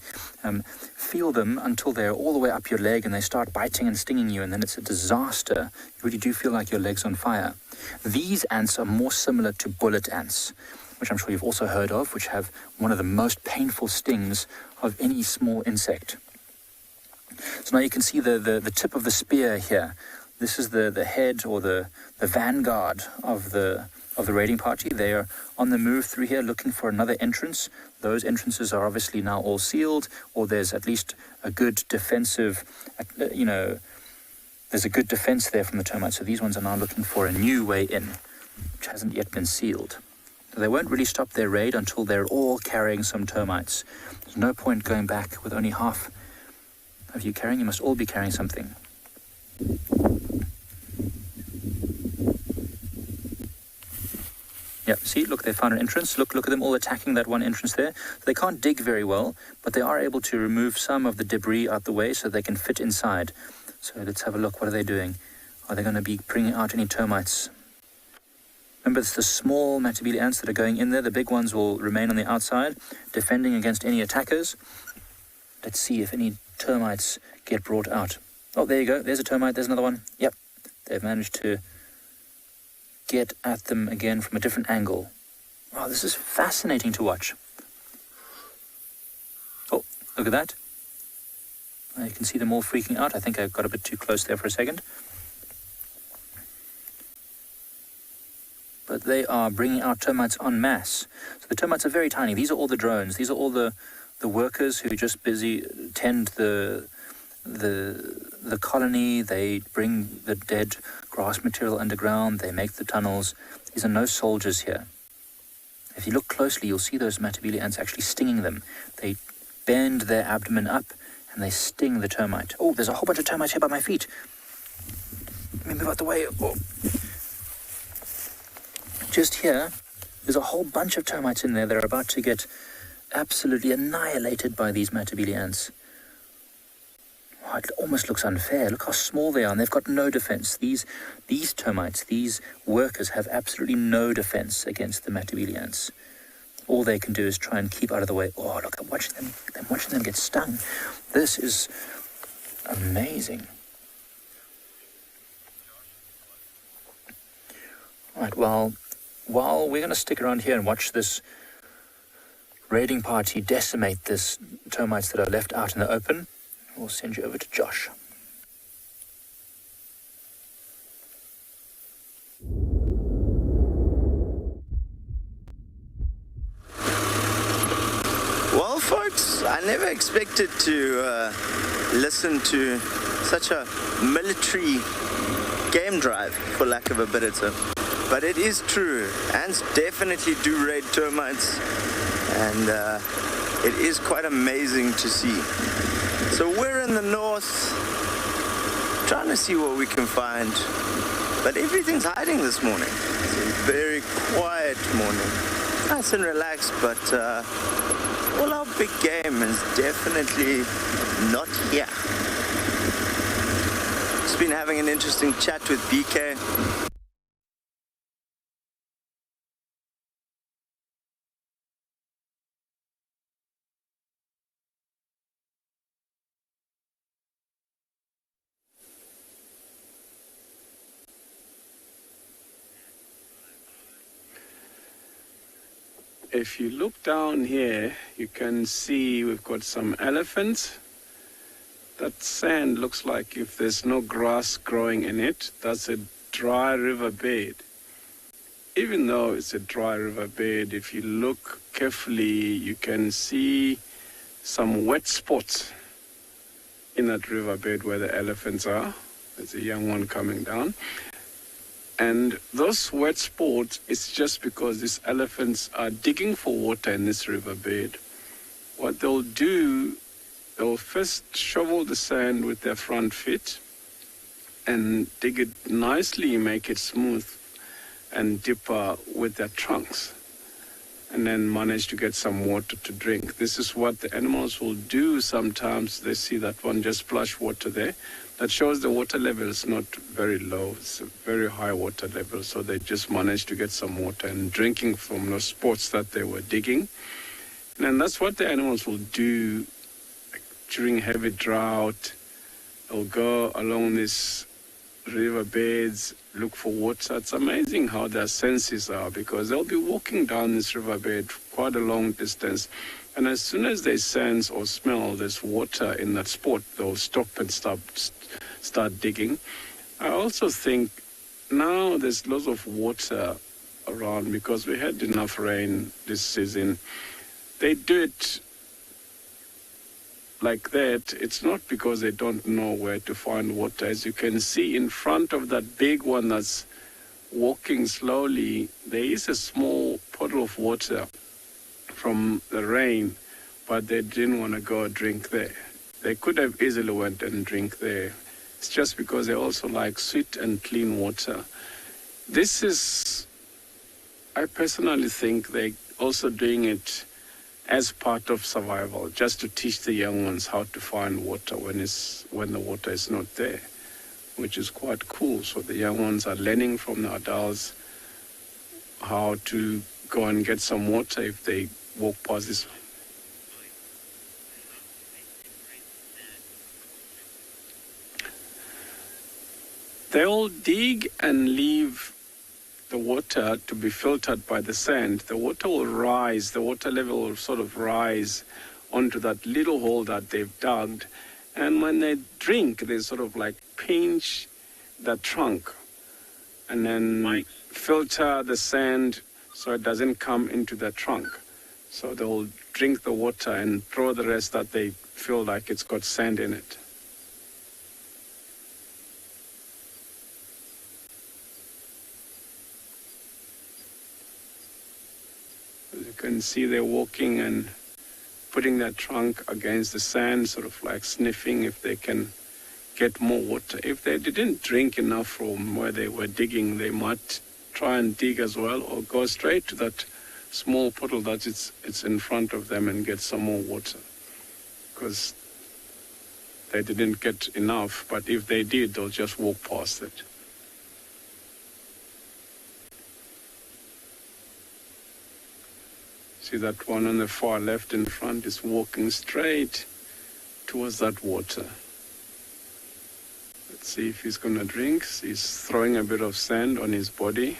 feel them until they're all the way up your leg and they start biting and stinging you, and then it's a disaster. You really do feel like your leg's on fire. These ants are more similar to bullet ants, which I'm sure you've also heard of, which have one of the most painful stings of any small insect. So now you can see the tip of the spear here. This is the head or the vanguard of the raiding party. They are on the move through here looking for another entrance. Those entrances are obviously now all sealed, or there's at least a good defensive, there's a good defense there from the termites. So these ones are now looking for a new way in, which hasn't yet been sealed. So they won't really stop their raid until they're all carrying some termites. There's no point going back with only half of you carrying. You must all be carrying something. Yeah, see, look, they found an entrance. Look at them all attacking that one entrance there. So they can't dig very well, but they are able to remove some of the debris out the way so they can fit inside. So let's have a look. What are they doing? Are they going to be bringing out any termites? Remember, it's the small Matabele ants that are going in there. The big ones will remain on the outside, defending against any attackers. Let's see if any termites get brought out. Oh, there you go. There's a termite. There's another one. Yep, they've managed to get at them again from a different angle. Wow, this is fascinating to watch. Oh, look at that. You can see them all freaking out. I think I got a bit too close there for a second. But they are bringing out termites en masse. So the termites are very tiny. These are all the drones. These are all the workers who just busy tend the colony. They bring the dead grass material underground. They make the tunnels. These are no soldiers here. If you look closely, you'll see those Matabele ants actually stinging them. They bend their abdomen up and they sting the termite. Oh, there's a whole bunch of termites here by my feet. Let me move out the way. Oh. Just here, there's a whole bunch of termites in there. They're about to get absolutely annihilated by these Matabele ants. Oh, it almost looks unfair. Look how small they are, and they've got no defense. These termites, these workers have absolutely no defense against the Matabele ants. All they can do is try and keep out of the way. Oh, look, I'm watching them get stung. This is amazing. All right, well, while we're going to stick around here and watch this raiding party decimate these termites that are left out in the open, We'll send you over to Josh. Well, folks, I never expected to listen to such a military game drive, for lack of a better term. But it is true. Ants definitely do raid termites, and it is quite amazing to see. So we're in the north, trying to see what we can find. But everything's hiding this morning. It's a very quiet morning. Nice and relaxed, but all our big game is definitely not here. Just been having an interesting chat with BK. If you look down here, you can see we've got some elephants. That sand looks like if there's no grass growing in it, that's a dry riverbed. Even though it's a dry riverbed, if you look carefully, you can see some wet spots in that riverbed where the elephants are. There's a young one coming down. And those wet spots, it's just because these elephants are digging for water in this riverbed. What they'll do, they'll first shovel the sand with their front feet and dig it nicely, make it smooth and deeper with their trunks, and then manage to get some water to drink. This is what the animals will do sometimes. They see that one just splash water there. That shows the water level is not very low. It's a very high water level, so they just managed to get some water and drinking from those spots that they were digging. And that's what the animals will do during heavy drought. They'll go along these riverbeds, look for water. It's amazing how their senses are, because they'll be walking down this riverbed quite a long distance, and as soon as they sense or smell there's water in that spot, they'll stop and start digging. I also think now there's lots of water around because we had enough rain this season. They do it like that. It's not because they don't know where to find water. As you can see in front of that big one that's walking slowly, there is a small puddle of water from the rain, but they didn't want to go drink there. They could have easily went and drink there. It's just because they also like sweet and clean water. This is, I personally think they're also doing it as part of survival, just to teach the young ones how to find water when the water is not there, which is quite cool. So the young ones are learning from the adults how to go and get some water if they walk past this. They'll dig and leave the water to be filtered by the sand. The water will rise, the water level will sort of rise onto that little hole that they've dug. And when they drink, they sort of like pinch the trunk and then filter the sand so it doesn't come into the trunk. So they'll drink the water and throw the rest that they feel like it's got sand in it. As you can see, they're walking and putting their trunk against the sand, sort of like sniffing if they can get more water. If they didn't drink enough from where they were digging, they might try and dig as well, or go straight to that small puddle that it's in front of them and get some more water, because they didn't get enough. But if they did, they'll just walk past it. See that one on the far left in front is walking straight towards that water. Let's see if he's going to drink. He's throwing a bit of sand on his body.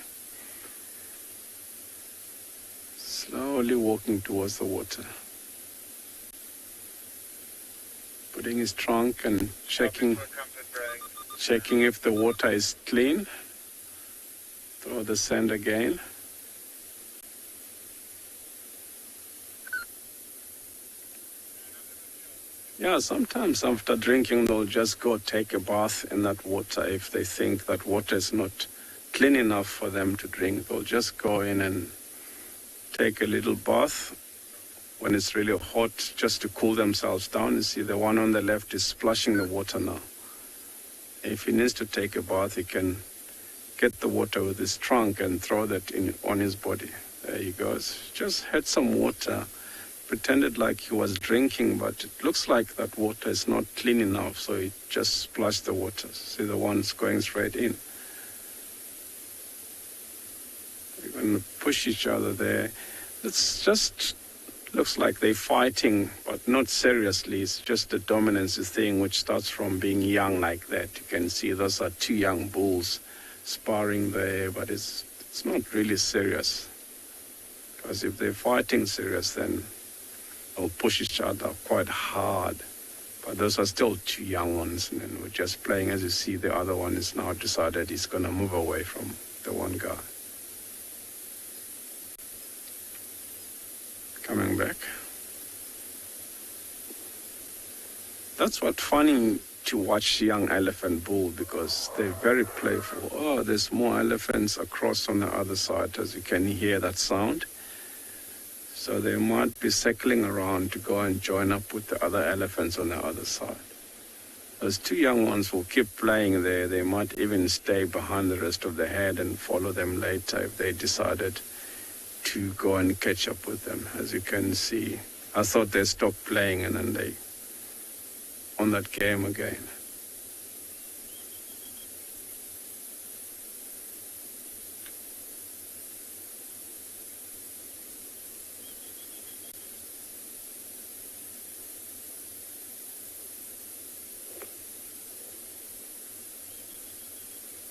Slowly walking towards the water. putting his trunk and checking if the water is clean. Throw the sand again. Yeah, sometimes after drinking, they'll just go take a bath in that water. If they think that water is not clean enough for them to drink, they'll just go in and take a little bath when it's really hot, just to cool themselves down. You see the one on the left is splashing the water now. If he needs to take a bath, he can get the water with his trunk and throw that on his body. There he goes. Just had some water. Pretended like he was drinking, but it looks like that water is not clean enough, so he just splashed the water. See the ones going straight in. They're going to push each other there. It's just looks like they're fighting, but not seriously. It's just a dominance thing which starts from being young like that. You can see those are two young bulls sparring there, but it's not really serious. Because if they're fighting serious, then they'll push each other quite hard. But those are still two young ones, and then we're just playing. As you see, the other one is now decided he's going to move away from the one guy. Coming back. That's what's funny to watch young elephant bull, because they're very playful. Oh, there's more elephants across on the other side, as you can hear that sound. So they might be circling around to go and join up with the other elephants on the other side. Those two young ones will keep playing there. They might even stay behind the rest of the herd and follow them later if they decided to go and catch up with them. As you can see, I thought they stopped playing and then they on that game again.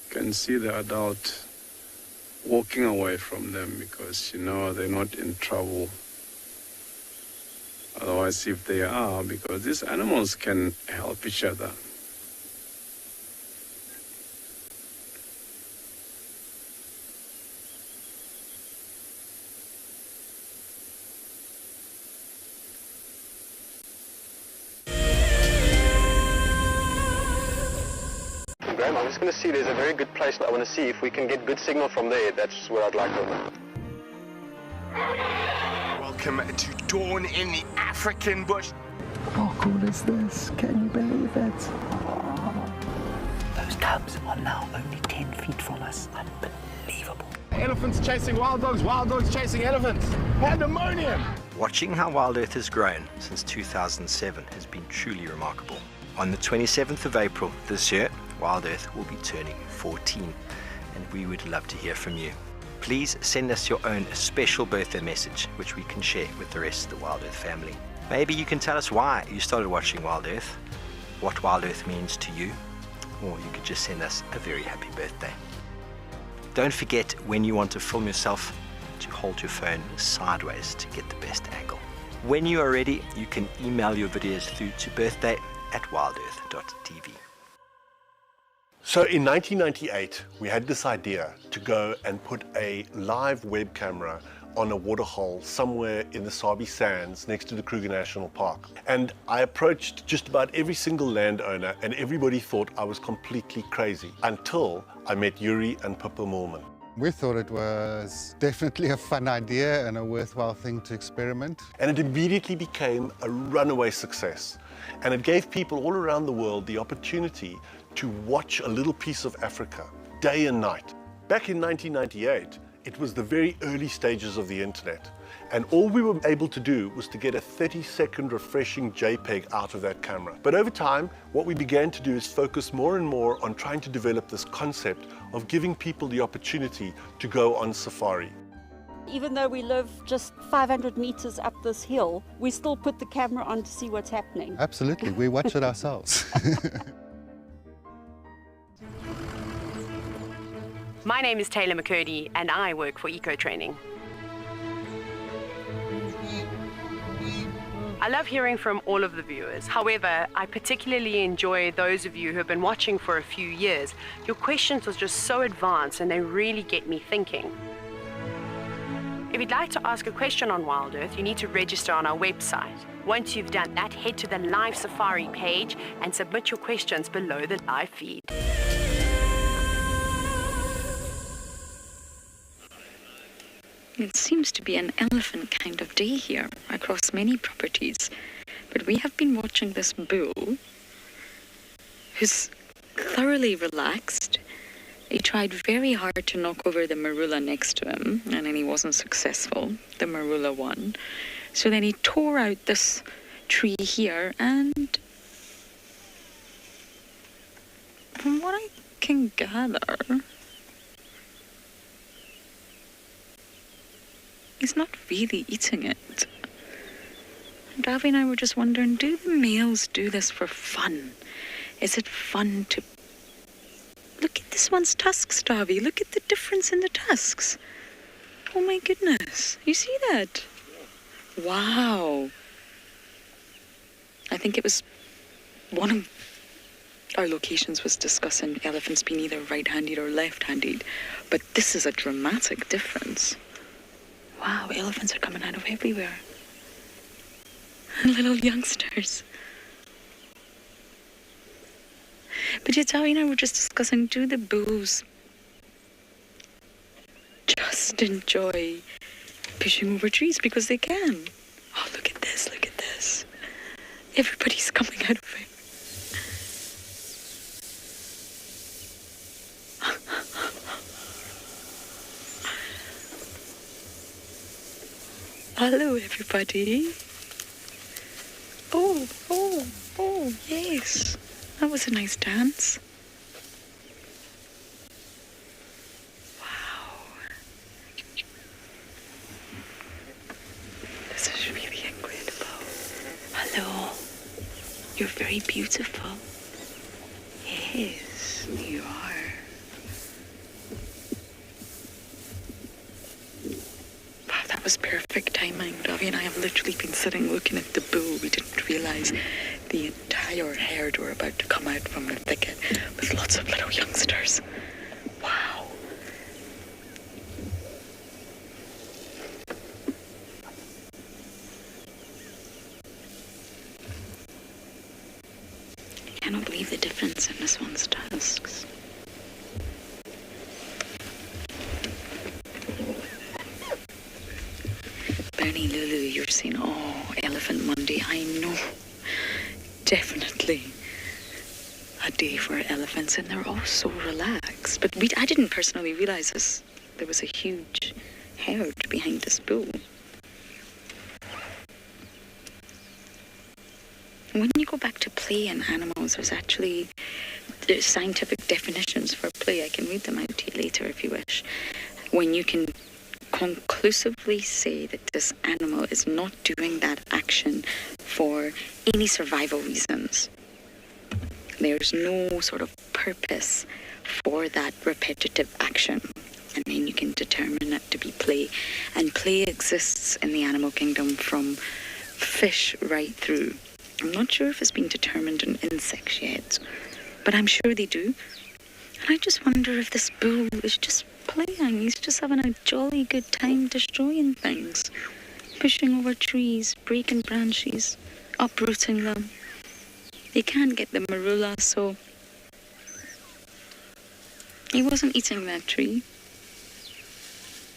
You can see the adult walking away from them because, you know, they're not in trouble. Otherwise, if they are, because these animals can help each other. Graham, I'm just going to see, there's a very good place that I want to see if we can get good signal from there. That's where I'd like to. Welcome to dawn in the African bush. How cool is this? Can you believe it? Those cubs are now only 10 feet from us. Unbelievable. Elephants chasing wild dogs chasing elephants. Pandemonium! Watching how WildEarth has grown since 2007 has been truly remarkable. On the 27th of April this year, WildEarth will be turning 14, and we would love to hear from you. Please send us your own special birthday message, which we can share with the rest of the WildEarth family. Maybe you can tell us why you started watching WildEarth, what WildEarth means to you, or you could just send us a very happy birthday. Don't forget, when you want to film yourself, to hold your phone sideways to get the best angle. When you are ready, you can email your videos through to birthday@wildearth.tv. So in 1998, we had this idea to go and put a live web camera on a waterhole somewhere in the Sabi sands next to the Kruger National Park. And I approached just about every single landowner, and everybody thought I was completely crazy until I met Yuri and Pippa Moorman. We thought it was definitely a fun idea and a worthwhile thing to experiment. And it immediately became a runaway success. And it gave people all around the world the opportunity to watch a little piece of Africa, day and night. Back in 1998, it was the very early stages of the internet. And all we were able to do was to get a 30-second refreshing JPEG out of that camera. But over time, what we began to do is focus more and more on trying to develop this concept of giving people the opportunity to go on safari. Even though we live just 500 meters up this hill, we still put the camera on to see what's happening. Absolutely, we watch it ourselves. My name is Taylor McCurdy and I work for Eco Training. I love hearing from all of the viewers. However, I particularly enjoy those of you who have been watching for a few years. Your questions are just so advanced and they really get me thinking. If you'd like to ask a question on WildEarth, you need to register on our website. Once you've done that, head to the live safari page and submit your questions below the live feed. It seems to be an elephant kind of day here across many properties. But we have been watching this bull who's thoroughly relaxed. He tried very hard to knock over the marula next to him, and then he wasn't successful. The marula won. So then he tore out this tree here, and from what I can gather, he's not really eating it. Davy and I were just wondering, do the males do this for fun? Is it fun to... Look at this one's tusks, Davy. Look at the difference in the tusks. Oh my goodness. You see that? Wow. I think it was one of our locations was discussing elephants being either right-handed or left-handed. But this is a dramatic difference. Wow, elephants are coming out of everywhere. Little youngsters. But yet, Tavi and I were just discussing, do the bulls just enjoy pushing over trees because they can? Oh, look at this, look at this. Everybody's coming out of it. Hello, everybody. Oh, yes. That was a nice dance. Wow. This is really incredible. Hello. You're very beautiful. Yes, you are. Wow, that was perfect timing. Davy and I have literally been sitting looking at the bull. We didn't realize the entire herd were about to come out from the thicket with lots of little youngsters. Wow. I cannot believe the difference in this one's tusks. Bernie Lulu, you're saying, oh, Elephant Monday. I know. Definitely a day for elephants, and they're all so relaxed. But I didn't personally realize this. There was a huge herd behind this bull. When you go back to play in animals, there's scientific definitions for play. I can read them out to you later if you wish. When you can conclusively say that this animal is not doing that action for any survival reasons. There's no sort of purpose for that repetitive action. And then you can determine it to be play. And play exists in the animal kingdom from fish right through. I'm not sure if it's been determined in insects yet, but I'm sure they do. And I just wonder if this bull is just playing. He's just having a jolly good time destroying things. Pushing over trees, breaking branches, uprooting them. He can't get the marula, so he wasn't eating that tree.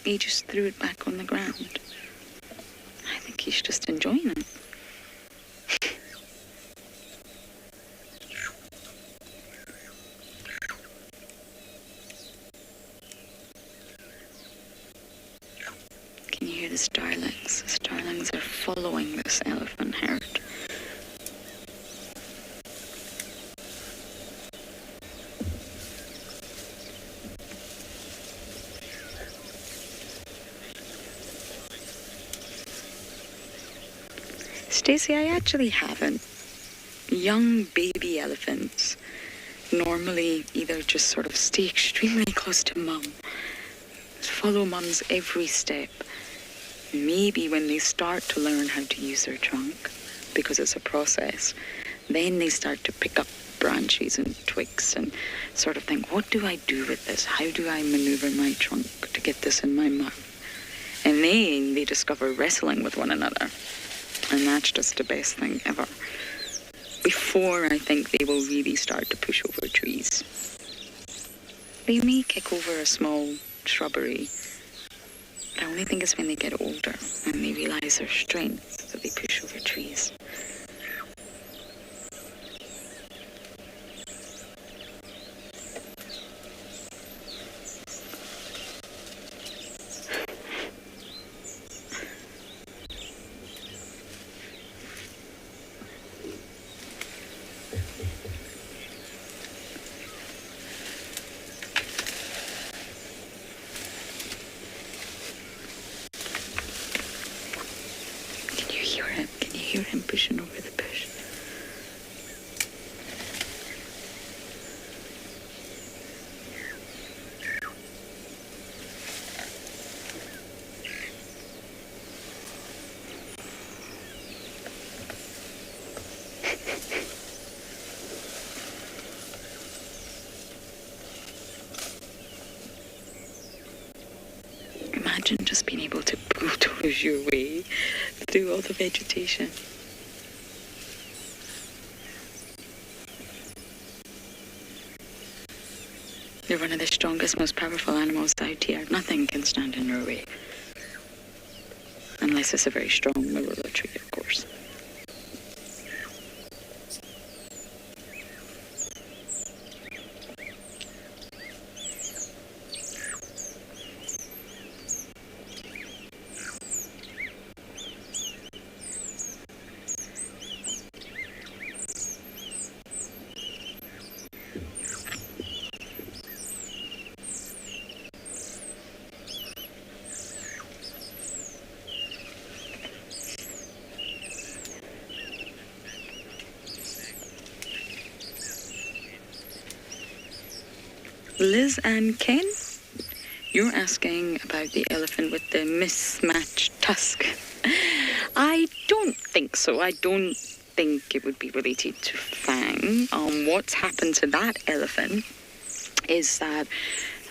He just threw it back on the ground. I think he's just enjoying it. Can you hear the starlings? The starlings are following this elephant herd. Stacey, I actually haven't. Young baby elephants normally either just sort of stay extremely close to mum, follow mum's every step. Maybe when they start to learn how to use their trunk, because it's a process, then they start to pick up branches and twigs and sort of think, what do I do with this? How do I maneuver my trunk to get this in my mouth? And then they discover wrestling with one another. And that's just the best thing ever. Before I think they will really start to push over trees. They may kick over a small shrubbery, but I only think it's when they get older and they realize their strength that they push over trees. Pushing over the bush. Imagine just being able to bulldoze your way through all the vegetation. They're one of the strongest, most powerful animals out here. Nothing can stand in their way. Unless it's a very strong marula tree, of course. Liz and Ken, you're asking about the elephant with the mismatched tusk. I don't think so. I don't think it would be related to Fang. What's happened to that elephant is that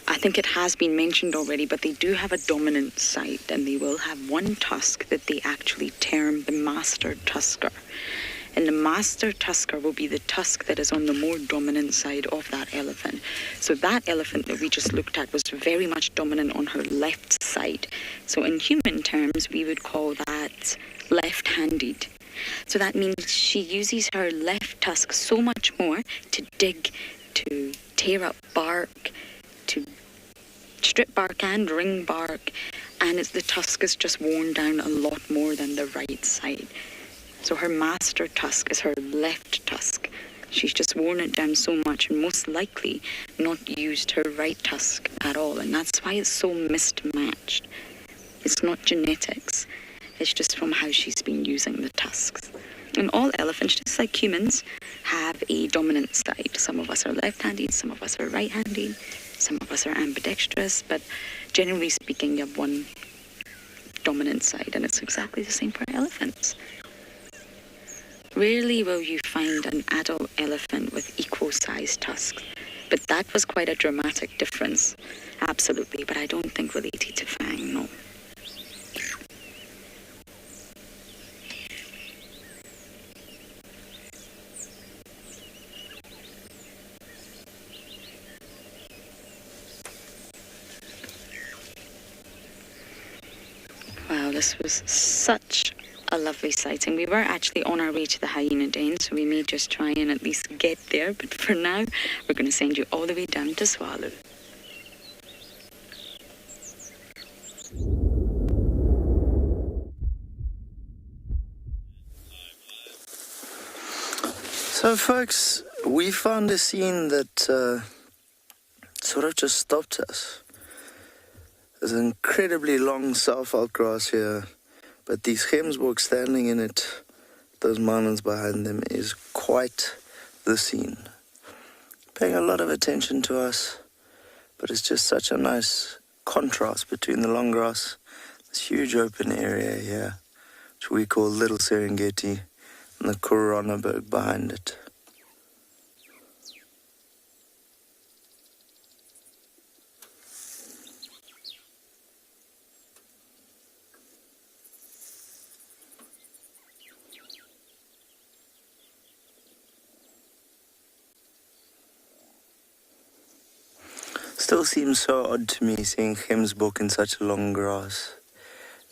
I think it has been mentioned already, but they do have a dominant side, and they will have one tusk that they actually term the master tusker. And the master tusker will be the tusk that is on the more dominant side of that elephant. So that elephant that we just looked at was very much dominant on her left side. So in human terms, we would call that left-handed. So that means she uses her left tusk so much more to dig, to tear up bark, to strip bark and wring bark. And the tusk is just worn down a lot more than the right side. So her master tusk is her left tusk. She's just worn it down so much and most likely not used her right tusk at all. And that's why it's so mismatched. It's not genetics. It's just from how she's been using the tusks. And all elephants, just like humans, have a dominant side. Some of us are left-handed, some of us are right-handed, some of us are ambidextrous, but generally speaking, you have one dominant side, and it's exactly the same for elephants. Rarely will you find an adult elephant with equal-sized tusks, but that was quite a dramatic difference, absolutely, but I don't think related to Fang, no. Wow, this was such a lovely sighting. We were actually on our way to the hyena den, so we may just try and at least get there, but for now, we're going to send you all the way down to Tswalu. So folks, we found a scene that sort of just stopped us. There's an incredibly long Southveld grass here, but these gemsbok standing in it, those mountains behind them, is quite the scene. Paying a lot of attention to us, but it's just such a nice contrast between the long grass, this huge open area here, which we call Little Serengeti, and and the Coronaberg behind it. Still seems so odd to me seeing gemsbok in such a long grass.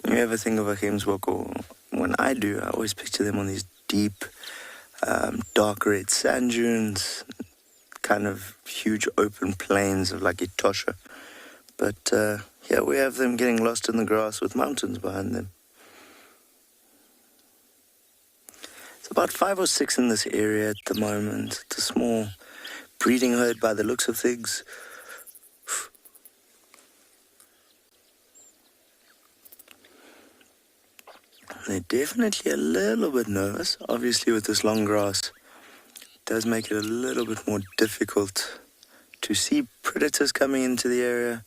When you ever think of a gemsbok, or when I do, I always picture them on these deep, dark red sand dunes, kind of huge open plains of like Etosha. But here we have them getting lost in the grass with mountains behind them. It's about 5 or 6 in this area at the moment. It's a small breeding herd by the looks of things. They're definitely a little bit nervous. Obviously with this long grass, it does make it a little bit more difficult to see predators coming into the area.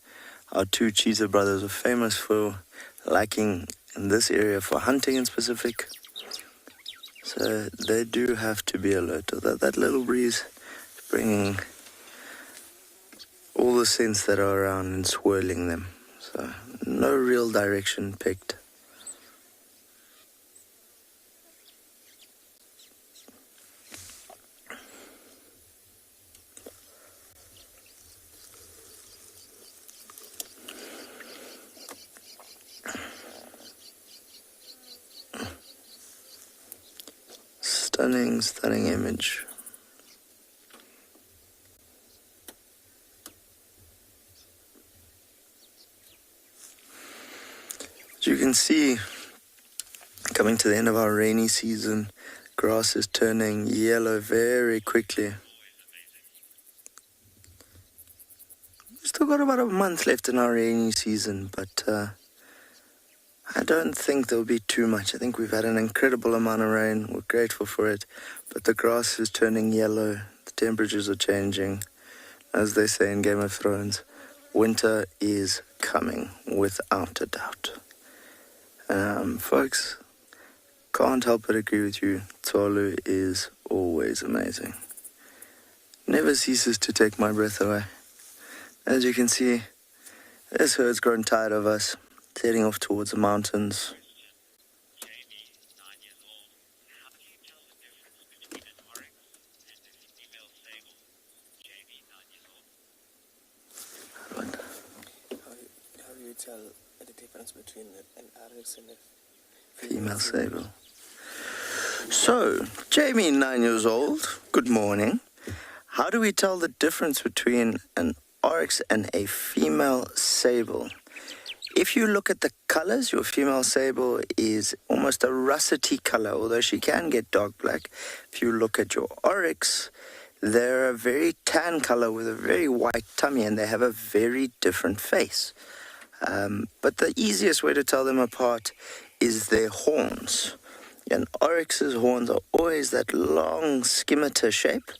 Our 2 cheetah brothers are famous for liking in this area for hunting in specific. So they do have to be alert. That little breeze is bringing all the scents that are around and swirling them. So no real direction picked. Stunning image. As you can see, coming to the end of our rainy season, grass is turning yellow very quickly. We've still got about a month left in our rainy season, but I don't think there'll be too much. I think we've had an incredible amount of rain. We're grateful for it. But the grass is turning yellow. The temperatures are changing. As they say in Game of Thrones, winter is coming, without a doubt. Folks, can't help but agree with you. Tswalu is always amazing. Never ceases to take my breath away. As you can see, this herd's grown tired of us. It's heading off towards the mountains. How do you tell the difference between an RX and a Female sable. So, Jamie, 9 years old, good morning. How do we tell the difference between an oryx and a female sable? If you look at the colors, your female sable is almost a russety color, although she can get dark black. If you look at your oryx, they're a very tan color with a very white tummy, and they have a very different face. But the easiest way to tell them apart is their horns. An oryx's horns are always that long scimitar shape,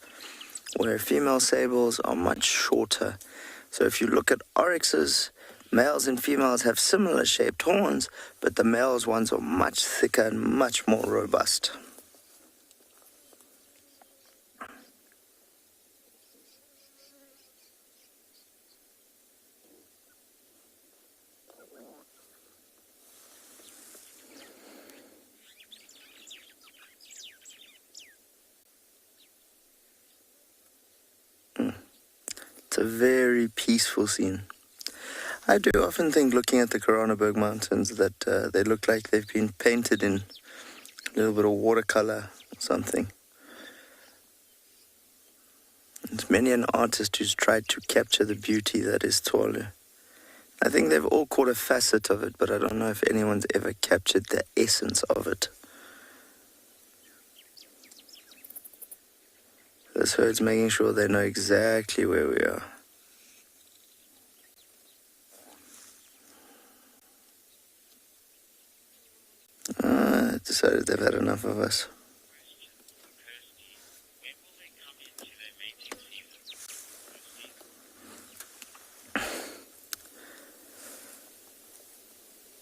where female sables are much shorter. So if you look at oryxes, males and females have similar shaped horns, but the males' ones are much thicker and much more robust. It's a very peaceful scene. I do often think, looking at the Coronaberg Mountains, that they look like they've been painted in a little bit of watercolor or something. There's many an artist who's tried to capture the beauty that is Tswalu. I think they've all caught a facet of it, but I don't know if anyone's ever captured the essence of it. This herd's making sure they know exactly where we are. I decided they've had enough of us.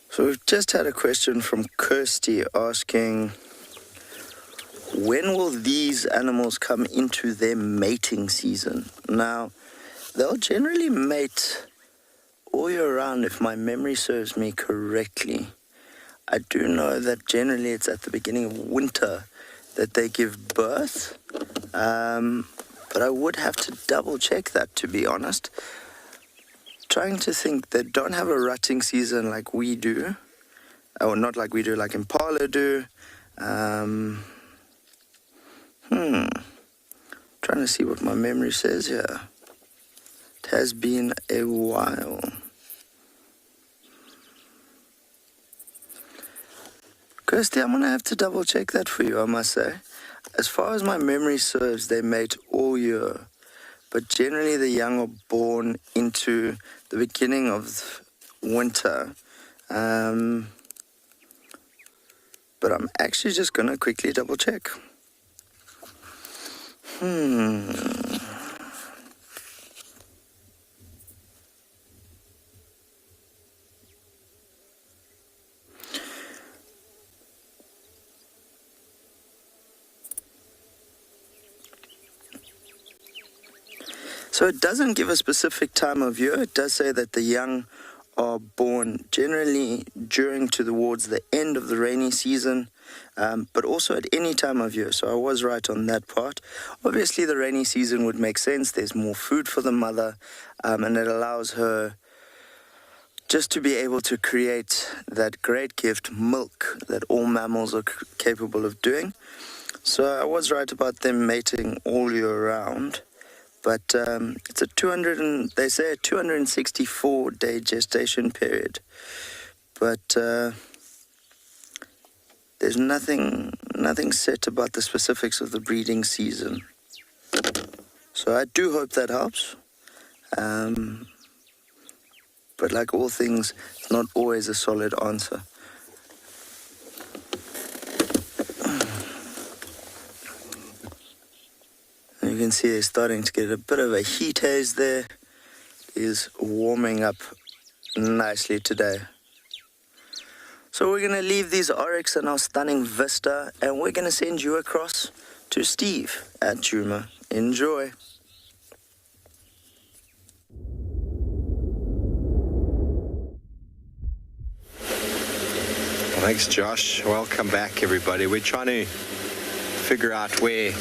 So we've just had a question from Kirsty asking, when will these animals come into their mating season? Now, they'll generally mate all year round if my memory serves me correctly. I do know that generally it's at the beginning of winter that they give birth, but I would have to double check that, to be honest. Trying to think, they don't have a rutting season like we do, or not like we do, like Impala do. Trying to see what my memory says here. It has been a while. Kirsty, I'm going to have to double check that for you, I must say. As far as my memory serves, they mate all year. But generally the young are born into the beginning of winter. But I'm actually just going to quickly double check. So it doesn't give a specific time of year. It does say that the young are born generally towards the end of the rainy season, but also at any time of year. So I was right on that part. Obviously, the rainy season would make sense. There's more food for the mother, and it allows her just to be able to create that great gift, milk, that all mammals are capable of doing. So I was right about them mating all year round. But it's a 264-day gestation period. But there's nothing said about the specifics of the breeding season. So I do hope that helps. But like all things, it's not always a solid answer. You can see they're starting to get a bit of a heat haze there. It is warming up nicely today. So we're going to leave these oryx and our stunning vista, and we're going to send you across to Steve at Juma. Enjoy. Thanks, Josh. Welcome back, everybody. We're trying to figure out where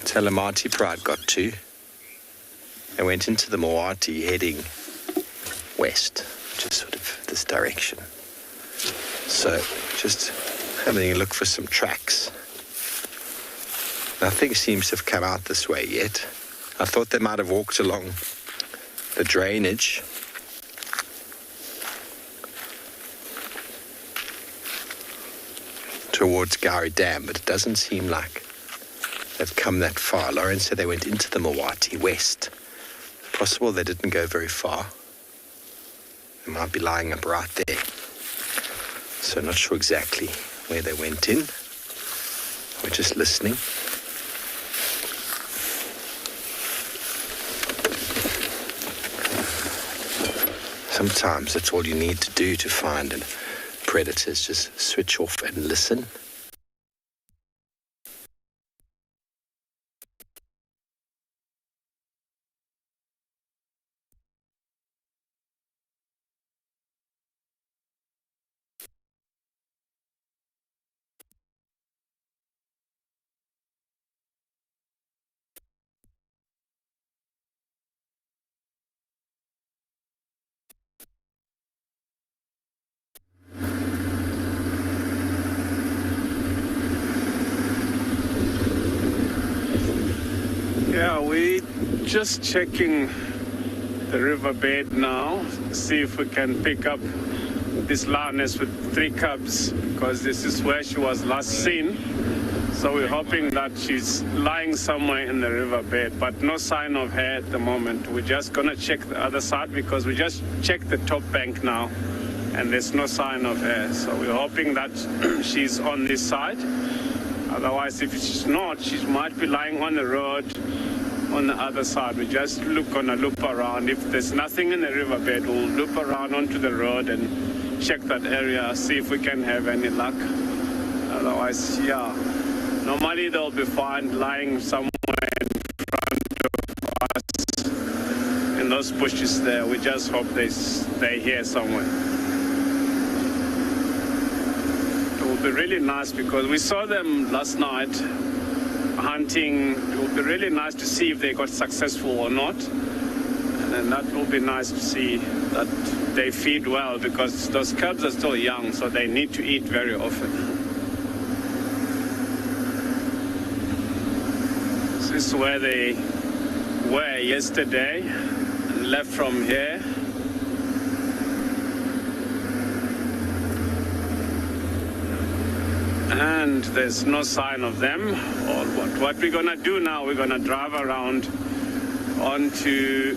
Talamati Pride got to. They went into the Moati heading west, which is sort of this direction. So just having a look for some tracks. Nothing seems to have come out this way yet. I thought they might have walked along the drainage. Towards Gowrie Dam, but it doesn't seem like they've come that far. Lauren said they went into the Moati west. Possible they didn't go very far. They might be lying up right there. So not sure exactly where they went in. We're just listening. Sometimes that's all you need to do to find predators. Just switch off and listen. Yeah, we're just checking the riverbed now, see if we can pick up this lioness with 3 cubs, because this is where she was last seen. So we're hoping that she's lying somewhere in the riverbed, but no sign of her at the moment. We're just gonna check the other side, because we just checked the top bank now and there's no sign of her. So we're hoping that she's on this side. Otherwise, if she's not, she might be lying on the road on the other side. We just gonna loop around. If there's nothing in the riverbed, we'll loop around onto the road and check that area, see if we can have any luck. Otherwise, yeah, normally they'll be found lying somewhere in front of us in those bushes there. We just hope they stay here somewhere. It will be really nice because we saw them last night hunting. It will be really nice to see if they got successful or not. And then that will be nice to see that they feed well because those cubs are still young, so they need to eat very often. This is where they were yesterday and left from here. And there's no sign of them. Or what we're gonna do now, we're gonna drive around onto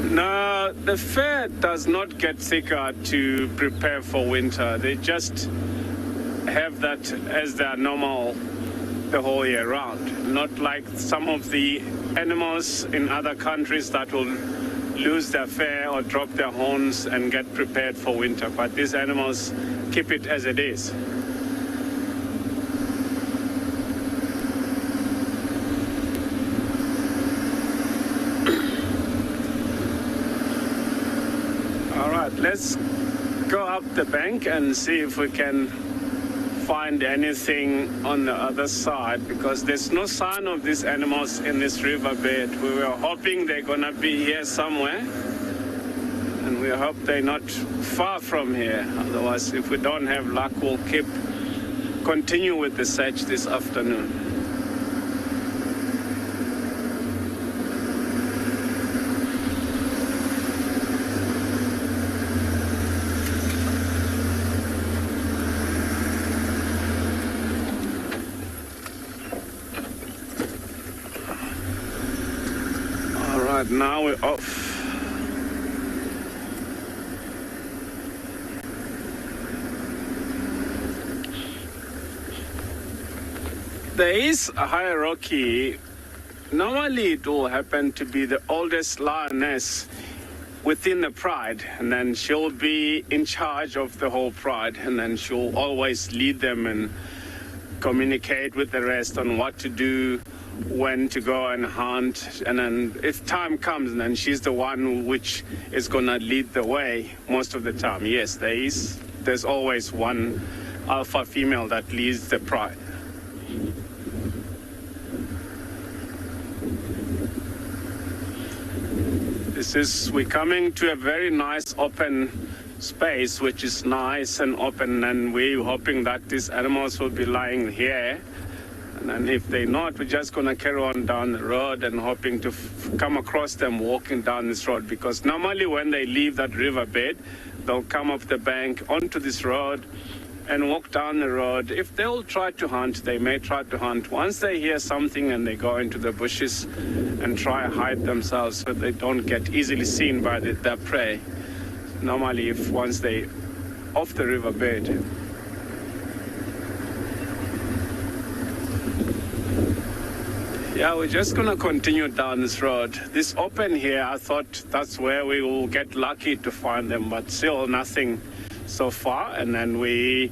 Now, the fair does not get thicker to prepare for winter. They just have that as their normal the whole year round. Not like some of the animals in other countries that will lose their fair or drop their horns and get prepared for winter. But these animals keep it as it is. Let's go up the bank and see if we can find anything on the other side, because there's no sign of these animals in this riverbed. We were hoping they're gonna be here somewhere, and we hope they're not far from here. Otherwise, if we don't have luck, we'll continue with the search this afternoon. Now we're off. There is a hierarchy. Normally it will happen to be the oldest lioness within the pride, and then she'll be in charge of the whole pride, and then she'll always lead them and communicate with the rest on what to do, when to go and hunt, and then if time comes, then she's the one which is gonna lead the way most of the time. Yes, there's always one alpha female that leads the pride. We're coming to a very nice open space, which is nice and open, and we're hoping that these animals will be lying here. And then if they're not, we're just going to carry on down the road and hoping to come across them walking down this road, because normally when they leave that riverbed, they'll come up the bank onto this road and walk down the road. If they'll try to hunt, they may try to hunt. Once they hear something and they go into the bushes and try to hide themselves so they don't get easily seen by their prey. Normally, once they off the riverbed. Yeah, we're just going to continue down this road. This open here, I thought that's where we will get lucky to find them, but still nothing so far. And then we're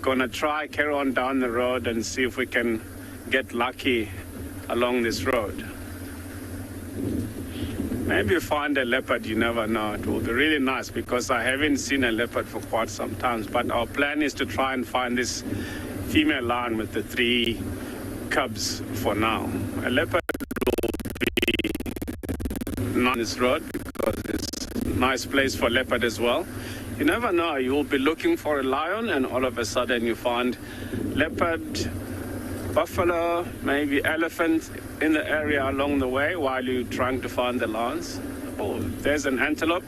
going to try carry on down the road and see if we can get lucky along this road. Maybe find a leopard, you never know. It will be really nice, because I haven't seen a leopard for quite some time. But our plan is to try and find this female lion with the 3 cubs for now. A leopard will be on this road because it's a nice place for leopard as well. You never know, you will be looking for a lion and all of a sudden you find leopard, buffalo, maybe elephant in the area along the way while you're trying to find the lions. Oh, there's an antelope.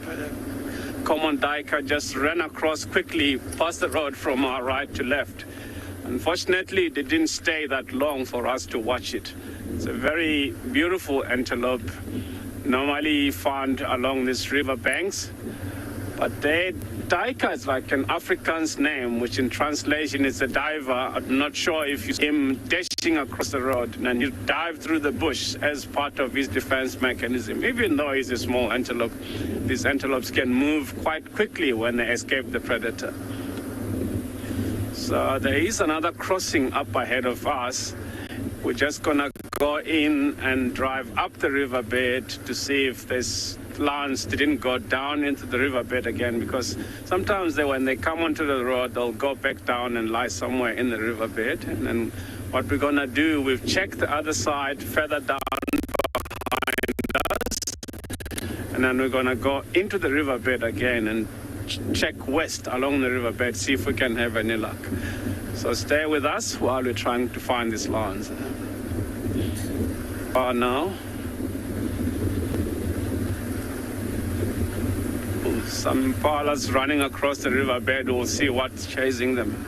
Common duiker just ran across quickly past the road from our right to left. Unfortunately, it didn't stay that long for us to watch it. It's a very beautiful antelope, normally found along these river banks, but they duiker is like an Afrikaans name, which in translation is a diver. I'm not sure if you see him dashing across the road, and he dive through the bush as part of his defense mechanism. Even though he's a small antelope, these antelopes can move quite quickly when they escape the predator. So there is another crossing up ahead of us. We're just gonna go in and drive up the riverbed to see if this lance didn't go down into the riverbed again, because sometimes when they come onto the road, they'll go back down and lie somewhere in the riverbed. And then what we're gonna do, we've checked the other side further down behind us, and then we're gonna go into the riverbed again and check west along the riverbed, see if we can have any luck. So stay with us while we're trying to find this lance. Now, some impalas running across the riverbed. We'll see what's chasing them.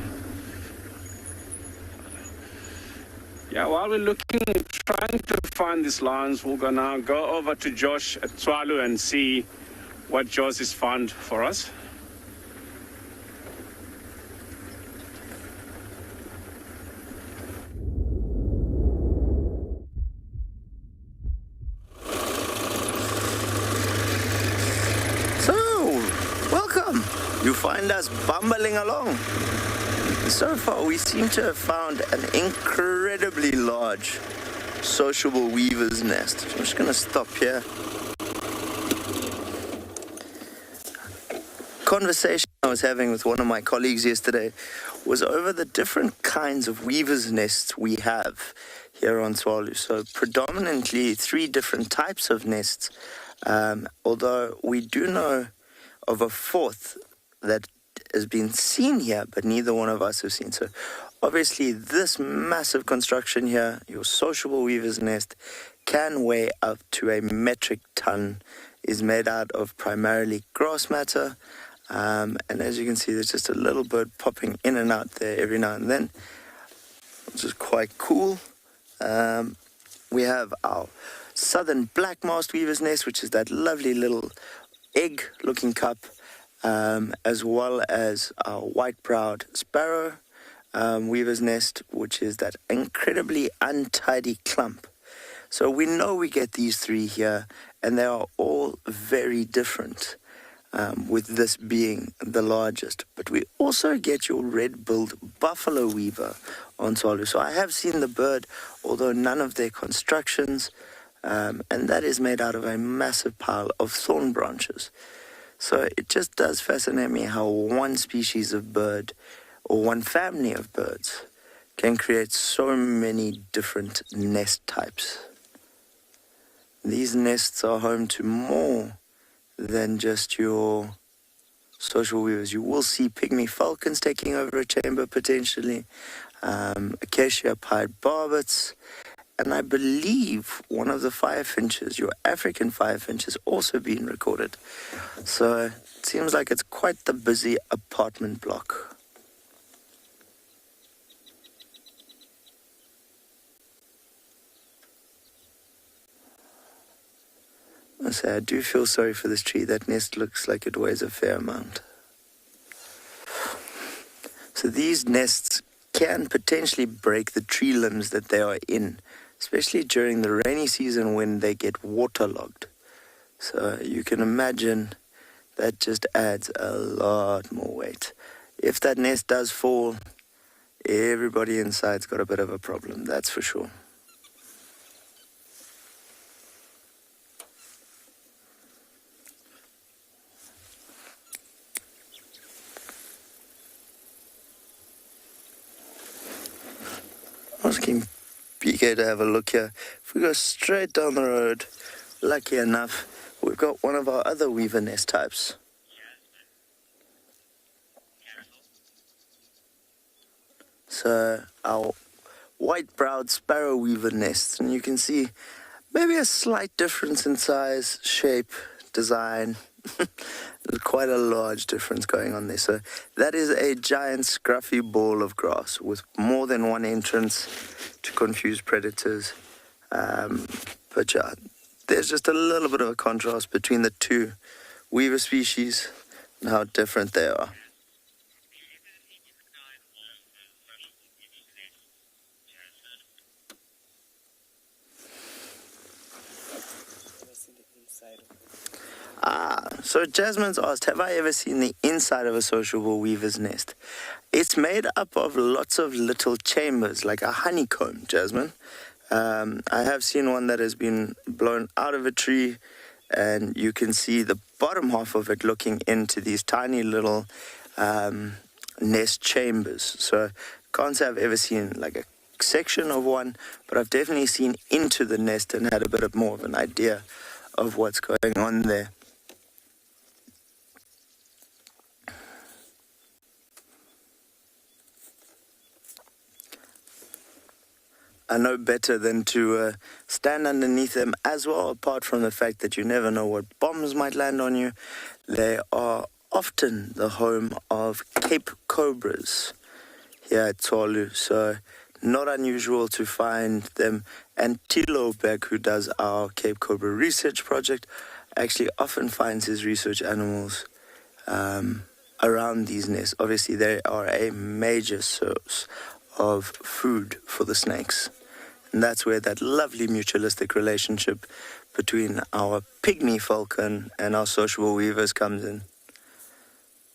Yeah, while we're trying to find this lance, we're gonna go over to Josh at Tswalu and see what Josh has found for us. You find us bumbling along. So far, we seem to have found an incredibly large sociable weaver's nest. I'm just going to stop here. Conversation I was having with one of my colleagues yesterday was over the different kinds of weaver's nests we have here on Tswalu. So predominantly 3 different types of nests, although we do know of a 4th that has been seen here, but neither one of us have seen. So obviously this massive construction here, your sociable weaver's nest, can weigh up to a metric ton, is made out of primarily grass matter, and as you can see, there's just a little bird popping in and out there every now and then, which is quite cool. We have our southern black-masked weaver's nest, which is that lovely little egg-looking cup, as well as our white-browed sparrow weaver's nest, which is that incredibly untidy clump. So we know we get these 3 here, and they are all very different, with this being the largest. But we also get your red-billed buffalo weaver on Tswalu. So I have seen the bird, although none of their constructions, and that is made out of a massive pile of thorn branches. So it just does fascinate me how one species of bird, or one family of birds, can create so many different nest types. These nests are home to more than just your social weavers. You will see pygmy falcons taking over a chamber potentially, acacia-pied barbets, and I believe one of the firefinches, your African firefinch, has also been recorded. So it seems like it's quite the busy apartment block. I say, I do feel sorry for this tree. That nest looks like it weighs a fair amount. So these nests can potentially break the tree limbs that they are in, especially during the rainy season when they get waterlogged. So you can imagine that just adds a lot more weight. If that nest does fall, everybody inside's got a bit of a problem, that's for sure. Asking PK to have a look here. If we go straight down the road, lucky enough, we've got one of our other weaver nest types. So our white-browed sparrow weaver nest, and you can see maybe a slight difference in size, shape, design. There's quite a large difference going on there. So that is a giant scruffy ball of grass with more than one entrance to confuse predators. But yeah, there's just a little bit of a contrast between the two weaver species. how different they are. So Jasmine's asked, have I ever seen the inside of a sociable weaver's nest? It's made up of lots of little chambers, like a honeycomb, Jasmine. I have seen one that has been blown out of a tree, and you can see the bottom half of it looking into these tiny little nest chambers. So can't say I've ever seen like a section of one, but I've definitely seen into the nest and had a bit more of an idea of what's going on there. I know better than to stand underneath them as well, apart from the fact that you never know what bombs might land on you. They are often the home of Cape cobras here at Tswalu, so not unusual to find them. And Tilo Beck, who does our Cape Cobra research project, actually often finds his research animals around these nests. Obviously, they are a major source of food for the snakes. And that's where that lovely mutualistic relationship between our pygmy falcon and our sociable weavers comes in.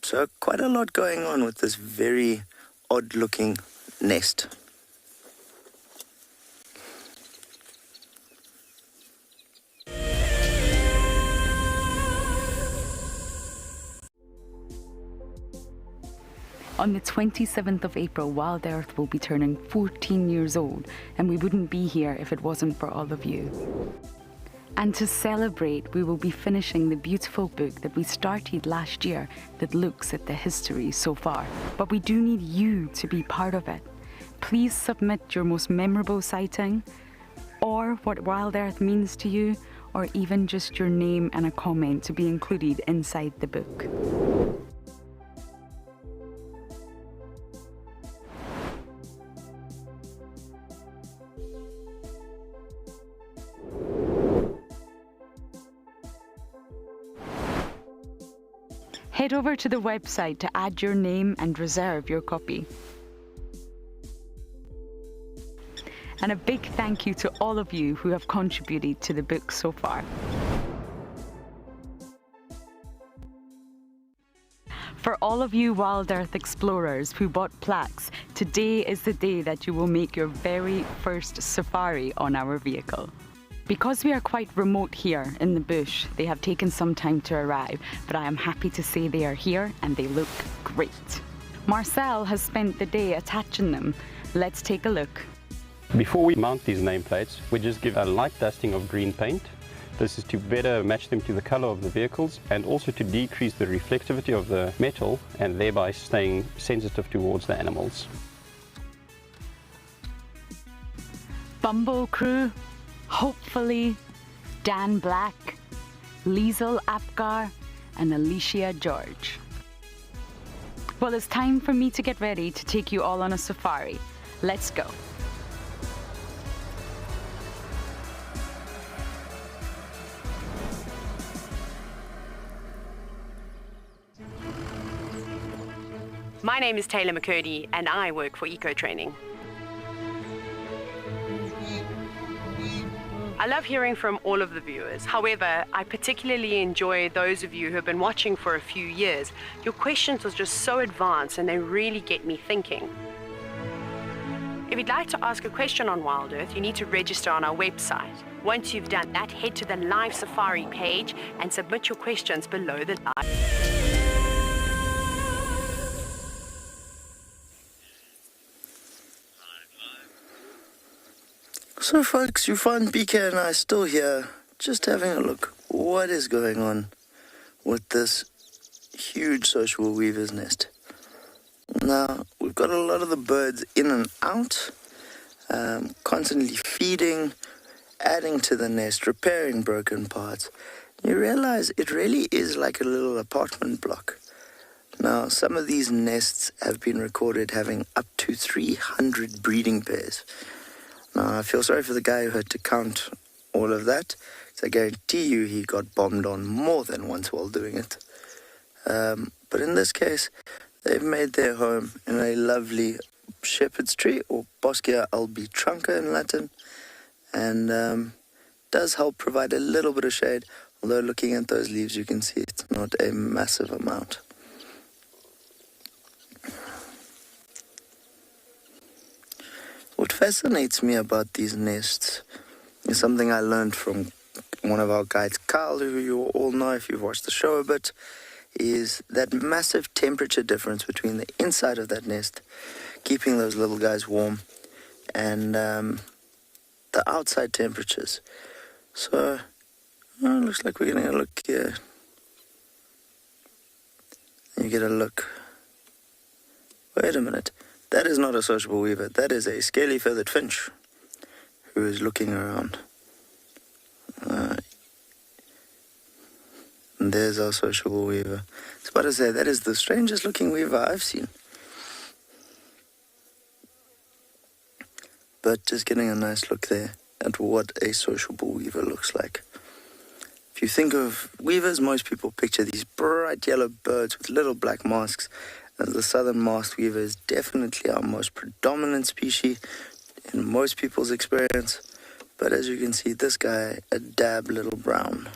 So quite a lot going on with this very odd-looking nest. On the 27th of April, WildEarth will be turning 14 years old, and we wouldn't be here if it wasn't for all of you. And to celebrate, we will be finishing the beautiful book that we started last year that looks at the history so far. But we do need you to be part of it. Please submit your most memorable sighting, or what WildEarth means to you, or even just your name and a comment to be included inside the book. Head over to the website to add your name and reserve your copy. And a big thank you to all of you who have contributed to the book so far. For all of you WildEarth explorers who bought plaques, today is the day that you will make your very first safari on our vehicle. Because we are quite remote here in the bush, they have taken some time to arrive, but I am happy to say they are here and they look great. Marcel has spent the day attaching them. Let's take a look. Before we mount these nameplates, we just give a light dusting of green paint. This is to better match them to the color of the vehicles and also to decrease the reflectivity of the metal and thereby staying sensitive towards the animals. Bumble crew. Hopefully, Dan Black, Liesel Apgar, and Alicia George. Well, it's time for me to get ready to take you all on a safari. Let's go. My name is Taylor McCurdy, and I work for Eco Training. I love hearing from all of the viewers. However, I particularly enjoy those of you who have been watching for a few years. Your questions are just so advanced and they really get me thinking. If you'd like to ask a question on WildEarth, you need to register on our website. Once you've done that, head to the live safari page and submit your questions below the live. So folks, you find BK and I still here, just having a look. What is going on with this huge sociable weaver's nest? Now, we've got a lot of the birds in and out, constantly feeding, adding to the nest, repairing broken parts. You realize it really is like a little apartment block. Now, some of these nests have been recorded having up to 300 breeding pairs. Now, I feel sorry for the guy who had to count all of that. So I guarantee you he got bombed on more than once while doing it. But in this case, they've made their home in a lovely shepherd's tree, or Boschia albitranca in Latin, and does help provide a little bit of shade, although looking at those leaves you can see it's not a massive amount. What fascinates me about these nests is something I learned from one of our guides, Carl, who you all know if you've watched the show a bit, is that massive temperature difference between the inside of that nest, keeping those little guys warm, and the outside temperatures. So, looks like we're getting a look here. You get a look. Wait a minute. That is not a sociable weaver. That is a scaly-feathered finch who is looking around. And there's our sociable weaver. I was about to say, that is the strangest looking weaver I've seen. But just getting a nice look there at what a sociable weaver looks like. If you think of weavers, most people picture these bright yellow birds with little black masks. And the southern masked weaver is definitely our most predominant species in most people's experience. But as you can see, this guy, a dab little brown.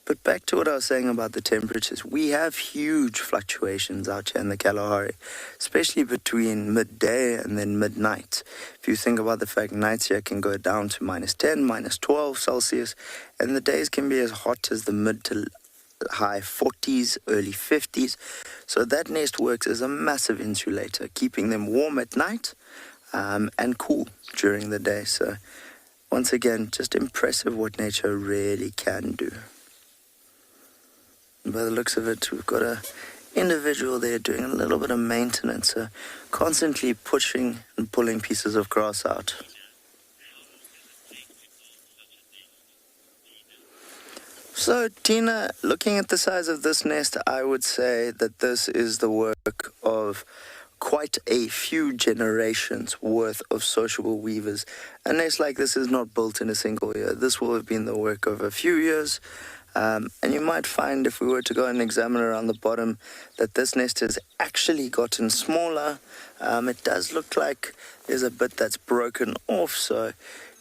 But back to what I was saying about the temperatures. We have huge fluctuations out here in the Kalahari, especially between midday and then midnight. If you think about the fact nights here can go down to -10, -12 Celsius, and the days can be as hot as the mid to high 40s, early 50s. So that nest works as a massive insulator, keeping them warm at night and cool during the day. So once again, just impressive what nature really can do. And by the looks of it, we've got a individual there doing a little bit of maintenance, so constantly pushing and pulling pieces of grass out. So, Tina, looking at the size of this nest, I would say that this is the work of quite a few generations worth of sociable weavers. A nest like this is not built in a single year. This will have been the work of a few years. And you might find, if we were to go and examine around the bottom, that this nest has actually gotten smaller. It does look like there's a bit that's broken off, so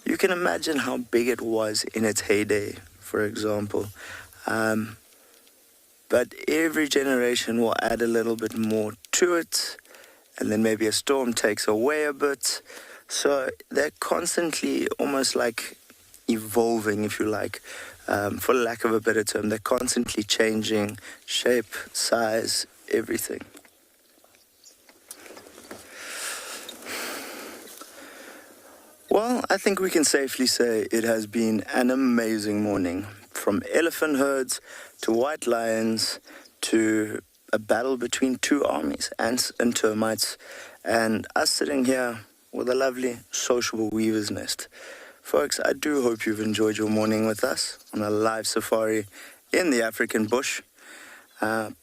you can imagine how big it was in its heyday, for example. But every generation will add a little bit more to it, and then maybe a storm takes away a bit. So they're constantly almost like evolving, if you like. For lack of a better term, they're constantly changing shape, size, everything. Well, I think we can safely say it has been an amazing morning. From elephant herds to white lions to a battle between two armies, ants and termites, and us sitting here with a lovely sociable weaver's nest. Folks, I do hope you've enjoyed your morning with us on a live safari in the African bush.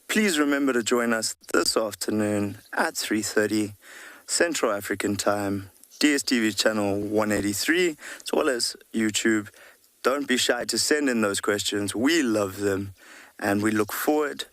Please remember to join us this afternoon at 3:30 Central African Time, DSTV channel 183, as well as YouTube. Don't be shy to send in those questions. We love them, and we look forward